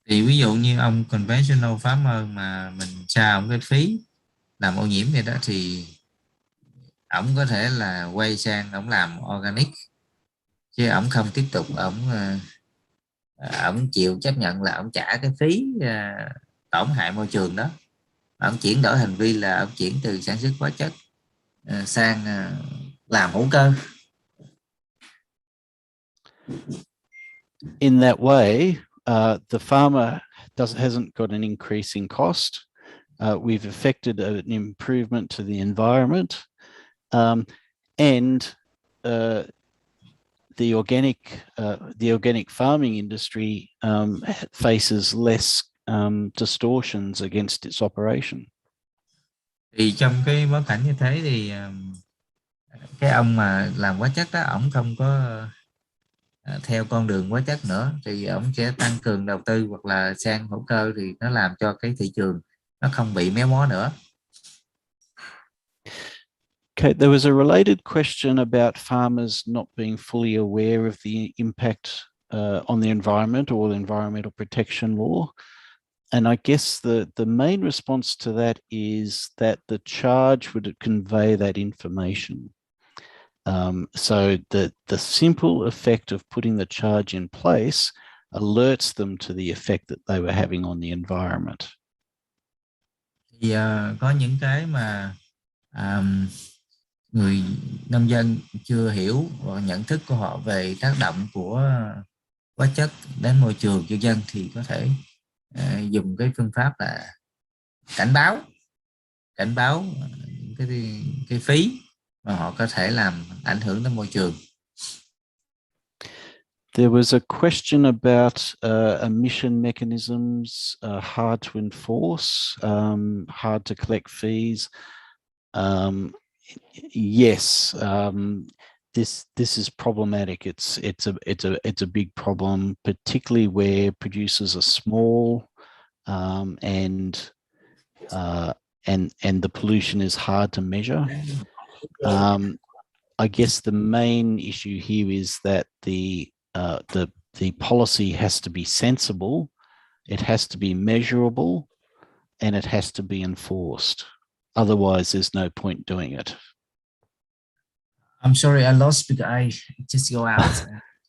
S3: Thì ví dụ như ông conventional farmer mà mình trả ông cái phí làm ô nhiễm vậy đó, thì ổng có thể là quay sang ổng làm organic, chứ ổng không tiếp tục ổng chịu chấp nhận là ổng trả cái phí tổn hại môi trường đó. Ổng chuyển đổi hành vi là ổng chuyển từ sản xuất hóa chất sang làm hữu cơ.
S8: In that way, the farmer hasn't got an increasing cost. We've effected an improvement to the environment, and the organic farming industry faces less distortions against its operation.
S3: Thì trong cái bối cảnh như thế thì cái ông mà làm hóa chất đó, ổng không có theo con đường hóa chất nữa, thì ổng sẽ tăng cường đầu tư hoặc là sang hữu cơ, thì nó làm cho cái thị trường nó không bị méo mó nữa.
S8: Okay, there was a related question about farmers not being fully aware of the impact on the environment or the environmental protection law. And I guess the main response to that is that the charge would convey that information. So the simple effect of putting the charge in place alerts them to the effect that they were having on the environment.
S3: Thì có những cái mà người nông dân chưa hiểu và nhận thức của họ về tác động của hóa chất đến môi trường cho dân, thì có thể dùng cái phương pháp là cảnh báo cái phí mà họ có thể làm ảnh hưởng đến môi trường.
S8: There was a question about emission mechanisms, hard to enforce, hard to collect fees. Yes, this is problematic. It's a big problem, particularly where producers are small, and the pollution is hard to measure. I guess the main issue here is that the policy has to be sensible, it has to be measurable, and it has to be enforced. Otherwise, there's no point doing it.
S3: I'm sorry, I lost because I just go out.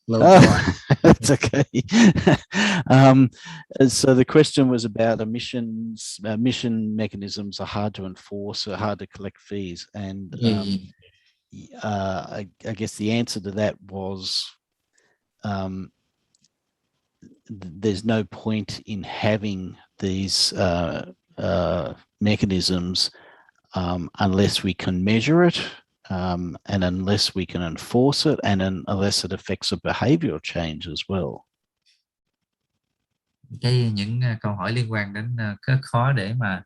S8: That's okay. So the question was about emissions. Emission mechanisms are hard to enforce, or hard to collect fees, and I guess the answer to that was there's no point in having these mechanisms unless we can measure it, and unless we can enforce it, and unless it affects a behavioral change as well.
S3: Những câu hỏi liên quan đến rất khó để mà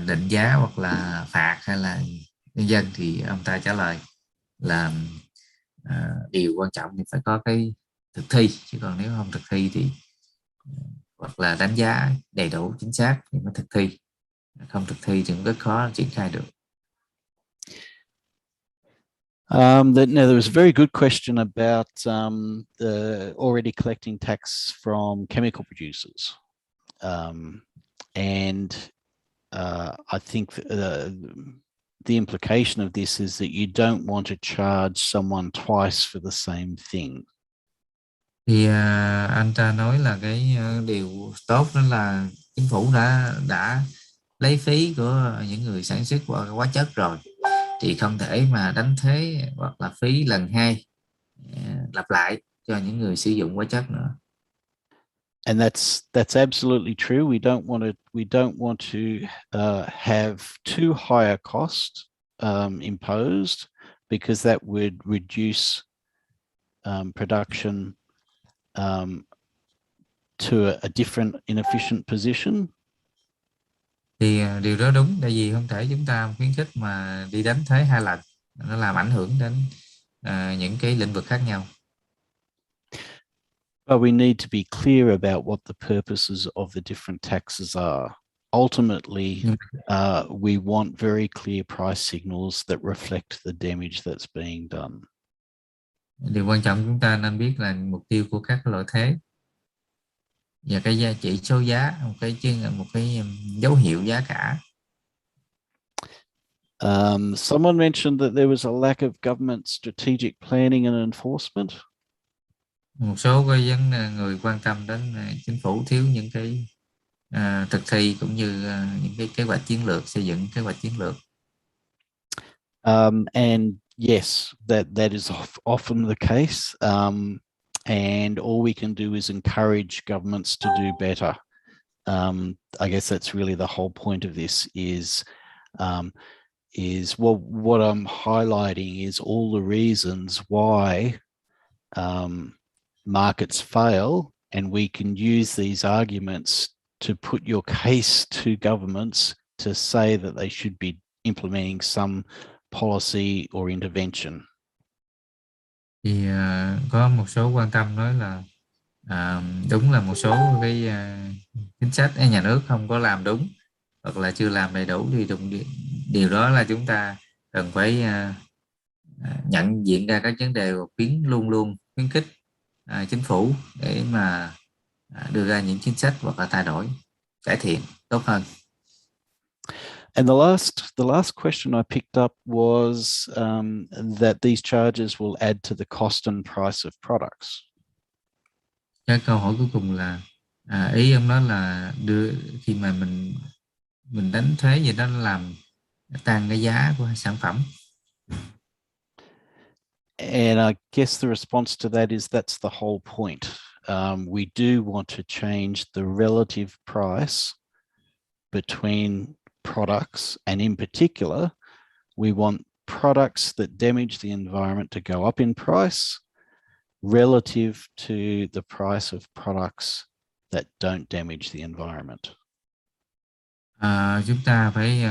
S3: định giá hoặc là phạt hay là nhân dân, thì ông ta trả lời là điều quan trọng thì phải có cái thực thi, chứ còn nếu không thực thi thì hoặc là đánh giá đầy đủ chính xác thì mới thực thi, không thực thi thì cũng rất khó triển khai được.
S8: Now there was a very good question about the already collecting tax from chemical producers, and I think the implication of this is that you don't want to charge someone twice for the same thing.
S3: Thì anh ta nói là cái điều tốt đó là chính phủ đã lấy phí của những người sản xuất hóa chất rồi, thì không thể mà đánh thuế hoặc là phí lần hai lặp lại cho những người sử dụng hóa chất nữa.
S8: And that's absolutely true. We don't want to have too high a cost imposed, because that would reduce production to a different inefficient position.
S3: Thì điều đó đúng, tại vì không thể chúng ta khuyến khích mà đi đánh thuế hai lần, nó làm ảnh hưởng đến những cái lĩnh vực khác nhau.
S8: But we need to be clear about what the purposes of the different taxes are. Ultimately, we want very clear price signals that reflect the damage that's being done.
S3: Điều quan trọng chúng ta nên biết là mục tiêu của các loại thuế và cái giá trị số giá, một cái dấu hiệu giá cả.
S8: Someone mentioned that there was a lack of government strategic planning and enforcement.
S3: Một số người quan tâm đến chính phủ thiếu những cái thực thi cũng như những cái kế hoạch chiến lược, xây dựng kế hoạch chiến lược.
S8: And yes, that is often the case. And all we can do is encourage governments to do better. I guess that's really the whole point of this is what I'm highlighting is all the reasons why markets fail, and we can use these arguments to put your case to governments to say that they should be implementing some policy or intervention.
S3: Thì có một số quan tâm nói là đúng là một số cái chính sách nhà nước không có làm đúng hoặc là chưa làm đầy đủ, thì điều đó là chúng ta cần phải nhận diện ra các vấn đề và luôn luôn khuyến khích chính phủ để mà đưa ra những chính sách hoặc là thay đổi, cải thiện tốt hơn.
S8: And the last question I picked up was that these charges will add to the cost and price of products.
S3: Cái câu hỏi cuối cùng là ý ông nói là khi mà mình đánh thuế gì đó, nó làm tăng cái giá của sản phẩm.
S8: And I guess the response to that is that's the whole point. We do want to change the relative price between products, and in particular, we want products that damage the environment to go up in price relative to the price of products that don't damage the environment.
S3: Chúng ta phải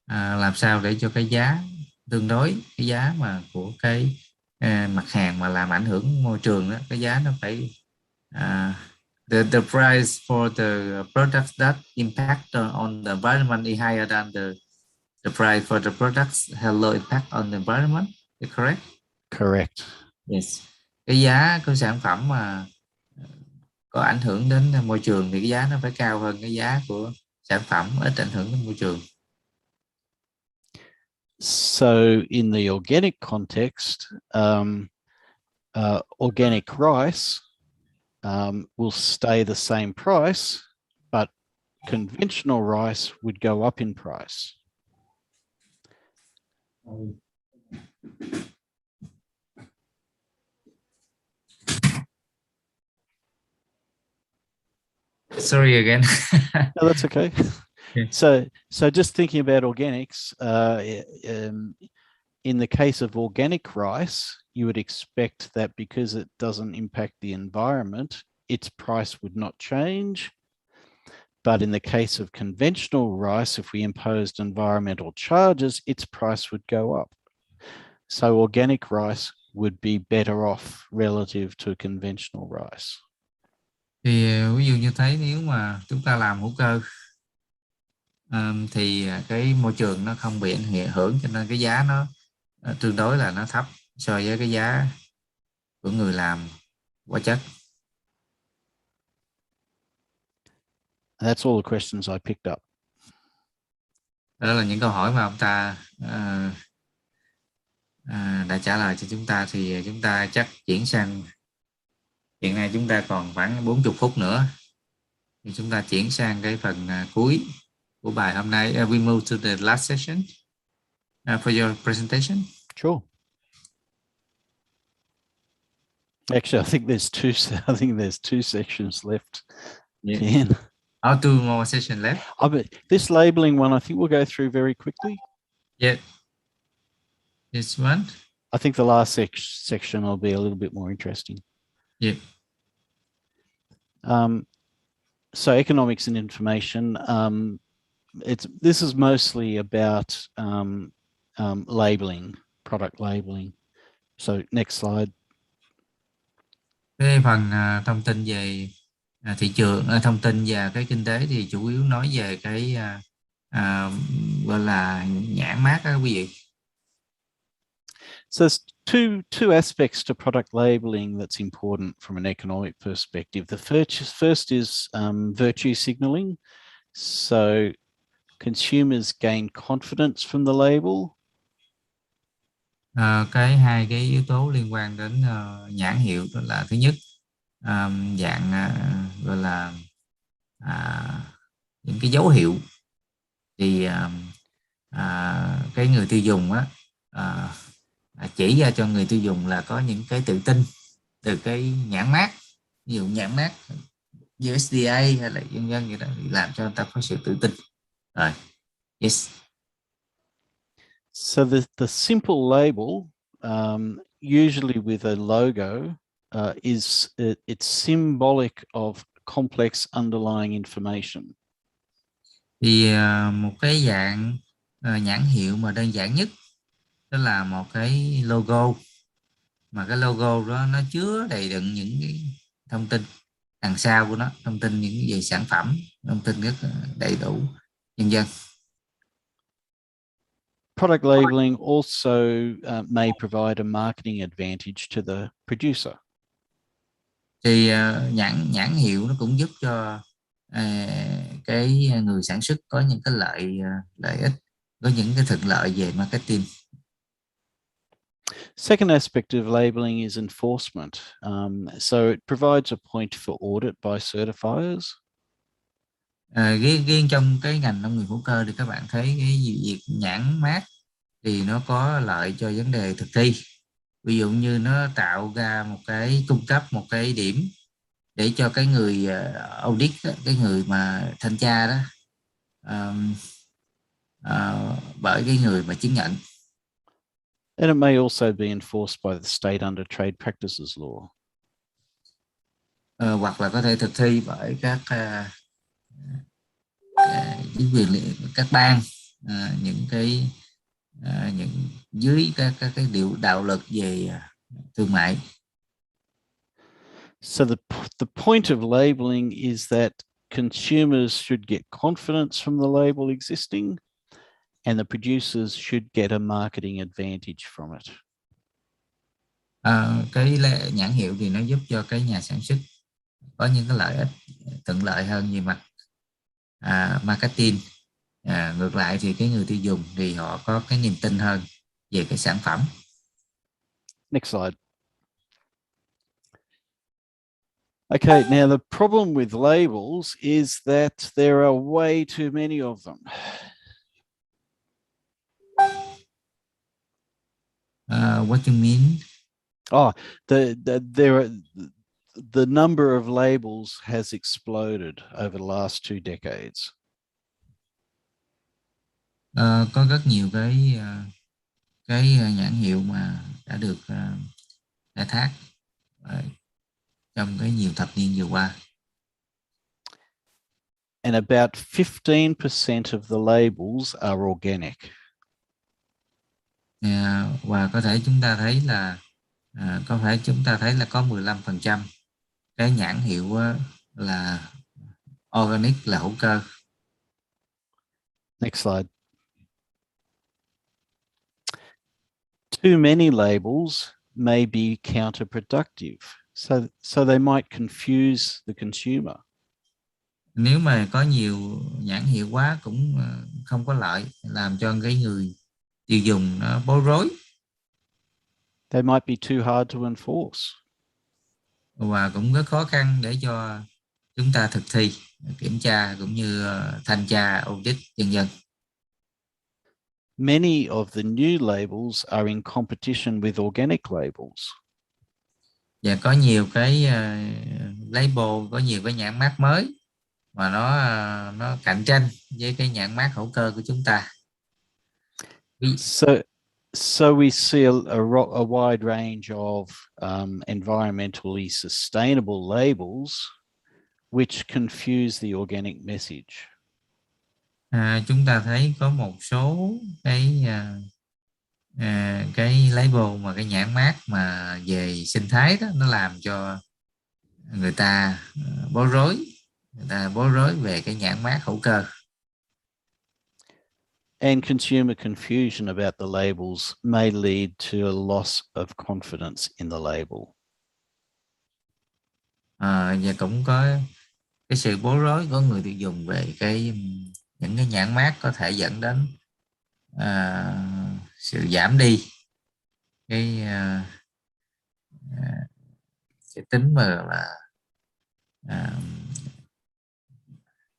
S3: làm sao để cho cái giá tương đối, cái giá mà của cái mặt hàng mà làm ảnh hưởng môi trường đó, cái giá nó phải the price for the products that impact on the environment is higher than the price for the products have low impact on the environment. Is correct?
S8: Correct.
S3: Yes. Cái giá của sản phẩm mà có ảnh hưởng đến môi trường thì cái giá nó phải cao hơn cái giá của sản phẩm ít ảnh hưởng đến môi trường.
S8: So in the organic context, organic rice will stay the same price, but conventional rice would go up in price.
S3: Sorry again.
S8: No, that's okay.
S3: Yeah.
S8: So just thinking about organics, in the case of organic rice, you would expect that because it doesn't impact the environment, its price would not change. But in the case of conventional rice, if we imposed environmental charges, its price would go up. So organic rice would be better off relative to conventional rice.
S3: Thì ví dụ như thấy nếu mà chúng ta làm hữu cơ thì cái môi trường nó không bị ảnh hưởng, cho nên cái giá nó tương đối là nó thấp so với cái giá của người làm hóa chất.
S8: That's all the questions I picked up.
S3: Đó là những câu hỏi mà ông ta đã trả lời cho chúng ta. Thì chúng ta chắc chuyển sang, hiện nay chúng ta còn khoảng 40 phút nữa, thì chúng ta chuyển sang cái phần cuối của bài hôm nay. We move to the last session for your presentation.
S8: Sure. Actually, I think there's two sections left.
S3: Yeah.
S8: Ian.
S3: Two more sessions left.
S8: But this labeling one, I think we'll go through very quickly.
S3: Yeah. This one.
S8: I think the last section will be a little bit more interesting.
S3: Yeah.
S8: So economics and information. This is mostly about labeling, product labeling. So next slide.
S3: Cái phần thông tin về thị trường, thông tin và cái kinh tế thì chủ yếu nói về cái gọi là nhãn mác đó quý vị.
S8: So there's two aspects to product labeling that's important from an economic perspective. The first is virtue signaling. So consumers gain confidence from the label.
S3: Hai cái yếu tố liên quan đến nhãn hiệu đó là thứ nhất, dạng gọi là những cái dấu hiệu, thì cái người tiêu dùng chỉ ra cho người tiêu dùng là có những cái tự tin từ cái nhãn mác. Ví dụ nhãn mác USDA hay là vân vân vậy đó, để làm cho người ta có sự tự tin. Rồi, yes.
S8: So the simple label, usually with a logo, it's symbolic of complex underlying information.
S3: Thì một cái dạng nhãn hiệu mà đơn giản nhất đó là một cái logo, mà cái logo đó nó chứa đầy đựng những cái thông tin đằng sau của nó, thông tin những về sản phẩm, thông tin rất đầy đủ, vân vân.
S8: Product labeling also may provide a marketing advantage to the producer.
S3: Thì nhãn hiệu nó cũng giúp cho cái người sản xuất có những cái lợi ích, có những cái thuận lợi về marketing.
S8: Second aspect of labeling is enforcement. So it provides a point for audit by certifiers.
S3: Riêng trong cái ngành nông nghiệp hữu cơ thì các bạn thấy cái việc nhãn mác thì nó có lợi cho vấn đề thực thi. Ví dụ như nó tạo ra một cái, cung cấp một cái điểm để cho cái người audit đó, cái người mà thanh tra đó, bởi cái người mà chứng nhận.
S8: And it may also be enforced by the state under trade practices law.
S3: Hoặc là có thể thực thi bởi các chính quyền, các bang, những cái những dưới các cái đạo luật về thương mại.
S8: So the point of labeling is that consumers should get confidence from the label existing, and the producers should get a marketing advantage from it.
S3: Cái nhãn hiệu thì nó giúp cho cái nhà sản xuất có những cái lợi ích thuận lợi hơn về mặt marketing. Ngược lại thì cái người tiêu dùng thì họ có cái niềm tin hơn về cái sản phẩm.
S8: Next slide. Okay, now the problem with labels is that there are way too many of them.
S3: What you mean?
S8: Oh, the number of labels has exploded over the last 2 decades.
S3: Có rất nhiều cái nhãn hiệu mà đã được khai thác trong cái nhiều thập niên vừa qua.
S8: And about 15% of the labels are organic.
S3: Và có thể chúng ta thấy là có 15% cái nhãn hiệu là organic, là hữu cơ.
S8: Next slide. Too many labels may be counterproductive, so they might confuse the consumer.
S3: Nếu mà có nhiều nhãn hiệu quá cũng không có lợi, làm cho cái người tiêu dùng nó bối rối.
S8: They might be too hard to enforce.
S3: Và cũng rất khó khăn để cho chúng ta thực thi, kiểm tra cũng như thanh tra, audit, vân vân.
S8: Many of the new labels are in competition with organic labels.
S3: Và có nhiều cái label, có nhiều cái nhãn mác mới mà nó cạnh tranh với cái nhãn mác hữu cơ của chúng ta.
S8: So we see a wide range of environmentally sustainable labels which confuse the organic message.
S3: Chúng ta thấy có một số cái label mà cái nhãn mác mà về sinh thái đó, nó làm cho người ta bối rối về cái nhãn mác hữu cơ.
S8: And consumer confusion about the labels may lead to a loss of confidence in the label.
S3: Và cũng có cái sự bối rối của người tiêu dùng về những cái nhãn mác có thể dẫn đến sự giảm đi cái tính mà là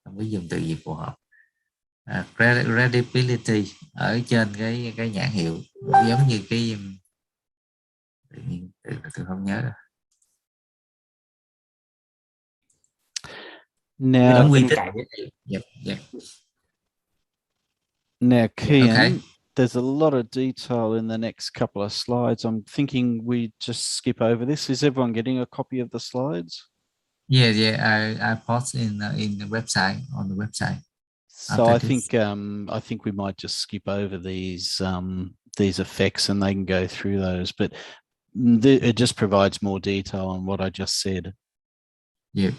S3: không biết dùng từ gì phù hợp, credibility ở trên cái nhãn hiệu, giống như cái tôi không nhớ rồi. Đúng
S8: Now,
S3: quy
S5: tin
S3: tích.
S5: cậy với thầy. Yep, yep.
S8: now, Kian,
S3: Okay.
S8: there's a lot of detail in the next couple of slides. I'm thinking we just skip over this. Is everyone getting a copy of the slides?
S3: Yeah, I post in the website, on the website.
S8: So
S3: After
S8: I
S3: this.
S8: think we might just skip over these effects and they can go through those. But it just provides more detail on what I just said.
S3: Yeah.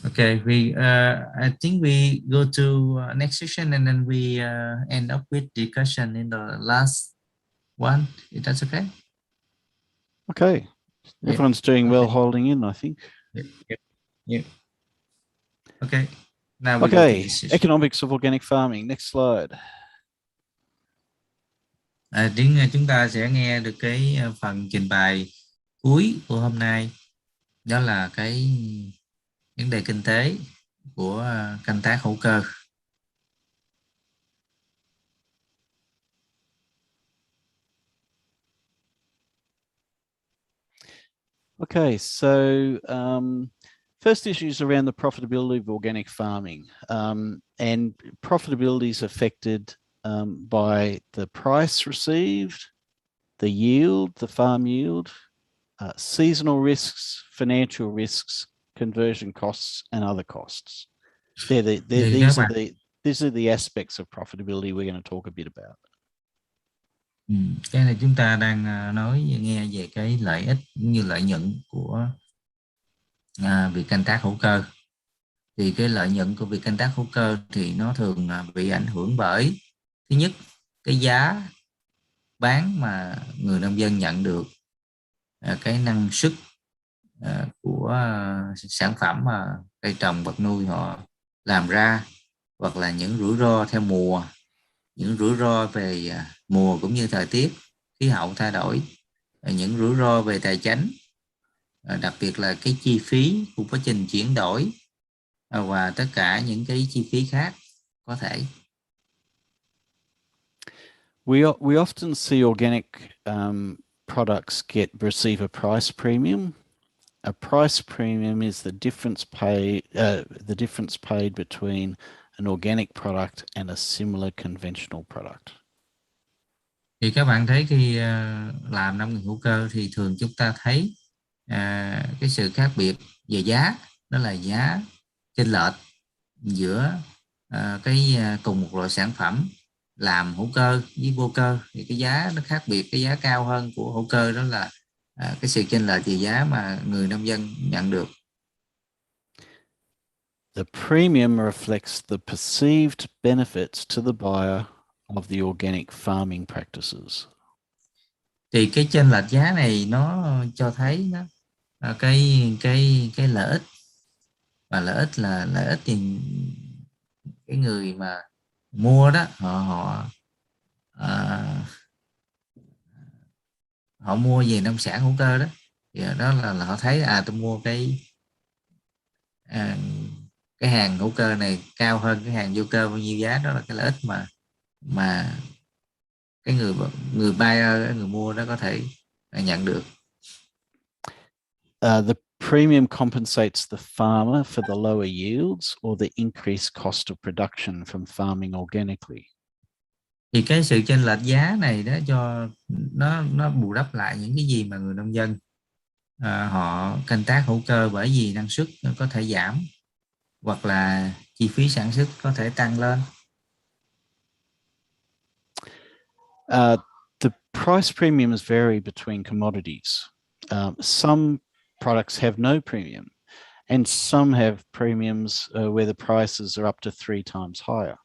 S3: Okay, I think we go to next session and then we end up with discussion in the last one. If that's okay.
S8: Okay.
S3: Yeah.
S8: Everyone's doing well
S3: Okay.
S8: holding in, I think.
S3: Yeah. Okay. Now we go to
S8: Okay,
S3: this session.
S8: economics of organic farming. Next slide.
S3: Chúng ta sẽ nghe được cái phần trình bày cuối của hôm nay, đó là cái vấn đề kinh tế của canh tác hữu cơ.
S8: Okay, so first issue is around the profitability of organic farming, and profitability is affected by the price received, the yield, the farm yield, seasonal risks, financial risks, conversion costs, and other costs. These are the aspects of profitability we're going to talk a bit about.
S3: Cái này chúng ta đang nghe về cái lợi ích cũng như lợi nhuận của việc canh tác hữu cơ. Thì cái lợi nhuận của việc canh tác hữu cơ thì nó thường bị ảnh hưởng bởi, thứ nhất, cái giá bán mà người nông dân nhận được, cái năng suất của sản phẩm mà cây trồng vật nuôi họ làm ra, hoặc là những rủi ro theo mùa, những rủi ro về mùa cũng như thời tiết, khí hậu thay đổi, những rủi ro về tài chính, đặc biệt là cái chi phí của quá trình chuyển đổi, và tất cả những cái chi phí khác có thể.
S8: We often see organic products receive a price premium. A price premium is the difference paid between an organic product and a similar conventional product.
S3: Thì các bạn thấy khi làm nông nghiệp hữu cơ thì thường chúng ta thấy cái sự khác biệt về giá, đó là giá chênh lệch giữa cái cùng một loại sản phẩm làm hữu cơ với vô cơ, thì cái giá nó khác biệt, cái giá cao hơn của hữu cơ, đó là cái sự chênh lệch về giá mà người nông dân nhận được.
S8: The premium reflects the perceived benefits to the buyer of the organic farming practices.
S3: Thì cái chênh lệch giá này nó cho thấy nó cái lợi ích, và lợi ích là lợi ích thì cái người mà mua đó họ mua về nông sản hữu cơ đó, thì đó là họ thấy tôi mua cái hàng hữu cơ này cao hơn cái hàng vô cơ bao nhiêu giá, đó là cái lợi ích mà cái người buyer, người mua đó có thể nhận được.
S8: The premium compensates the farmer for the lower yields or the increased cost of production from farming organically.
S3: Thì cái sự chênh lệch giá này đó cho nó bù đắp lại những cái gì mà người nông dân họ canh tác hữu cơ, bởi vì năng suất có thể giảm hoặc là chi phí sản xuất có thể tăng lên.
S8: The price premiums vary between commodities. Some products have no premium, and some have premiums where the prices are up to 3 times higher.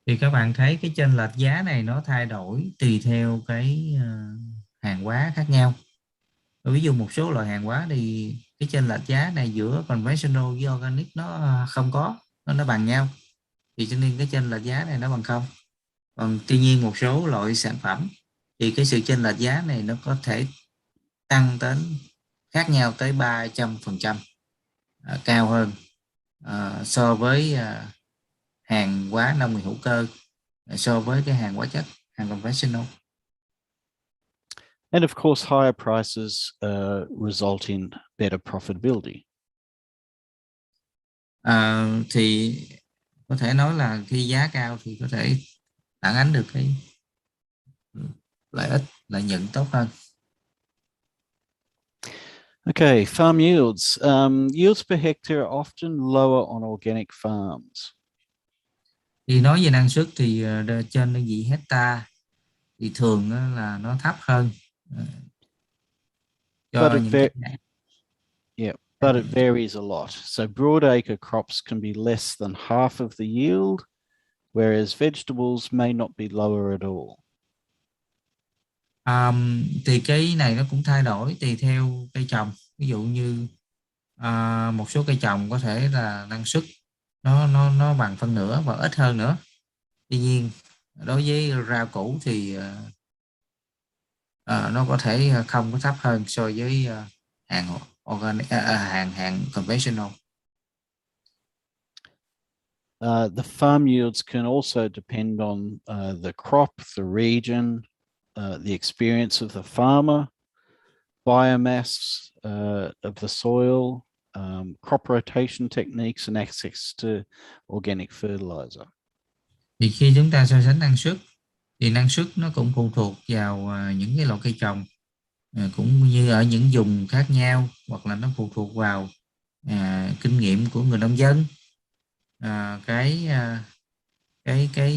S3: Thì các bạn thấy cái chênh lệch giá này nó thay đổi tùy theo cái hàng hóa khác nhau. Ví dụ một số loại hàng hóa thì cái chênh lệch giá này giữa conventional với organic nó không có, nó bằng nhau, thì cho nên cái chênh lệch giá này nó bằng không. Còn tuy nhiên một số loại sản phẩm thì cái sự chênh lệch giá này nó có thể tăng đến khác nhau tới 300% cao hơn so với hàng hóa nông nghiệp hữu cơ so với cái hàng hóa chất, hàng conventional.
S8: And of course, higher prices result in better profitability.
S3: Thì có thể nói là khi giá cao thì có thể phản ánh được cái lợi ích, lợi nhuận tốt hơn.
S8: Okay, farm yields. Yields per hectare are often lower on organic farms.
S3: Khi nói về năng suất thì trên đơn vị hecta thì thường là nó thấp hơn cho
S8: But
S3: những
S8: but it varies a lot. So broadacre crops can be less than half of the yield, whereas vegetables may not be lower at all.
S3: Thì cái này nó cũng thay đổi tùy theo cây trồng. Ví dụ như một số cây trồng có thể là năng suất nó bằng phân nửa và ít hơn nữa. Tuy nhiên đối với rau củ thì nó có thể không có thấp hơn so với hàng organic, hàng conventional.
S8: The farm yields can also depend on the crop, the region, the experience of the farmer, biomass of the soil, crop rotation techniques, and access to organic fertilizer.
S3: Thì khi chúng ta so sánh năng suất thì năng suất nó cũng phụ thuộc vào những cái loại cây trồng, cũng như ở những vùng khác nhau, hoặc là nó phụ thuộc vào kinh nghiệm của người nông dân, cái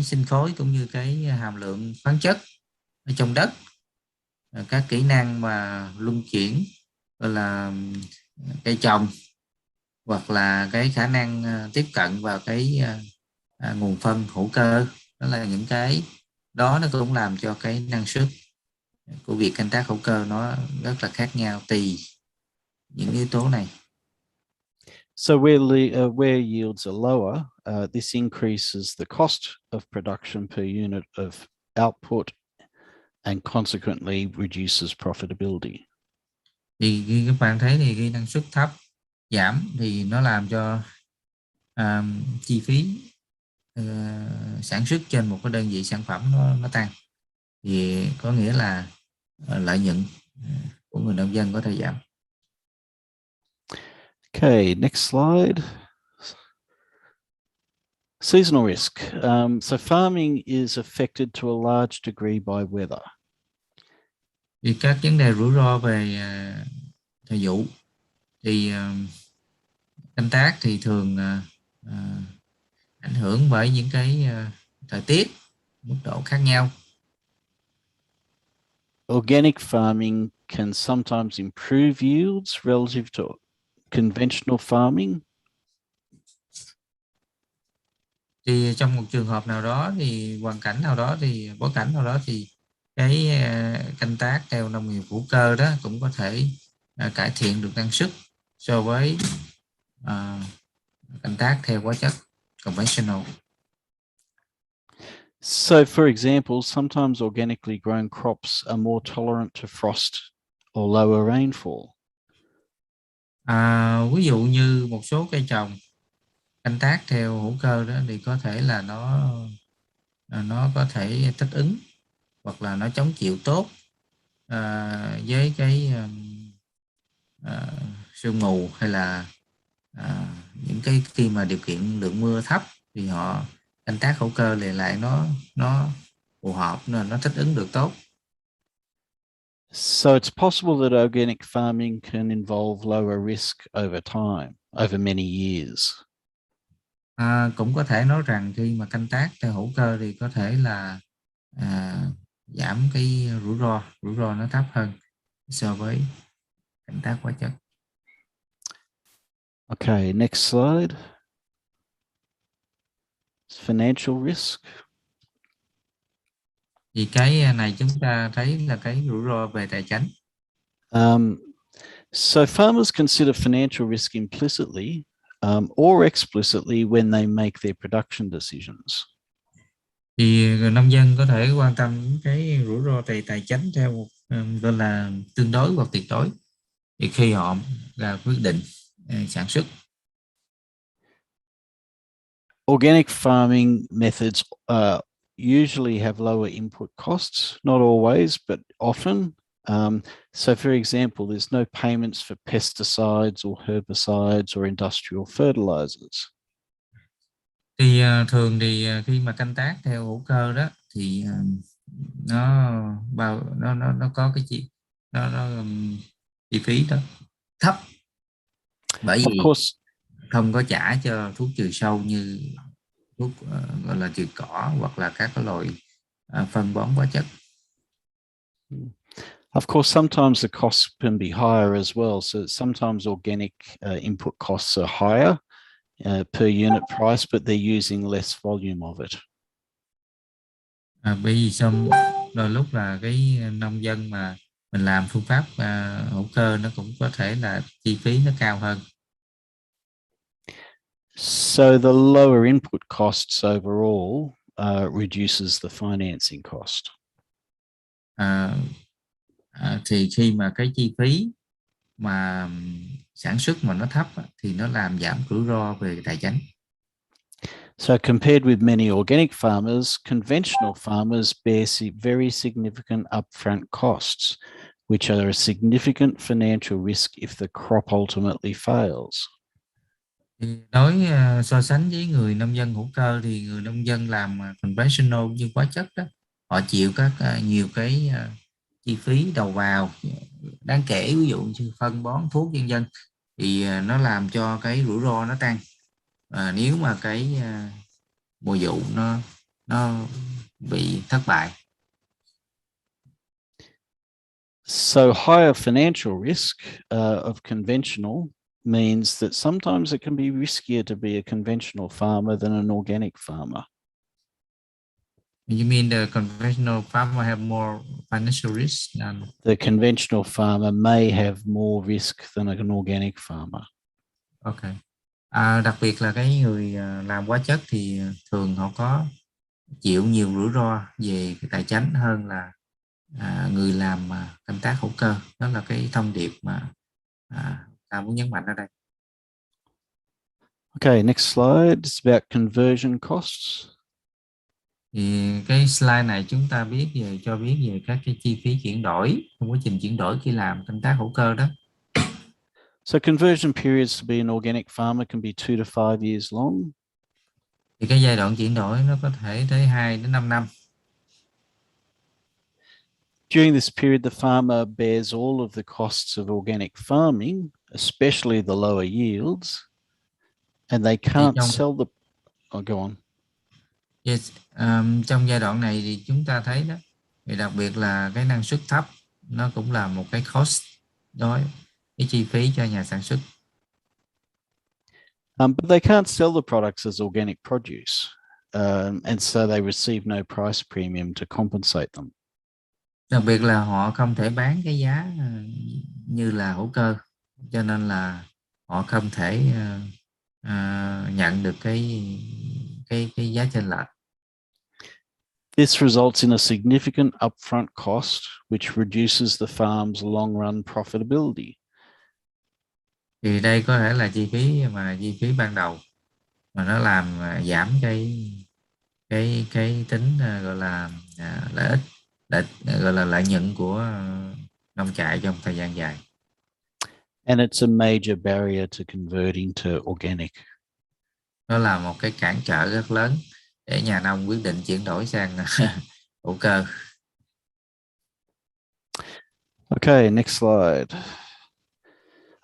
S3: sinh khối cũng như cái hàm lượng khoáng chất ở trong đất, các kỹ năng mà luân chuyển gọi là cây trồng, hoặc là cái khả năng tiếp cận vào cái nguồn phân hữu cơ. Đó là những cái đó nó cũng làm cho cái năng suất của việc canh tác hữu cơ nó rất là khác nhau tùy những yếu tố này.
S8: So where yields are lower, this increases the cost of production per unit of output and consequently reduces profitability.
S3: Thì khi các bạn thấy thì khi năng suất thấp giảm thì nó làm cho chi phí sản xuất trên một cái đơn vị sản phẩm nó tăng, thì có nghĩa là lợi nhuận của người nông dân có thể giảm.
S8: Okay, next slide. Seasonal risk. So farming is affected to a large degree by weather.
S3: Thì các vấn đề rủi ro về thời vụ thì canh tác thì thường ảnh hưởng bởi những cái thời tiết mức độ khác nhau.
S8: Organic farming can sometimes improve yields relative to conventional farming.
S3: Thì trong một trường hợp nào đó thì hoàn cảnh nào đó thì bối cảnh nào đó thì cái canh tác theo nông nghiệp hữu cơ đó cũng có thể cải thiện được năng suất so với canh tác theo hóa chất conventional.
S8: So for example, sometimes organically grown crops are more tolerant to frost or lower rainfall.
S3: Ví dụ như một số cây trồng canh tác theo hữu cơ đó thì có thể là nó có thể thích ứng hoặc là nó chống chịu tốt với cái sương mù, hay là những cái khi mà điều kiện lượng mưa thấp thì họ canh tác hữu cơ thì lại nó phù hợp nên nó thích ứng được tốt.
S8: So it's possible that organic farming can involve lower risk over time, over many years.
S3: Cũng có thể nói rằng khi mà canh tác theo hữu cơ thì có thể là giảm cái rủi ro nó thấp hơn so với canh tác hóa chất.
S8: Okay, next slide. Financial risk.
S3: Thì cái này chúng ta thấy là cái rủi ro về tài chính.
S8: So farmers consider financial risk implicitly or explicitly when they make their production decisions.
S3: Thì nông dân có thể quan tâm đến cái rủi ro về tài chính theo một gọi là tương đối hoặc tuyệt đối thì khi họ ra quyết định sản xuất.
S8: Organic farming methods usually have lower input costs, not always, but often, So for example, there's no payments for pesticides or herbicides or industrial fertilizers.
S3: Thì thường thì khi mà canh tác theo hữu cơ đó thì nó có cái chi phí đó thấp, bởi
S8: Of
S3: vì
S8: course,
S3: không có trả cho thuốc trừ sâu như thuốc gọi là trừ cỏ hoặc là các cái loại phân bón hóa chất.
S8: Of course, sometimes the costs can be higher as well. So sometimes organic input costs are higher per unit price, but they're using less volume of it.
S3: Bởi vì đôi lúc là cái nông dân mà mình làm phương pháp hữu cơ nó cũng có thể là chi phí nó cao hơn.
S8: So the lower input costs overall reduces the financing cost.
S3: Thì khi mà cái chi phí mà sản xuất mà nó thấp thì nó làm giảm rủi ro về tài chính.
S8: So compared with many organic farmers, conventional farmers bear very significant upfront costs, which are a significant financial risk if the crop ultimately fails.
S3: So sánh với người nông dân hữu cơ thì người nông dân làm conventional như hóa chất đó, họ chịu nhiều cái chi phí đầu vào đáng kể, ví dụ như phân bón, thuốc vân vân, thì nó làm cho cái rủi ro nó tăng. Nếu mà cái mùa vụ nó bị thất bại.
S8: So higher financial risk of conventional means that sometimes it can be riskier to be a conventional farmer than an organic farmer.
S3: You mean the conventional farmer have more financial risk?
S8: The conventional farmer may have more risk than an organic farmer.
S3: Okay. Đặc biệt là cái người làm hóa chất thì thường họ có chịu nhiều rủi ro về cái tài chính hơn là người làm canh tác hữu cơ. Đó là cái thông điệp mà ta muốn nhấn mạnh ở đây.
S8: Okay, next slide. It's about conversion costs.
S3: Thì cái slide này chúng ta biết về các cái chi phí chuyển đổi trong quá trình chuyển đổi khi làm canh tác hữu cơ đó.
S8: So conversion periods to be an organic farmer can be 2 to 5 years long.
S3: Thì cái giai đoạn chuyển đổi nó có thể tới 2 đến 5 năm.
S8: During this period, the farmer bears all of the costs of organic farming, especially the lower yields, and they can't sell the... Oh, go on.
S3: Yes. Trong giai đoạn này thì chúng ta thấy đó, thì đặc biệt là cái năng suất thấp nó cũng là một cái cost đó, cái chi phí cho nhà sản xuất.
S8: But they can't sell the products as organic produce, and so they receive no price premium to compensate them.
S3: Đặc biệt là họ không thể bán cái giá như là hữu cơ, cho nên là họ không thể nhận được cái giá chênh lệch.
S8: This results in a significant upfront cost, which reduces the farm's long-run profitability.
S3: Thì đây có thể là chi phí ban đầu mà nó làm giảm cái tính gọi là lợi ích, gọi là lợi nhuận của nông trại trong thời gian dài.
S8: And it's a major barrier to converting to organic.
S3: Nó là một cái cản trở rất lớn để nhà nông quyết định chuyển đổi sang hữu cơ.
S8: Okay, next slide.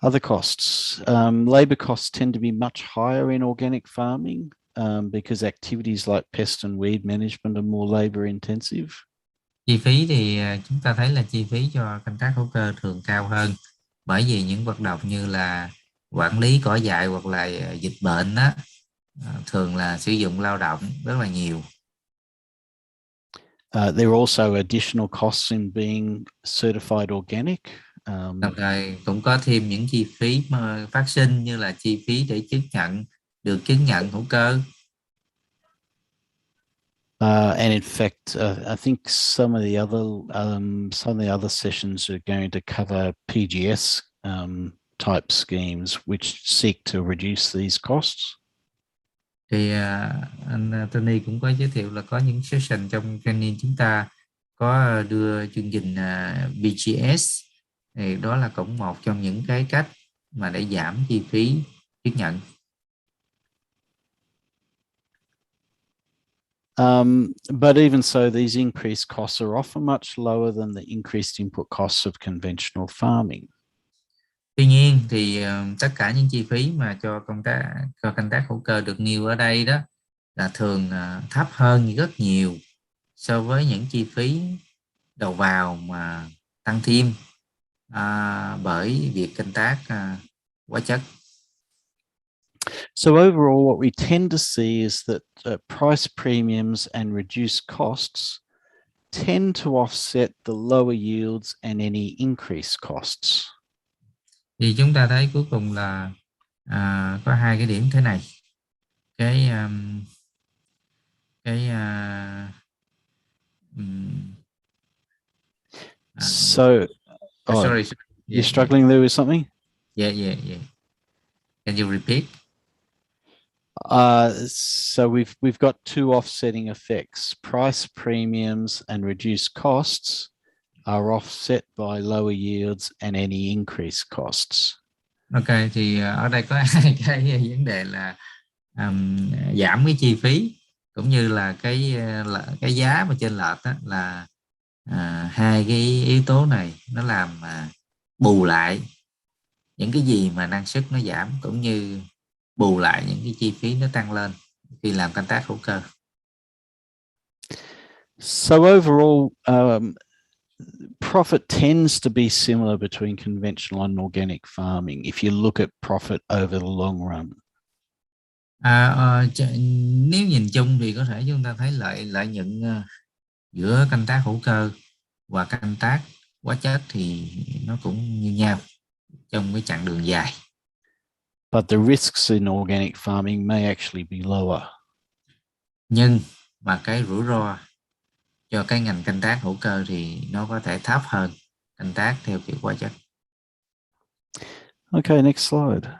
S8: Other costs. Labor costs tend to be much higher in organic farming because activities like pest and weed management are more labor intensive.
S3: Chi phí thì chúng ta thấy là chi phí cho canh tác hữu cơ thường cao hơn, bởi vì những hoạt động như là quản lý cỏ dại hoặc là dịch bệnh đó, thường là sử dụng lao động rất là nhiều.
S8: There are also additional costs in being certified organic.
S3: Đồng thời cũng có thêm những chi phí mà phát sinh như là chi phí để được chứng nhận hữu cơ.
S8: And in fact, I think some of the other sessions are going to cover PGS type schemes which seek to reduce these costs.
S3: Thì anh Tony cũng có giới thiệu là có những session trong training chúng ta có đưa chương trình BGS, thì đó là cũng một trong những cái cách mà để giảm chi phí tiếp nhận.
S8: But even so, these increased costs are often much lower than the increased input costs of conventional farming.
S3: Tuy nhiên thì tất cả những chi phí mà cho canh tác hữu cơ được nêu ở đây đó là thường thấp hơn rất nhiều so với những chi phí đầu vào mà tăng thêm bởi việc canh tác hóa chất.
S8: So overall, what we tend to see is that price premiums and reduced costs tend to offset the lower yields and any increased costs.
S3: Thì chúng ta thấy cuối cùng là có hai cái điểm thế này.
S8: So,
S3: sorry.
S8: You're struggling there with something?
S3: Yeah. Can you repeat?
S8: So we've got two offsetting effects. Price premiums and reduced costs are offset by lower yields and any increased costs.
S3: Ok, thì ở đây có hai cái vấn đề là giảm cái chi phí cũng như là cái giá mà trên lệch đó, là hai cái yếu tố này nó làm bù lại những cái gì mà năng suất nó giảm, cũng như bù lại những cái chi phí nó tăng lên khi làm canh tác hữu cơ.
S8: So overall, profit tends to be similar between conventional and organic farming if you look at profit over the long run.
S3: Nếu nhìn chung thì có thể chúng ta thấy lợi nhuận giữa canh tác hữu cơ và canh tác hóa chất thì nó cũng như nhau trong cái chặng đường dài.
S8: But the risks in organic farming may actually be lower.
S3: Nhưng mà cái rủi ro cho cái ngành canh tác hữu cơ thì nó có thể thấp hơn canh tác theo kiểu hóa chất.
S8: Okay, next slide.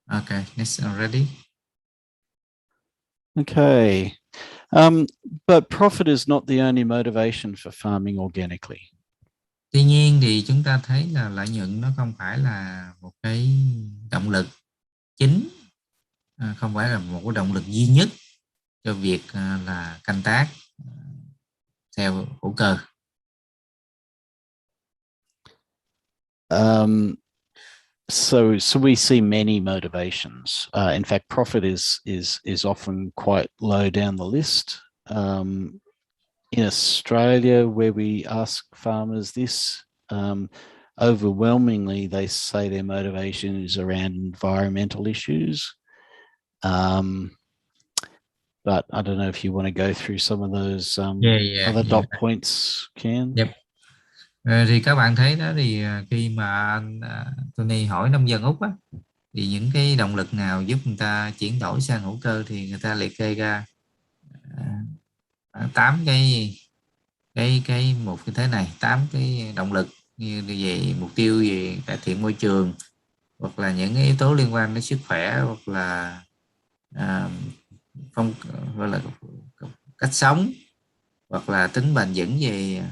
S3: Okay, next already.
S8: Okay. But profit is not the only motivation for farming organically.
S3: Tuy nhiên thì chúng ta thấy là lợi nhuận nó không phải là một cái động lực chính, không phải là một cái động lực duy nhất cho việc là canh tác theo hữu cơ.
S8: So we see many motivations. In fact, profit is often quite low down the list. In Australia, where we ask farmers this, overwhelmingly they say their motivation is around environmental issues. But I don't know if you want to go through some of those other dot points, Ken.
S3: Yep. Thì các bạn thấy đó, thì khi mà anh Tony hỏi nông dân Úc á, thì những cái động lực nào giúp người ta chuyển đổi sang hữu cơ thì người ta liệt kê ra 8 cái một cái thế này, 8 cái động lực như về mục tiêu về cải thiện môi trường, hoặc là những yếu tố liên quan đến sức khỏe, hoặc là gọi là cách sống, hoặc là tính bền vững về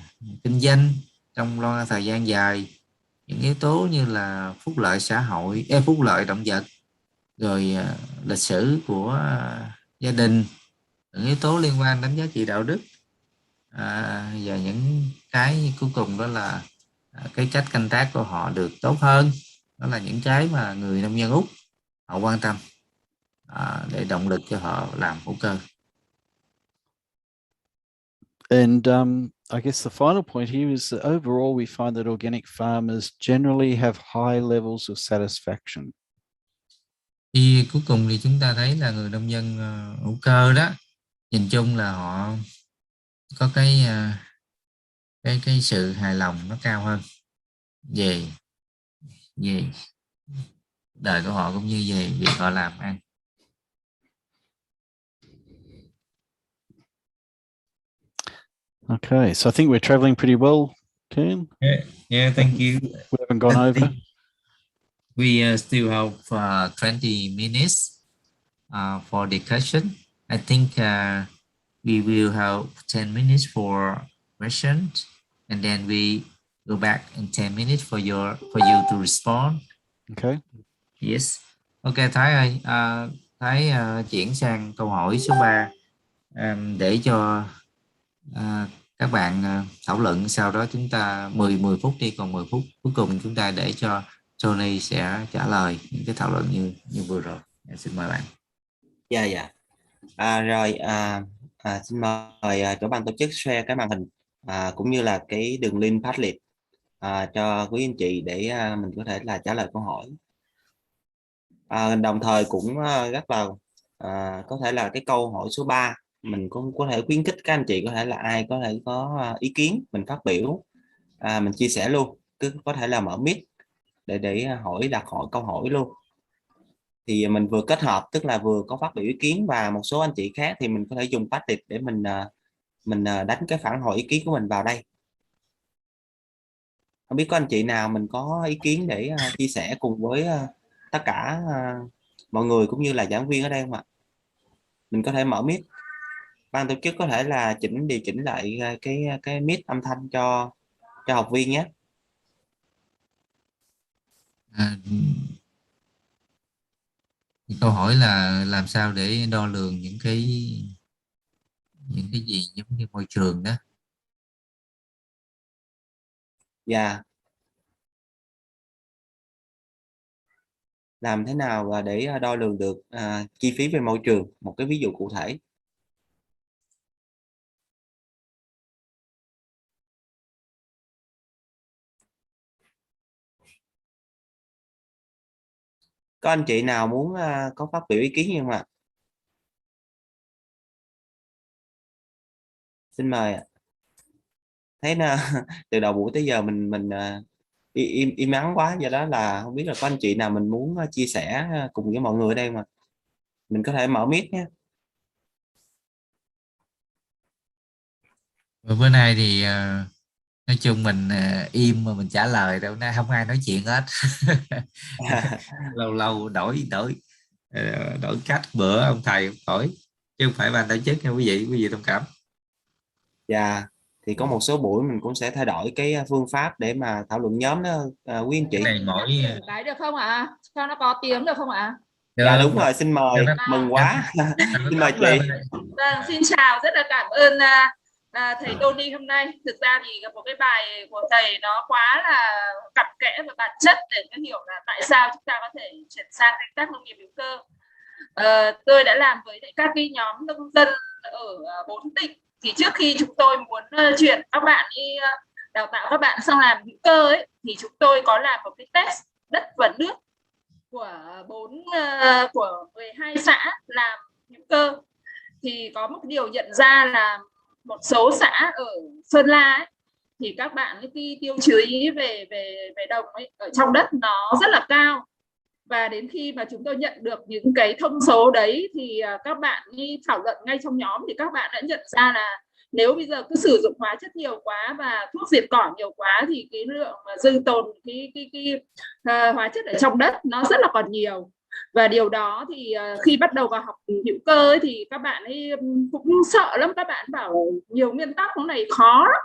S3: kinh doanh trong thời gian dài, những yếu tố như là phúc lợi xã hội, phúc lợi động vật, rồi lịch sử của gia đình, những yếu tố liên quan đến giá trị đạo đức, và những cái cuối cùng đó là cái cách canh tác của họ được tốt hơn. Đó là những cái mà người nông dân Úc họ quan tâm để động lực cho họ làm hữu cơ.
S8: And I guess the final point here is that overall we find that organic farmers generally have high levels of satisfaction.
S3: Thì cuối cùng thì chúng ta thấy là người nông dân hữu cơ đó, nhìn chung là họ có cái sự hài lòng nó cao hơn về đời của họ, cũng như về việc họ làm ăn.
S8: Okay, so I think we're traveling pretty well, Ken.
S3: Yeah, thank you.
S8: We haven't gone over.
S3: We still have 20 minutes. for the question. I think we will have 10 minutes for questions, and then we go back in 10 minutes for you to respond.
S8: Okay.
S3: Yes. Ok, Thái ơi, Thái chuyển sang câu hỏi số 3 để cho các bạn thảo luận. Sau đó chúng ta 10 phút đi, còn 10 phút cuối cùng chúng ta để cho Tony sẽ trả lời những cái thảo luận như vừa rồi. Xin mời bạn.
S6: Dạ. Rồi, xin mời chỗ ban tổ chức share cái màn hình cũng như là cái đường link Padlet cho quý anh chị để mình có thể là trả lời câu hỏi. Đồng thời cũng rất là có thể là cái câu hỏi số 3 mình cũng có thể khuyến khích các anh chị có thể là ai có thể có ý kiến mình phát biểu, mình chia sẻ luôn, cứ có thể là mở mic để đặt hỏi câu hỏi luôn. Thì mình vừa kết hợp, tức là vừa có phát biểu ý kiến và một số anh chị khác thì mình có thể dùng Padlet để mình đánh cái phản hồi ý kiến của mình vào đây. Không biết có anh chị nào mình có ý kiến để chia sẻ cùng với tất cả mọi người cũng như là giảng viên ở đây không ạ? Mình có thể mở mic. Ban tổ chức có thể là điều chỉnh lại cái mic âm thanh cho học viên nhé.
S3: Câu hỏi là làm sao để đo lường những cái gì giống như môi trường đó.
S6: Dạ. Làm thế nào để đo lường được chi phí về môi trường, một cái ví dụ cụ thể. Có anh chị nào muốn có phát biểu ý kiến không ạ? Xin mời ạ. Thấy từ đầu buổi tới giờ mình im ắng quá, do đó là không biết là có anh chị nào mình muốn chia sẻ cùng với mọi người ở đây mà mình có thể mở mic nhé.
S3: Bữa nay thì nói chung mình im mà mình trả lời đâu, nay không ai nói chuyện hết. lâu đổi cách. Bữa ông thầy hỏi chứ không phải ban tổ chức nha quý vị thông cảm.
S6: Dạ, thì có một số buổi mình cũng sẽ thay đổi cái phương pháp để mà thảo luận nhóm đó quý anh chị.
S3: Cái này mỗi
S9: cái được không ạ? Cho nó có tiếng được không ạ?
S6: Dạ đúng rồi, xin mời. Mừng quá. Xin mời chị.
S9: Xin chào, rất là cảm ơn thầy Tony hôm nay. Thực ra thì một cái bài của thầy nó quá là cặn kẽ và bản chất để có hiểu là tại sao chúng ta có thể chuyển sang canh tác nông nghiệp hữu cơ. Tôi đã làm với các cái nhóm nông dân ở 4 tỉnh. Thì trước khi chúng tôi muốn chuyển các bạn đi đào tạo các bạn sang làm hữu cơ ấy, thì chúng tôi có làm một cái test đất và nước của 12 xã làm hữu cơ. Thì có một điều nhận ra là một số xã ở Sơn La ấy, thì các bạn ấy cái tiêu chí về đồng ấy, ở trong đất nó rất là cao. Và đến khi mà chúng tôi nhận được những cái thông số đấy thì các bạn đi thảo luận ngay trong nhóm, thì các bạn đã nhận ra là nếu bây giờ cứ sử dụng hóa chất nhiều quá và thuốc diệt cỏ nhiều quá thì cái lượng mà dư tồn hóa chất ở trong đất nó rất là còn nhiều. Và điều đó thì khi bắt đầu vào học hữu cơ ấy, thì các bạn ấy cũng sợ lắm, các bạn bảo nhiều nguyên tắc nó này khó lắm.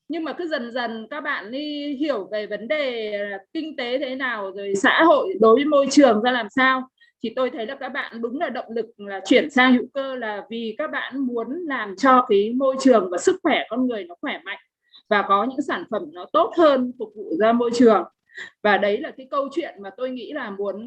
S9: Nhưng mà cứ dần dần các bạn đi hiểu về vấn đề kinh tế thế nào, rồi xã hội đối với môi trường ra làm sao, thì tôi thấy là các bạn đúng là động lực là chuyển sang hữu cơ là vì các bạn muốn làm cho cái môi trường và sức khỏe con người nó khỏe mạnh và có những sản phẩm nó tốt hơn phục vụ ra môi trường. Và đấy là cái câu chuyện mà tôi nghĩ là muốn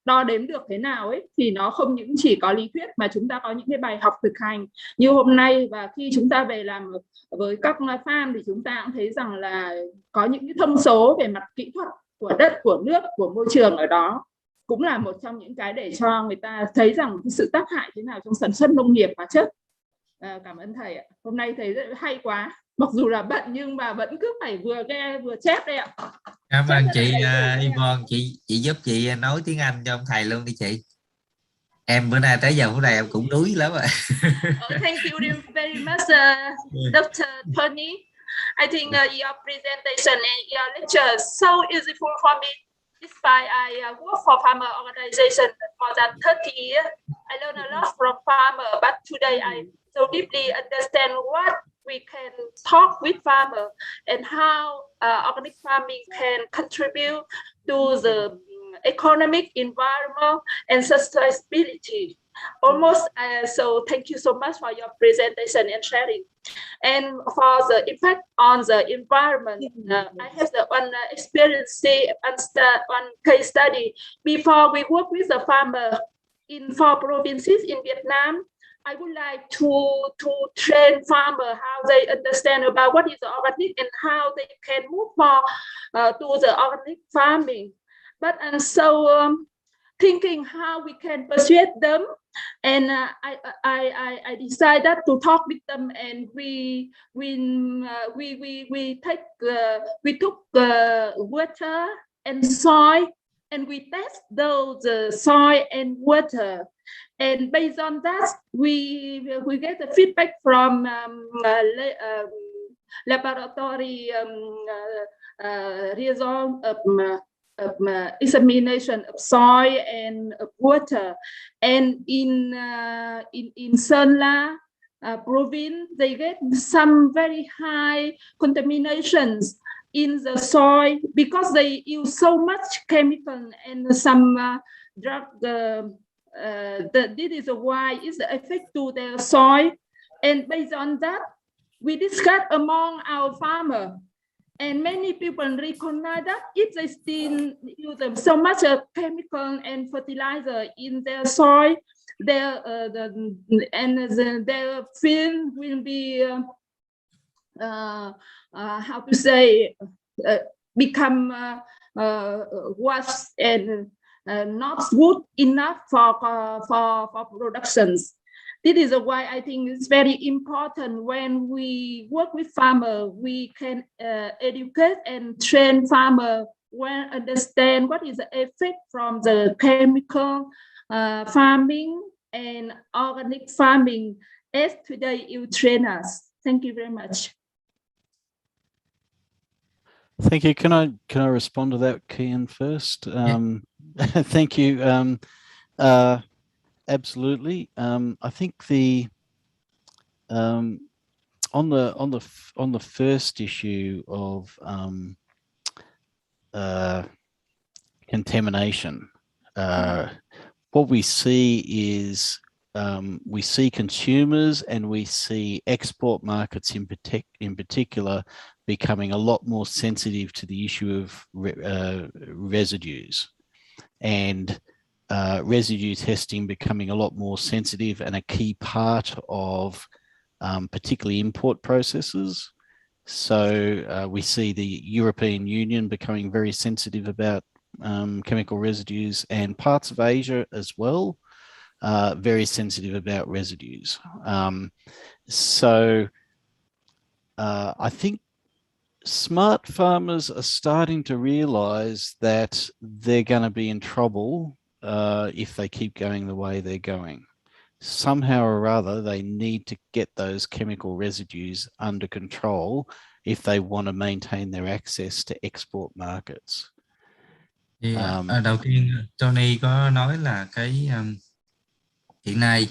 S9: đo đếm được thế nào ấy, thì nó không những chỉ có lý thuyết mà chúng ta có những cái bài học thực hành như hôm nay. Và khi chúng ta về làm với các farm thì chúng ta cũng thấy rằng là có những cái thông số về mặt kỹ thuật của đất, của nước, của môi trường ở đó, cũng là một trong những cái để cho người ta thấy rằng cái sự tác hại thế nào trong sản xuất nông nghiệp hóa chất. Cảm ơn thầy ạ. Hôm nay thầy rất hay quá. Mặc dù là bận nhưng mà vẫn cứ phải vừa nghe vừa chép đây ạ.
S3: Cảm ơn chị Yvonne, chị giúp chị nói tiếng Anh cho ông thầy luôn đi chị. Em bữa nay tới giờ phút này em cũng đuối lắm rồi.
S9: Thank you very much, Dr. Tony. I think your presentation and your lecture is so useful for me. despite I work for farmer organization more than 30 years, I learned a lot from farmer, but today I so deeply understand what we can talk with farmer and how organic farming can contribute to the economic, environment, and sustainability. Almost, so thank you so much for your presentation and sharing. And for the effect on the environment, I have the one experience, one case study. Before we work with the farmer in 4 provinces in Vietnam, I would like to train farmer how they understand about what is the organic and how they can move more to the organic farming. But and so thinking how we can persuade them, and I decided to talk with them, and we took water and soil, and we test those soil and water, and based on that we get the feedback from laboratory result of examination of soil and of water, and in Sơn La province they get some very high contaminations in the soil because they use so much chemical and some drug. This is why it's the effect to their soil, and based on that we discussed among our farmers. And many people recognize that if they still use so much chemical and fertilizer in their soil, their field will be how to say become worse and not good enough for productions. This is why I think it's very important when we work with farmers, we can educate and train farmers well, understand what is the effect from the chemical farming and organic farming as today you train us. Thank you very much.
S8: Thank you. Can I respond to that, Kian, first? Thank you. Absolutely. I think on the first issue of contamination, what we see is we see consumers and we see export markets in particular becoming a lot more sensitive to the issue of residues, and residue testing becoming a lot more sensitive and a key part of particularly import processes. So we see the European Union becoming very sensitive about chemical residues, and parts of Asia as well, very sensitive about residues. I think smart farmers are starting to realize that they're going to be in trouble if they keep going the way they're going. Somehow or other, they need to get those chemical residues under control if they want to maintain their access to export markets.
S3: Thì đầu tiên Tony có nói là cái hiện nay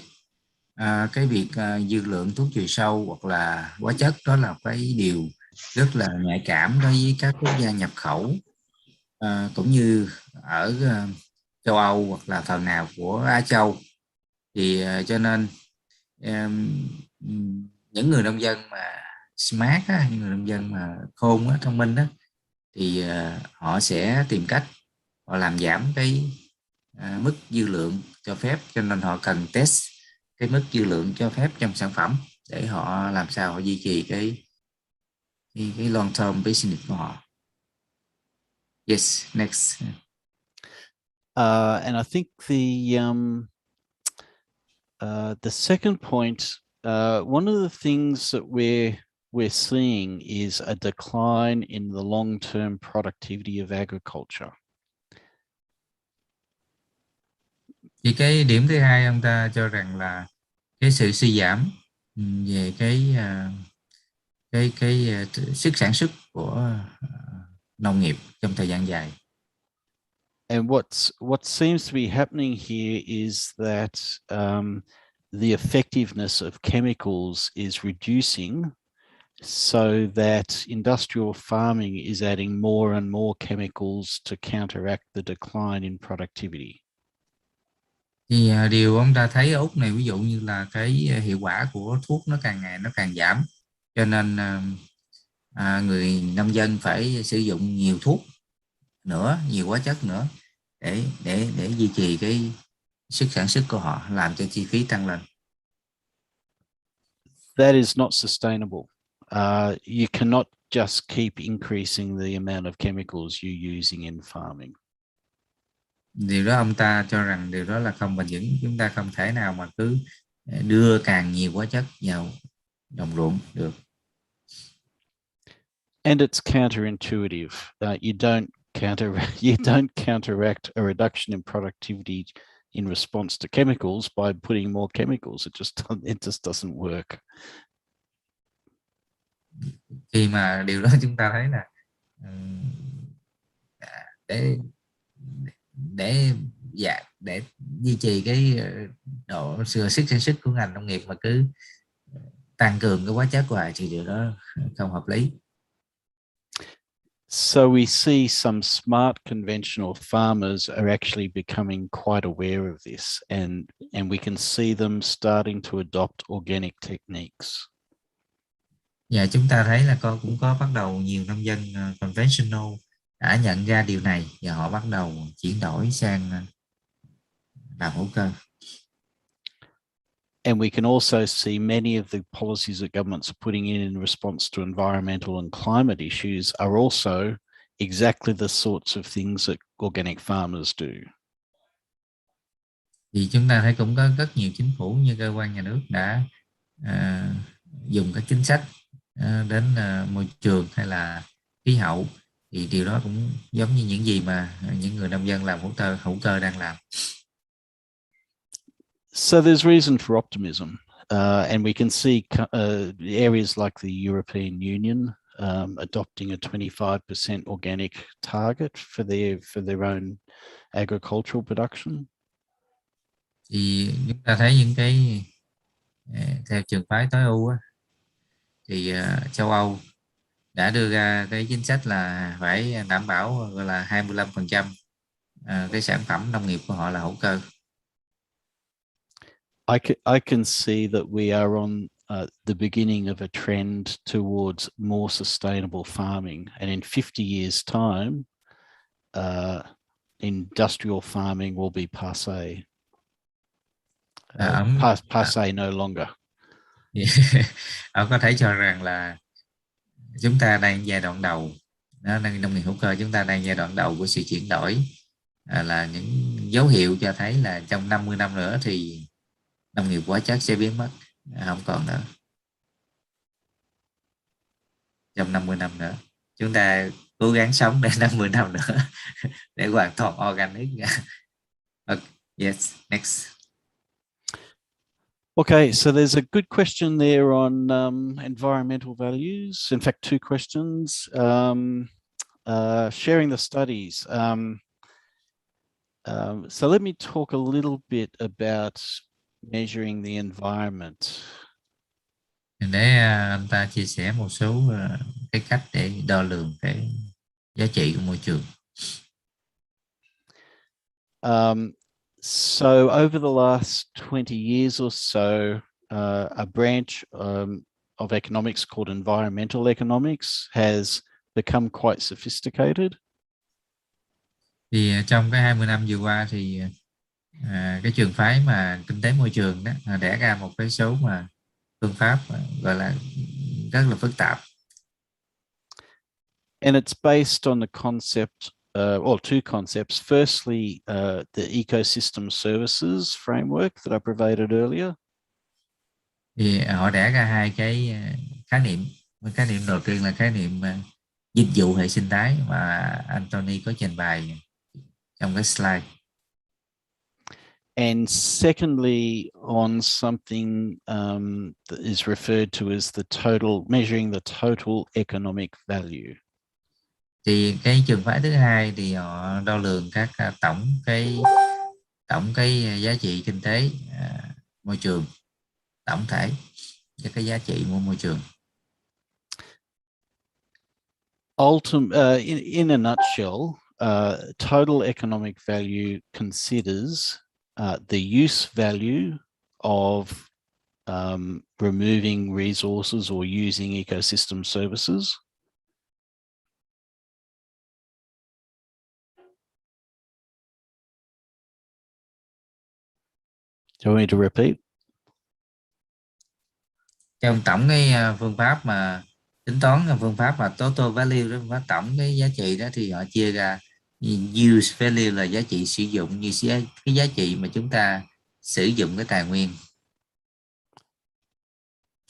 S3: cái việc dư lượng thuốc trừ sâu hoặc là hóa chất đó là cái điều rất là nhạy cảm đối với các quốc gia nhập khẩu, cũng như ở châu Âu hoặc là phần nào của Á Châu. Thì cho nên những người nông dân mà smart á, những người nông dân mà khôn á, thông minh á, thì họ sẽ tìm cách họ làm giảm cái mức dư lượng cho phép, cho nên họ cần test cái mức dư lượng cho phép trong sản phẩm để họ làm sao họ duy trì cái long term business của họ. Yes, next.
S8: And I think the second point, one of the things that we're seeing is a decline in the long-term productivity of agriculture.
S3: Thì cái điểm thứ hai ông ta cho rằng là cái sự suy giảm về cái sức sản xuất của nông nghiệp trong thời gian dài.
S8: And what seems to be happening here is that the effectiveness of chemicals is reducing, so that industrial farming is adding more and more chemicals to counteract the decline in productivity.
S3: Thì điều ông ta thấy ở Úc này, ví dụ như là cái hiệu quả của thuốc nó càng ngày nó càng giảm, cho nên người nông dân phải sử dụng nhiều thuốc nữa, nhiều hóa chất nữa để duy trì cái sức sản xuất của họ, làm cho chi phí tăng lên.
S8: That is not sustainable. You cannot just keep increasing the amount of chemicals you're using in farming.
S3: Điều đó ông ta cho rằng điều đó là không bền vững. Chúng ta không thể nào mà cứ đưa càng nhiều hóa chất vào đồng ruộng được.
S8: And it's counterintuitive. You don't counteract a reduction in productivity in response to chemicals by putting more chemicals. It just doesn't work.
S3: Khi mà điều đó chúng ta thấy là để duy trì cái độ sức sản xuất của ngành nông nghiệp mà cứ tăng cường cái hóa chất hoài thì điều đó không hợp lý.
S8: So we see some smart conventional farmers are actually becoming quite aware of this, and we can see them starting to adopt organic techniques.
S3: Và chúng ta thấy là cũng có bắt đầu nhiều nông dân conventional đã nhận ra điều này và họ bắt đầu chuyển đổi sang làm hữu cơ.
S8: And we can also see many of the policies that governments are putting in response to environmental and climate issues are also exactly the sorts of things that organic farmers do.
S3: Thì chúng ta thấy cũng có rất nhiều chính phủ như cơ quan nhà nước đã dùng các chính sách đến môi trường hay là khí hậu, thì điều đó cũng giống như những gì mà những người nông dân làm hữu cơ đang làm.
S8: So there's reason for optimism, and we can see areas like the European Union adopting a 25% organic target for their own agricultural production.
S3: Thì chúng ta thấy những cái theo trường phái tối ưu á, thì châu Âu đã đưa ra cái chính sách là phải đảm bảo gọi là 25% cái sản phẩm nông nghiệp của họ là hữu cơ.
S8: I can see that we are on the beginning of a trend towards more sustainable farming, and in 50 years' time, industrial farming will be passé. Passé no longer.
S3: Ông có thể cho rằng là chúng ta đang giai đoạn đầu, nông nghiệp hữu cơ chúng ta đang giai đoạn đầu của sự chuyển đổi, là những dấu hiệu cho thấy là trong 50 năm nữa thì nông nghiệp hóa chất sẽ biến mất, không còn nữa. Trong 50 năm nữa chúng ta cố gắng sống để 50 năm nữa để hoàn toàn organic. Okay. Yes, next.
S8: Okay, so there's a good question there on environmental values. In fact, two questions. Sharing the studies. So let me talk a little bit about measuring the environment.
S3: Để anh ta chia sẻ một số cái cách để đo lường cái giá trị của môi trường.
S8: So over the last 20 years or so, a branch of economics called environmental economics has become quite sophisticated.
S3: Thì trong cái 20 năm vừa qua thì cái trường phái mà kinh tế môi trường đó đẻ ra một cái số mà phương pháp gọi là rất là phức tạp.
S8: And it's based on the concept, or two concepts. Firstly, the ecosystem services framework that I provided earlier.
S3: Thì họ đẻ ra hai cái khái niệm. Khái niệm đầu tiên là khái niệm dịch vụ hệ sinh thái mà Anthony có trình bày trong cái slide.
S8: And secondly, on something that is referred to as the total, measuring the total economic value.
S3: Thì cái trường phái thứ hai thì họ đo lường các tổng cái giá trị kinh tế môi trường tổng thể, cái giá trị của môi trường.
S8: In a nutshell, total economic value considers the use value of removing resources or using ecosystem services. Do you want me to repeat?
S3: Trong tổng cái phương pháp mà tính toán, phương pháp mà total value đó, phương pháp tổng cái giá trị đó, thì họ chia ra use value là giá trị sử dụng, như cái giá trị mà chúng ta sử dụng cái tài nguyên.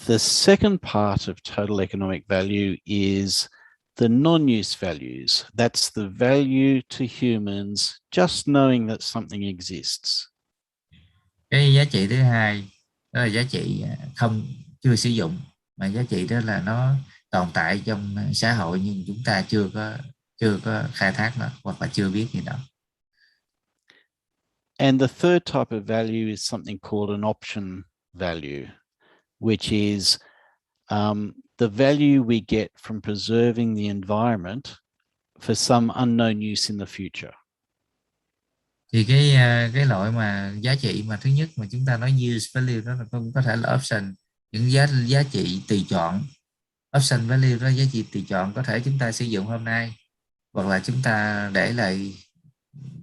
S8: The second part of total economic value is the non-use values. That's the value to humans just knowing that something exists.
S3: Cái giá trị thứ hai đó là giá trị chưa sử dụng, mà giá trị đó là nó tồn tại trong xã hội nhưng chúng ta chưa có khai thác nó, hoặc là chưa biết gì đó.
S8: And the third type of value is something called an option value, which is the value we get from preserving the environment for some unknown use in the future.
S3: Thì cái loại mà giá trị mà thứ nhất mà chúng ta nói use value đó là có thể là option, những giá trị tùy chọn. Option value đó, giá trị tùy chọn, có thể chúng ta sử dụng hôm nay hoặc là chúng ta để lại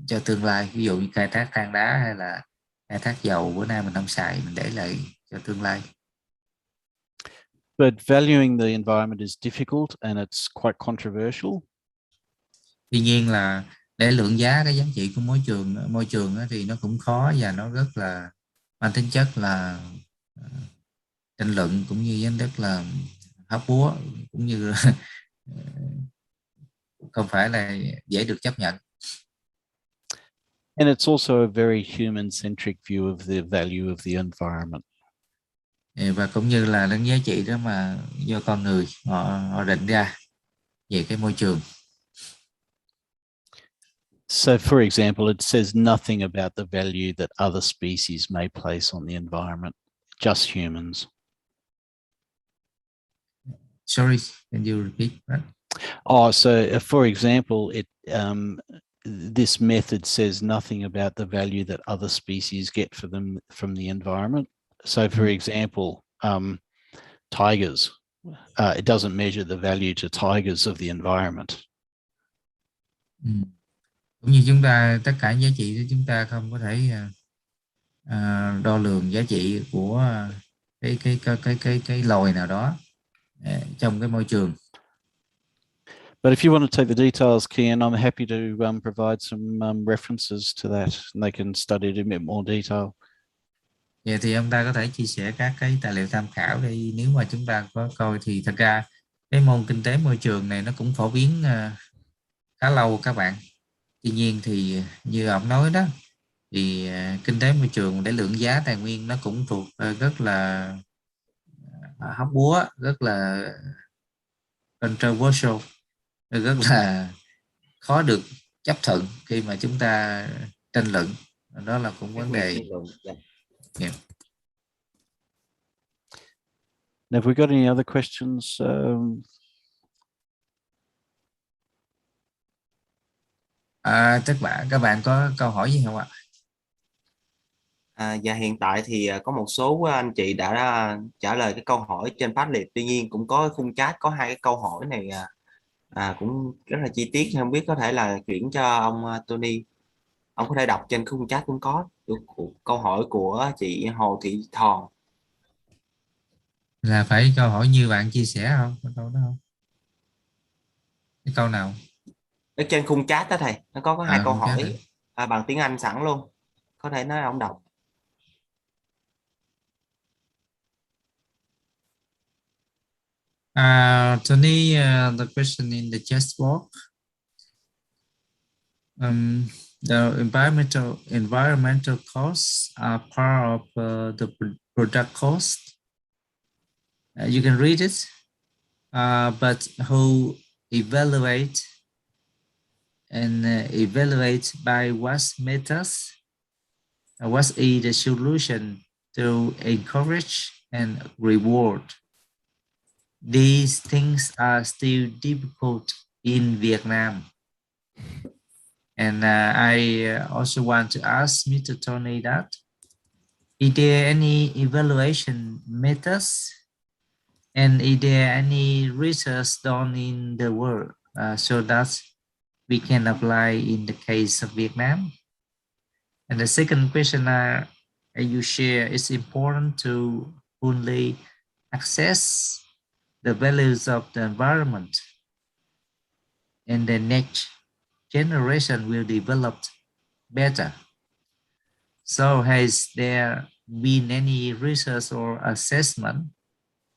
S3: cho tương lai, ví dụ như khai thác than đá hay là khai thác dầu, bữa nay mình không xài, mình để lại cho tương lai.
S8: But valuing the environment is difficult and it's quite controversial.
S3: Tuy nhiên là để lượng giá cái giá trị của môi trường thì nó cũng khó và nó rất là mang tính chất là tranh luận, cũng như rất là hóc búa, cũng như không phải là dễ được chấp nhận.
S8: And it's also a very human-centric view of the value of the environment.
S3: Và cũng như là những giá trị đó mà do con người họ định ra về cái môi trường.
S8: So, for example, it says nothing about the value that other species may place on the environment, just humans.
S3: Sorry, can you repeat that?
S8: So for example, this method says nothing about the value that other species get for them from the environment. So, for example, tigers, it doesn't measure the value to tigers of the environment.
S3: Cũng như chúng ta, tất cả giá trị đó chúng ta không có thể đo lường giá trị của cái loài nào đó trong cái môi trường.
S8: But if you want to take the details, Kian, I'm happy to provide some references to that, and they can study it in a bit more detail.
S3: Vậy thì ông ta có thể chia sẻ các cái tài liệu tham khảo để nếu mà chúng ta có coi, thì thật ra cái môn kinh tế môi trường này nó cũng phổ biến khá lâu các bạn. Tuy nhiên thì như ông nói đó, thì kinh tế môi trường để lượng giá tài nguyên nó cũng thuộc rất là hóc búa, rất là controversial, rất là khó được chấp thuận khi mà chúng ta tranh luận. Đó là cũng vấn đề. Yeah.
S8: Have we got any other questions?
S3: Các bạn có câu hỏi gì không ạ?
S6: Dạ hiện tại thì có một số anh chị đã trả lời cái câu hỏi trên Padlet, tuy nhiên cũng có khung chat có 2 cái câu hỏi này cũng rất là chi tiết, không biết có thể là chuyển cho ông Tony, ông có thể đọc trên khung chat cũng có câu hỏi của chị Hồ Thị Thòn.
S3: Là phải câu hỏi như bạn chia sẻ không? Cái câu đó không? Cái câu nào?
S6: Ở trên khung chat đó thầy, nó có 2 câu hỏi
S3: à?
S6: Bằng tiếng Anh sẵn luôn, có thể nói ông đọc.
S3: Tony, the question in the chat box. The environmental costs are part of the product cost. You can read it, but who evaluate and evaluate by what methods, what is the solution to encourage and reward. These things are still difficult in Vietnam. And I also want to ask Mr. Tony that, is there any evaluation methods and is there any research done in the world so that we can apply in the case of Vietnam? And the second question you share, it's important to only access the values of the environment, and the next generation will develop better. So has there been any research or assessment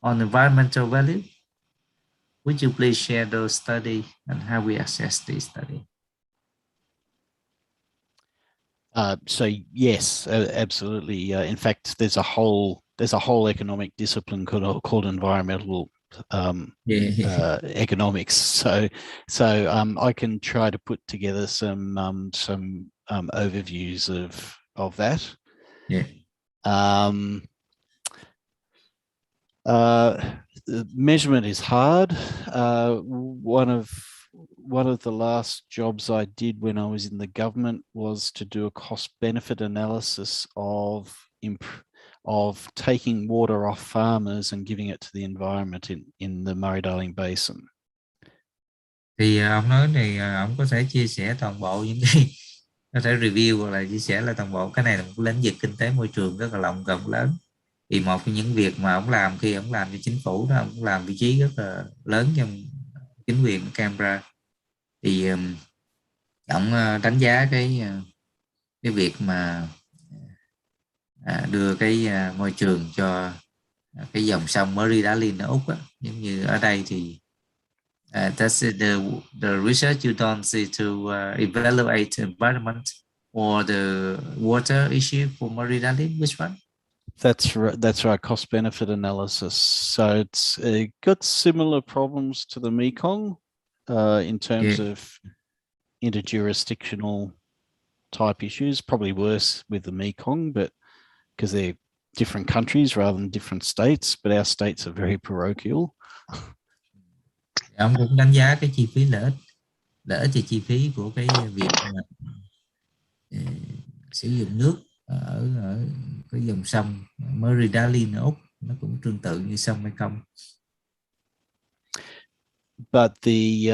S3: on environmental value? Would you please share those studies and how we assess this study?
S8: So yes, absolutely. In fact, there's a whole economic discipline called environmental economics. So I can try to put together some overviews of that.
S3: Yeah.
S8: Measurement is hard. One of the last jobs I did when I was in the government was to do a cost-benefit analysis of taking water off farmers and giving it to the environment in the Murray-Darling Basin.
S3: Thì ông nói này, ông có thể chia sẻ toàn bộ những cái, có thể review hoặc là chia sẻ là toàn bộ cái này là một lĩnh vực kinh tế môi trường rất là rộng lớn. Thì một trong những việc mà ông làm khi ông làm cho chính phủ đó, ông làm vị trí rất là lớn trong chính quyền Canberra. Thì ông đánh giá cái việc mà đưa cái môi trường cho cái dòng sông Murray-Darling ở Úc á, giống như ở đây thì that's the research you done to evaluate environment or the water issue for Murray-Darling, which one?
S8: That's right, cost benefit analysis. So it's got similar problems to the Mekong in terms of interjurisdictional type issues, probably worse with the Mekong, but because they're different countries rather than different states, but our states are very parochial.
S3: Ông cũng đánh giá cái chi phí lợi ích và chi phí của cái việc sử dụng nước ở cái dòng sông Murray-Darling ở Úc, nó cũng tương tự như sông Mekong.
S8: But the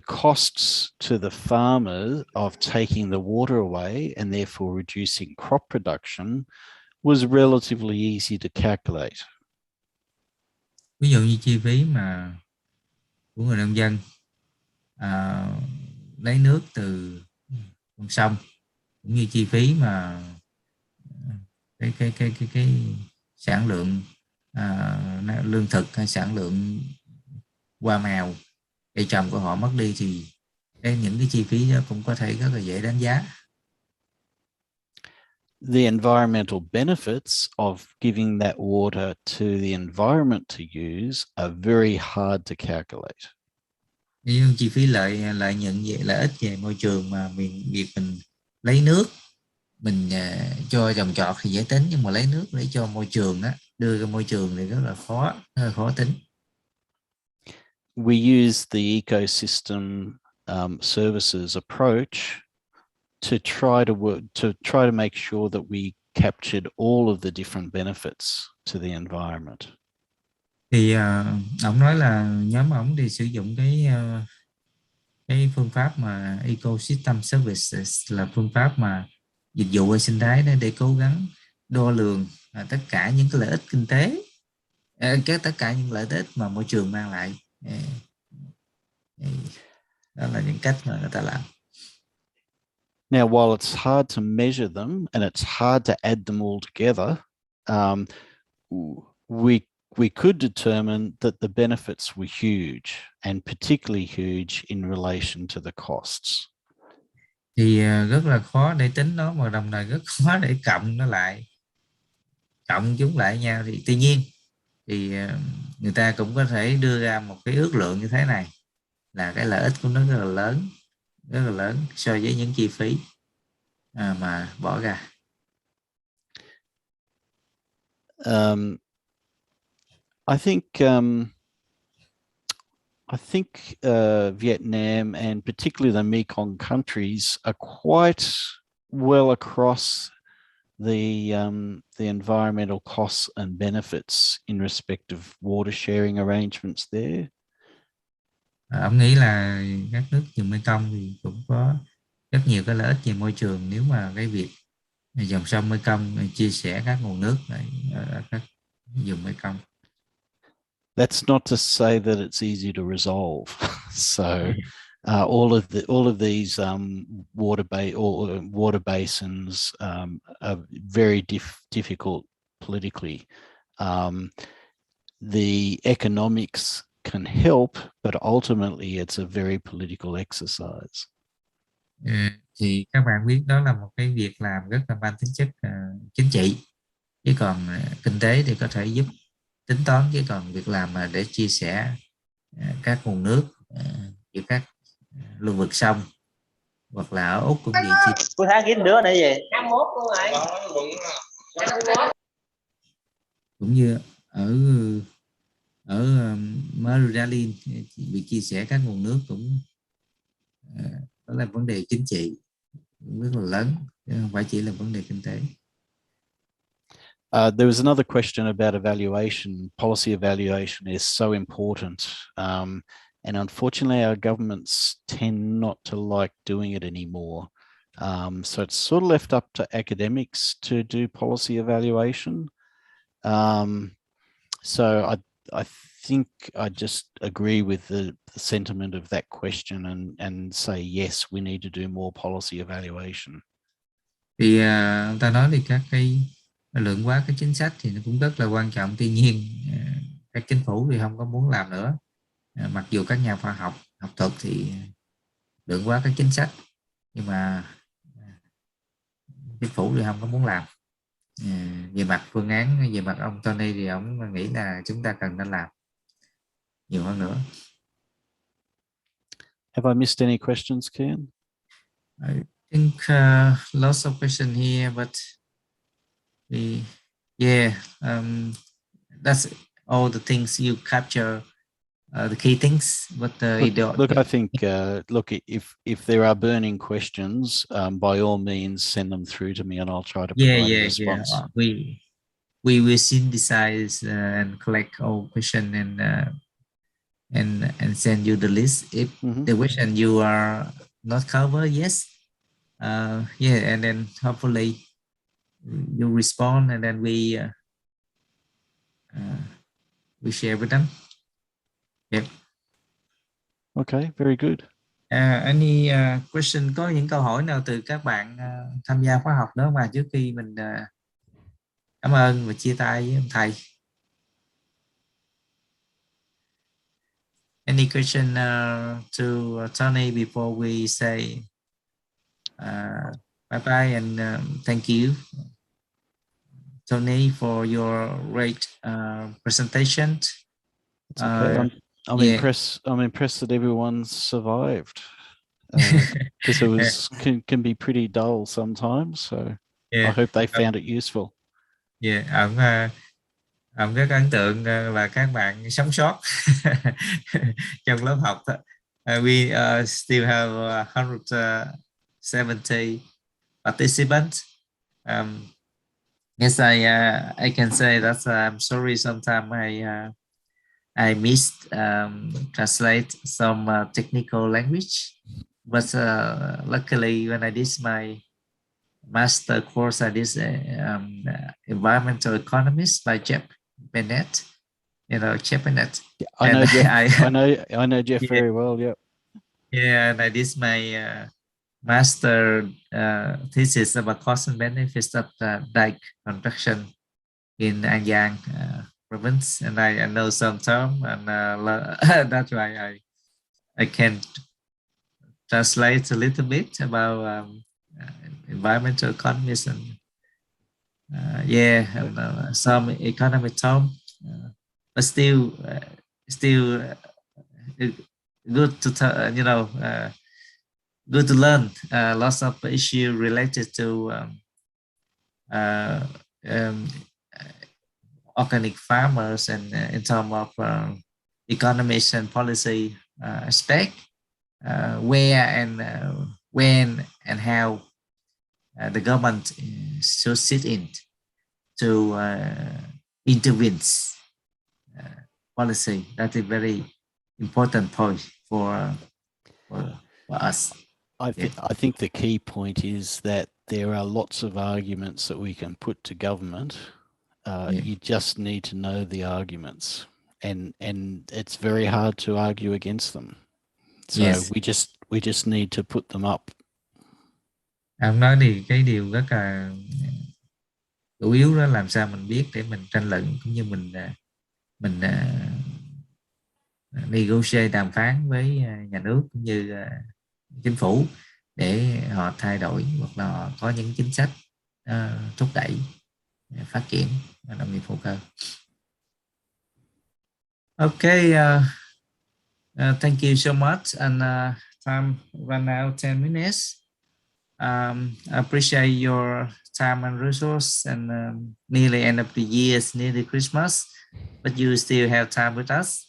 S8: costs to the farmer of taking the water away and therefore reducing crop production was relatively easy to calculate.
S3: Ví dụ như chi phí mà của người nông dân lấy nước từ con sông, cũng như chi phí mà cái sản lượng lương thực hay sản lượng hoa màu cây trồng của họ mất đi, thì những cái chi phí đó cũng có thể rất là dễ đánh giá.
S8: The environmental benefits of giving that water to the environment to use are very hard to calculate.
S3: Nhưng chi phí lợi nhuận về lợi ích về môi trường mà việc mình lấy nước mình cho trồng trọt thì dễ tính, nhưng mà lấy nước để cho môi trường á, đưa ra môi trường thì rất là khó tính.
S8: We use the ecosystem services approach to try to make sure that we captured all of the different benefits to the environment.
S3: Thì ông nói là nhóm ông thì sử dụng cái phương pháp mà ecosystem services, là phương pháp mà dịch vụ hệ sinh thái để cố gắng đo lường tất cả những cái lợi ích kinh tế, tất cả những lợi ích mà môi trường mang lại. Đó là những cách mà người ta làm.
S8: Now, while it's hard to measure them and it's hard to add them all together, we could determine that the benefits were huge, and particularly huge in relation to the costs.
S3: Thì rất là khó để tính nó, mà đồng thời rất khó để cộng chúng lại nhau. Thì tuy nhiên thì người ta cũng có thể đưa ra một cái ước lượng như thế này, là cái lợi ích của nó rất là lớn rất là lớn so với những chi phí mà bỏ ra.
S8: I think Vietnam and particularly the Mekong countries are quite well across the environmental costs and benefits in respect of water sharing arrangements there.
S3: Ông nghĩ là các nước vùng Mekong thì cũng có rất nhiều cái lợi ích về môi trường nếu mà cái việc dòng sông Mekong chia sẻ các nguồn nước ở các vùng Mekong.
S8: That's not to say that it's easy to resolve. So all of these water basins are very difficult politically. The economics can help, but ultimately it's a very political exercise.
S3: Thì các bạn biết đó là một cái việc làm rất là mang tính chất chính trị, chứ còn kinh tế thì có thể giúp tính toán, chứ còn việc làm mà để chia sẻ các nguồn nước giữa các lưu vực sông hoặc là ở Úc cũng vậy.
S10: Cuối tháng kiếm đứa nữa gì?
S5: 51 luôn rồi.
S3: Cũng như ở Maryland, việc chia sẻ các nguồn nước cũng đó là vấn đề chính trị cũng rất là lớn, chứ không phải chỉ là vấn đề kinh tế.
S8: There was another question about evaluation. Policy evaluation is so important. And unfortunately, our governments tend not to like doing it anymore. So it's sort of left up to academics to do policy evaluation. So I think I just agree with the sentiment of that question and say, yes, we need to do more policy evaluation.
S3: Thì ta nói thì các cái lượng hóa cái chính sách thì nó cũng rất là quan trọng. Tuy nhiên các chính phủ thì không có muốn làm nữa. Mặc dù các nhà khoa học, học thuật thì lượng hóa các chính sách, nhưng mà chính phủ thì không có muốn làm. Về mặt phương án, về mặt ông Tony thì ông nghĩ là chúng ta cần nên làm nhiều hơn nữa.
S8: Have I missed any questions, Kian?
S3: I think lots of questions here, but that's all the things you capture, the key things. But
S8: look, I think look, if there are burning questions, by all means send them through to me, and I'll try to provide a response.
S3: We will synthesize and collect all questions and send you the list. If the question you are not covered, yes, and then hopefully you respond, and then we share with them. Yep.
S8: Okay, very good.
S3: Any question? Có những câu hỏi nào từ các bạn tham gia khóa học nữa mà trước khi mình cảm ơn và chia tay với ông thầy? Any question to Tony before we say bye bye and thank you, Tony, for your great presentation.
S8: It's okay. I'm impressed. I'm impressed that everyone survived, because it was can be pretty dull sometimes. So I hope they found it useful.
S3: Ông rất ấn tượng là các bạn sống sót trong lớp học. We still have 170 participants. Yes, I can say that I'm sorry. Sometimes I missed translate some technical language, but luckily when I did my master course, I did environmental economist by Jeff Bennett. You know Jeff Bennett.
S8: I know Jeff. I know Jeff very well. Yep.
S3: Yeah, and I did my master thesis about cost and benefits of dike construction in An Giang province, and I know some term, and that's why I can translate a little bit about environmental economists and some economic term, but still good to good to learn. Lots of issues related to organic farmers and in terms of economics and policy aspect, where and when and how the government should sit in to intervene policy. That is very important point for us.
S8: I think the key point is that there are lots of arguments that we can put to government. You just need to know the arguments, and it's very hard to argue against them. So we just need to put them up.
S3: Ông nói thì cái điều rất là chủ yếu đó, làm sao mình biết để mình tranh luận cũng như mình negotiate, đàm phán với nhà nước cũng như chính phủ để họ thay đổi hoặc là họ có những chính sách thúc đẩy phát triển nông nghiệp hữu cơ. Okay, thank you so much, and time run out 10 minutes. I appreciate your time and resource, and nearly end of the year, nearly Christmas, but you still have time with us.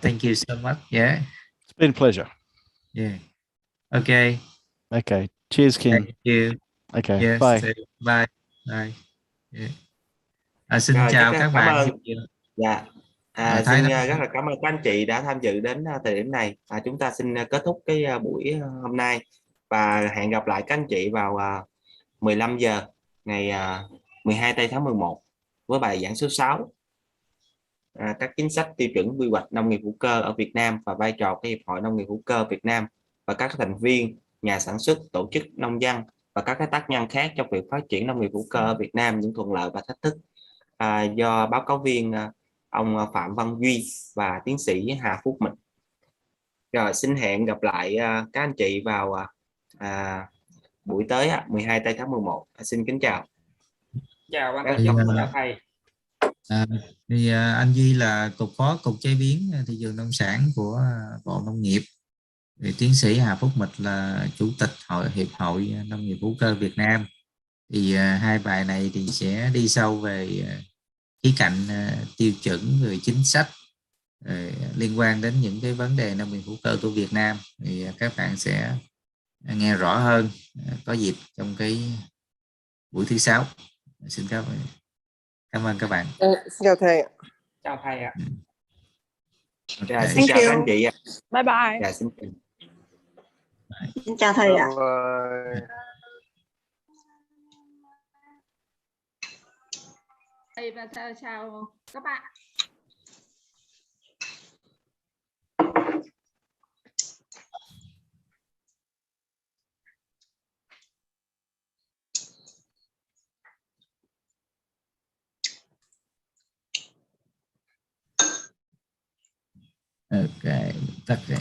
S3: Thank you so much. Yeah,
S8: It's been a pleasure.
S3: Yeah. Okay.
S8: Okay. Cheers, Ken.
S3: Thank you.
S8: Okay.
S3: Yes.
S8: Bye.
S3: Bye. Bye. Yeah. Xin
S6: Rồi,
S3: chào
S6: chắc
S3: các
S6: cảm
S3: bạn.
S6: ơn. Dạ.
S3: Thấy
S6: Xin
S3: nó-
S6: rất là cảm ơn các anh chị đã tham dự đến thời điểm này. Chúng ta xin kết thúc cái buổi hôm nay và hẹn gặp lại các anh chị vào 15 giờ ngày 12 tây tháng 11 với bài giảng số 6, các chính sách tiêu chuẩn quy hoạch nông nghiệp hữu cơ ở Việt Nam và vai trò của Hiệp hội Nông nghiệp hữu cơ Việt Nam và các thành viên, nhà sản xuất, tổ chức nông dân và các cái tác nhân khác trong việc phát triển nông nghiệp hữu cơ ở Việt Nam, những thuận lợi và thách thức, do báo cáo viên ông Phạm Văn Duy và tiến sĩ Hà Phúc Minh. Rồi, xin hẹn gặp lại các anh chị vào buổi tới 12 tây tháng 11. Xin kính chào.
S10: Chào ban
S3: Thì,
S10: tổ chức, chào thầy.
S3: Anh Duy là cục phó cục chế biến thị trường nông sản của Bộ Nông nghiệp. Thì tiến sĩ Hà Phúc Mịch là chủ tịch Hiệp hội Nông nghiệp hữu cơ Việt Nam. Thì hai bài này thì sẽ đi sâu về khía cạnh tiêu chuẩn, về chính sách liên quan đến những cái vấn đề nông nghiệp hữu cơ của Việt Nam. Thì các bạn sẽ nghe rõ hơn có dịp trong cái buổi thứ 6. Xin cảm ơn các bạn.
S11: Xin chào thầy ạ.
S10: Chào thầy ạ.
S6: Dạ, xin chào các anh chị ạ.
S11: Bye bye.
S6: Dạ, xin chào.
S12: Xin chào thầy ạ.
S9: Thầy và chào các bạn.
S3: Ok, tất cả